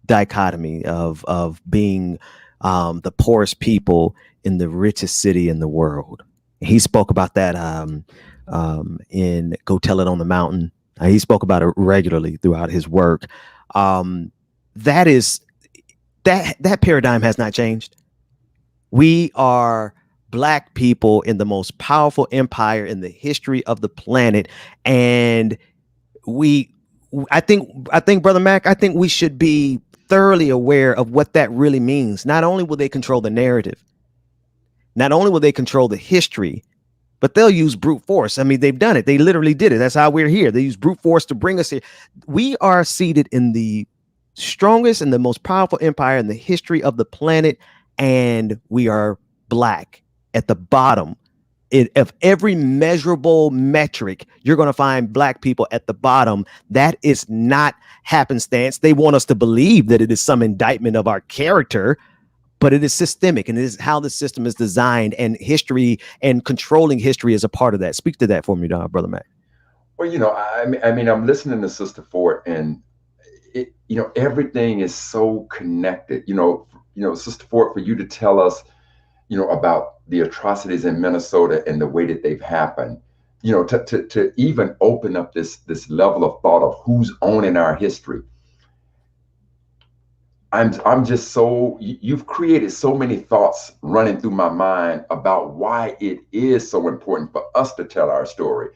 dichotomy of being the poorest people in the richest city in the world. He spoke about that in Go Tell It on the Mountain. He spoke about it regularly throughout his work. That paradigm has not changed. We are Black people in the most powerful empire in the history of the planet, and I think, Brother Mack, I think we should be thoroughly aware of what that really means. Not only will they control the narrative, not only will they control the history, but they'll use brute force. I mean, they've done it. They literally did it. That's how we're here. They use brute force to bring us here. We are seated in the strongest and the most powerful empire in the history of the planet, and we are Black at the bottom. Of every measurable metric, you're going to find Black people at the bottom. That is not happenstance. They want us to believe that it is some indictment of our character, but it is systemic, and it is how the system is designed, and history and controlling history is a part of that. Speak to that for me, Brother Mack. Well, I mean, I'm listening to Sister Ford, and everything is so connected. Sister Ford, for you to tell us, about the atrocities in Minnesota and the way that they've happened, to even open up this level of thought of who's owning our history. I'm just so, you've created so many thoughts running through my mind about why it is so important for us to tell our story,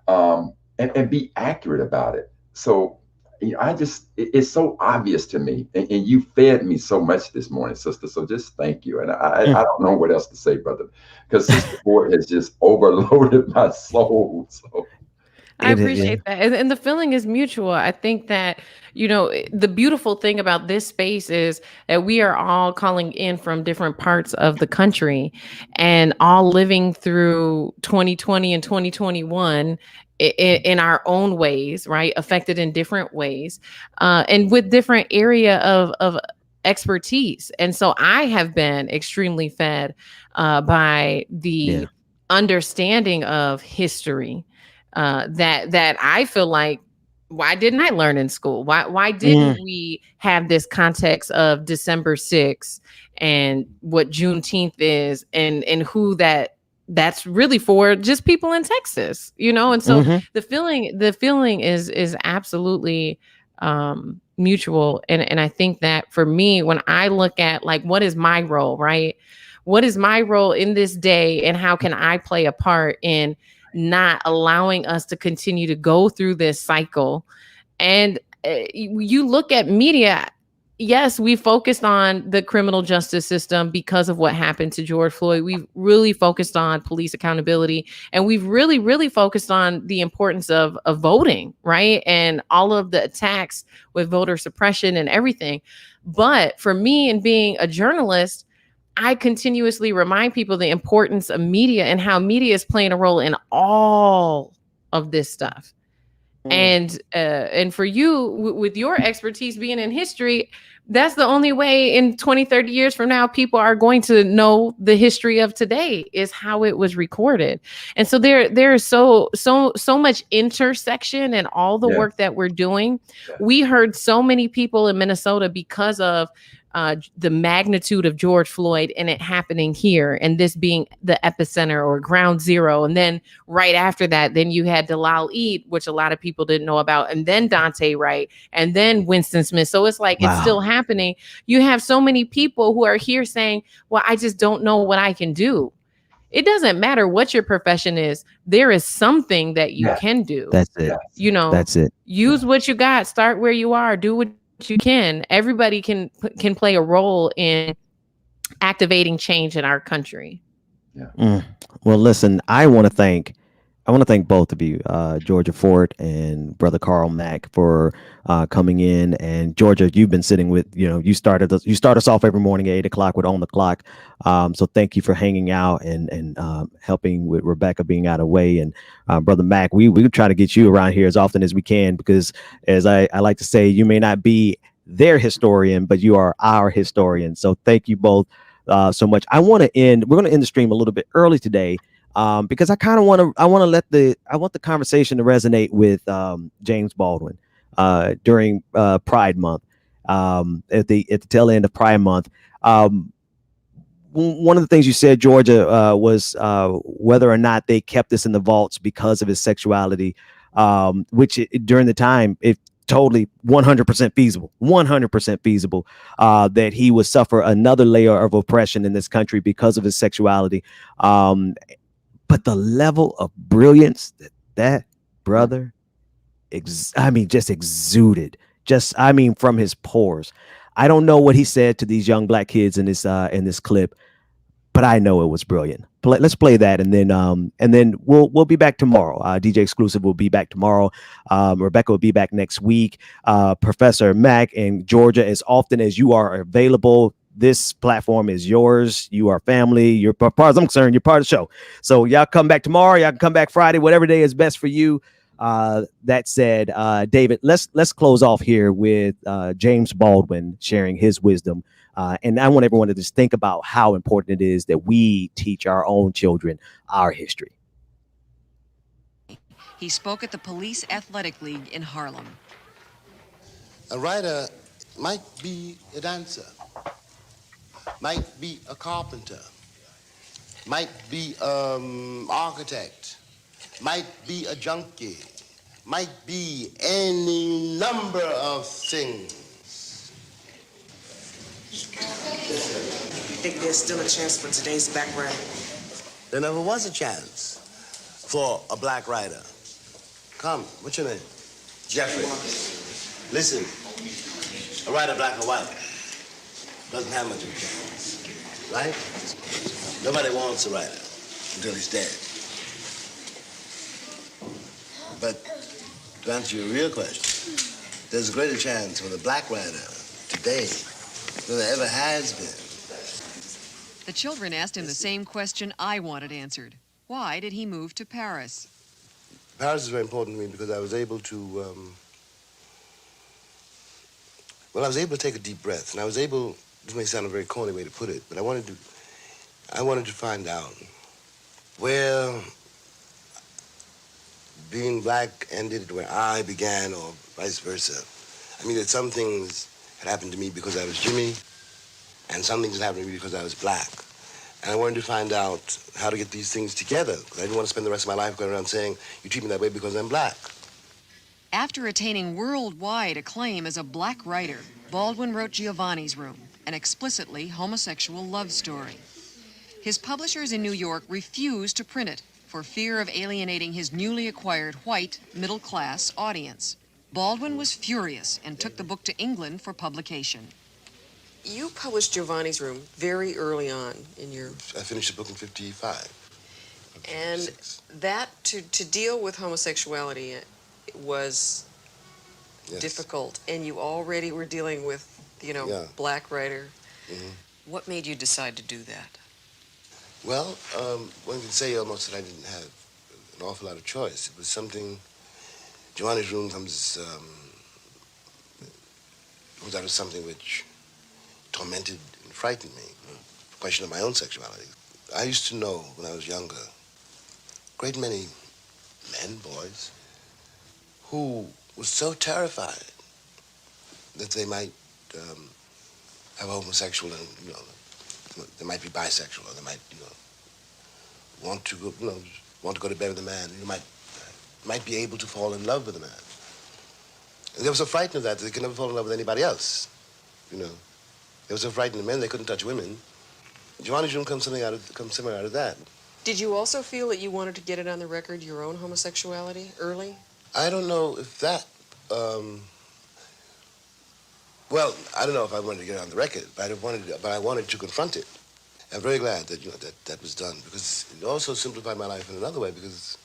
and be accurate about it. So it's so obvious to me, and you fed me so much this morning, sister. So just thank you. And I don't know what else to say, brother, because Sister Ford has just overloaded my soul. So I appreciate that. And the feeling is mutual. I think that, the beautiful thing about this space is that we are all calling in from different parts of the country and all living through 2020 and 2021 in our own ways, right? Affected in different ways, and with different area of expertise. And so I have been extremely fed by the understanding of history that I feel like, why didn't I learn in school? Why didn't we have this context of December 6th and what Juneteenth is, and who that's really for, just people in Texas, and so the feeling is absolutely mutual. And I think that for me, when I look at what is my role, right? What is my role in this day, and how can I play a part in not allowing us to continue to go through this cycle? And you look at media. Yes, we focused on the criminal justice system because of what happened to George Floyd. We've really focused on police accountability, and we've really, really focused on the importance of voting, right? And all of the attacks with voter suppression and everything. But for me, and being a journalist, I continuously remind people the importance of media and how media is playing a role in all of this stuff. And for you, with your expertise being in history, that's the only way in 20, 30 years from now, people are going to know the history of today, is how it was recorded. And so there is so much intersection in all the work that we're doing. We heard so many people in Minnesota because of the magnitude of George Floyd and it happening here, and this being the epicenter or ground zero. And then right after that, then you had Dalal Eid, which a lot of people didn't know about, and then Dante Wright, and then Winston Smith. So it's like, it's still happening. You have so many people who are here saying, well, I just don't know what I can do. It doesn't matter what your profession is. There is something that you can do. That's it. That's it. Use what you got. Start where you are. Do what you can. Everybody can play a role in activating change in our country. Well, listen, I want to thank I want to thank both of you, Georgia Fort and Brother Carl Mack, for coming in. And Georgia, you've been sitting with, you start us off every morning at 8 o'clock with On the Clock. So thank you for hanging out and helping with Rebecca being out of the way. And Brother Mack, we try to get you around here as often as we can, because as I like to say, you may not be their historian, but you are our historian. So thank you both so much. We're going to end the stream a little bit early today. Because I kind of want the conversation to resonate with James Baldwin during Pride Month, at the tail end of Pride Month. One of the things you said, Georgia, was whether or not they kept this in the vaults because of his sexuality, which during the time it totally 100% feasible that he would suffer another layer of oppression in this country because of his sexuality. But the level of brilliance that brother, just exuded, from his pores. I don't know what he said to these young black kids in this clip, but I know it was brilliant. Let's play that, and then we'll be back tomorrow. DJ Exclusive will be back tomorrow. Rebecca will be back next week. Professor Mack and Georgia, as often as you are available. This platform is yours. You are family. As far as I'm concerned, you're part of the show. So y'all come back tomorrow. Y'all can come back Friday, whatever day is best for you. That said, David, let's close off here with James Baldwin sharing his wisdom. And I want everyone to just think about how important it is that we teach our own children our history. He spoke at the Police Athletic League in Harlem. A writer might be a dancer, might be a carpenter, might be architect, might be a junkie, might be any number of things. You think there's still a chance for today's black writer? There never was a chance for a black writer. Come, what's your name? Jeffrey. Listen, a writer, black or white, doesn't have much of a chance, right? Nobody wants a writer until he's dead. But to answer your real question, there's a greater chance for the black writer today than there ever has been. The children asked him the same question I wanted answered. Why did he move to Paris? Paris is very important to me because I was able to, I was able to take a deep breath, and I was able, this may sound a very corny way to put it, but I wanted to find out where being black ended, where I began, or vice versa. I mean, that some things had happened to me because I was Jimmy, and some things had happened to me because I was black. And I wanted to find out how to get these things together, because I didn't want to spend the rest of my life going around saying, you treat me that way because I'm black. After attaining worldwide acclaim as a black writer, Baldwin wrote Giovanni's Room, an explicitly homosexual love story. His publishers in New York refused to print it for fear of alienating his newly acquired white, middle-class audience. Baldwin was furious and took the book to England for publication. You published Giovanni's Room very early on in your... I finished the book in 55. And that, to deal with homosexuality was difficult. And you already were dealing with, black writer. Mm-hmm. What made you decide to do that? Well, one can say almost that I didn't have an awful lot of choice. It was something... Giovanni's Room comes out of something which tormented and frightened me, the question of my own sexuality. I used to know when I was younger, a great many men, boys, who were so terrified that they might have a homosexual and, they might be bisexual, or they might, want to go to bed with a man, might be able to fall in love with a man. And they were so frightened of that they could never fall in love with anybody else, They were so frightened of men they couldn't touch women. Giovanni's Room comes somewhere out of that. Did you also feel that you wanted to get it on the record, your own homosexuality, early? I don't know if that, well, I don't know if I wanted to get it on the record, but I wanted to confront it. I'm very glad that, that was done, because it also simplified my life in another way, because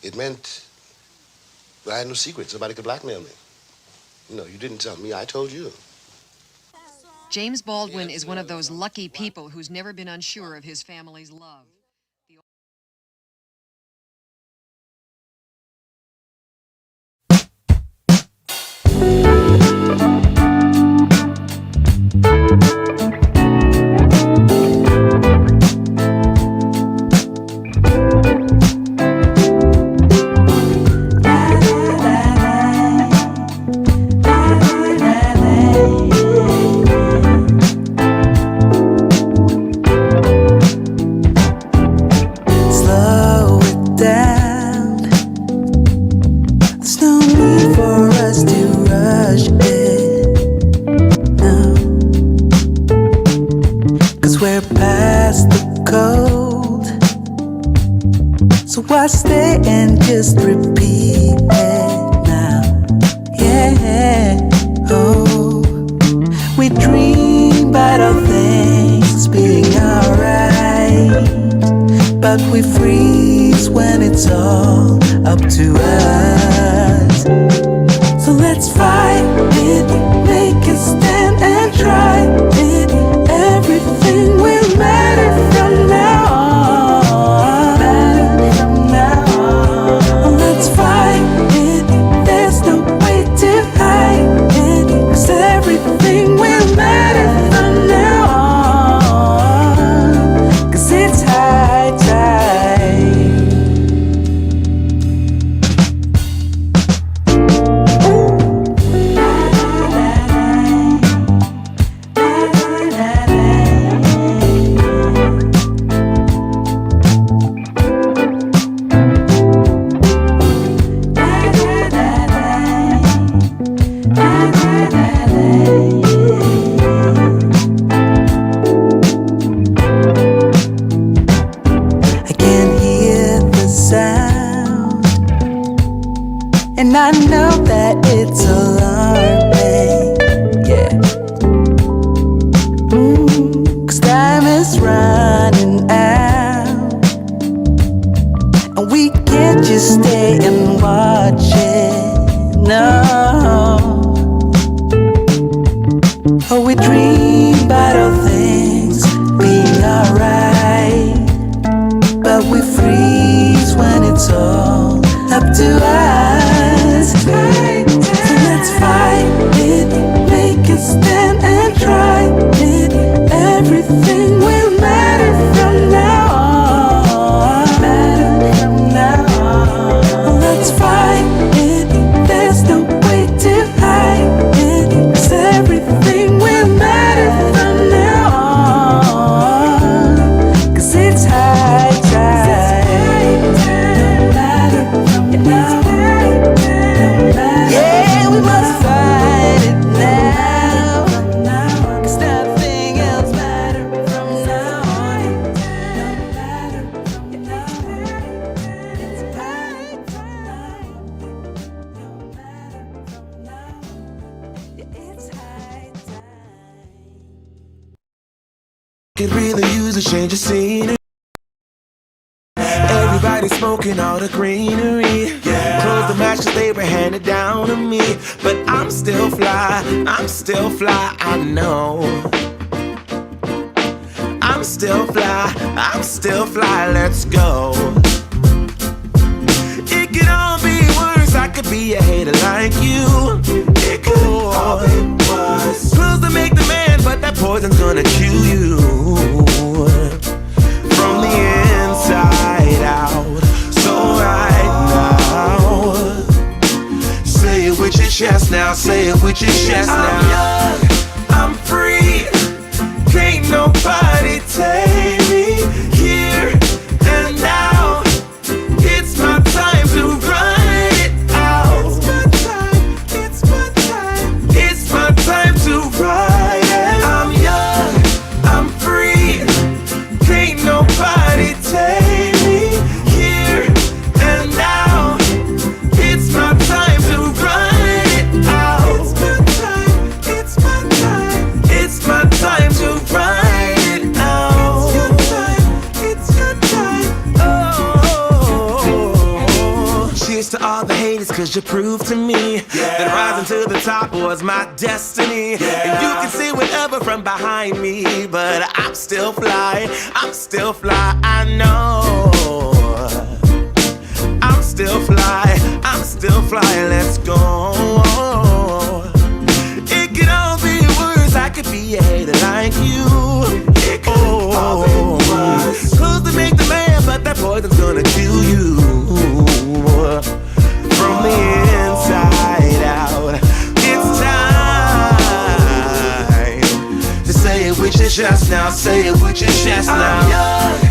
It meant that I had no secrets. Nobody could blackmail me. You know, you didn't tell me, I told you. James Baldwin is one of those lucky people who's never been unsure of his family's love. Slow it down. There's no need for us to rush it. No. 'Cause we're past the cold. So why stay and just repeat it now? Yeah. Oh. We dream about all things being alright. But we freeze when it's all up to us. So let's fight it, make a stand and try it. Everything will matter from now on. Matter from now on. Let's fight it, there's no way to hide it. 'Cause everything will matter from now on. 'Cause it's high time. I can hear the sound, and I know that it's alarming. Yeah. 'Cause time is running out, and we can't just stay and watch it. No. Oh, we dream about all things being alright. But we freeze when it's all up to us. So let's fight it, make a stand and try it. Everything will matter from now on. Matter from now on. Let's fight it, there's no way to hide it. 'Cause everything will matter from now on. 'Cause it's high time. Yeah, we must fight it now. 'Cause nothing else matters from now on. Could really use a change of scenery. Everybody smoking all the greenery. Close the match 'cause they were handed down to me. But I'm still fly, I know. I'm still fly, let's go. It could all be worse, I could be a hater like you. It could all be worse. Pills to make the man, but that poison's gonna kill you. From the inside out. So right now, say it with your chest now, say it with your chest now. I'm young, I'm free, can't nobody take me here and now. It's my time to run it out. It's my time to ride it. I'm young, I'm free, can't nobody take me here and now. It's my time to run it out. It's my time. 'cause you proved to me that rising to the top was my destiny. And you can see whatever from behind me, but I'm still fly, I know. I'm still fly, let's go. It could all be words, I could be a hater like you. It could all be words. Clothes to make the man, but that poison's gonna kill you. From the inside out, it's time to say it with your chest now, say it with your chest now.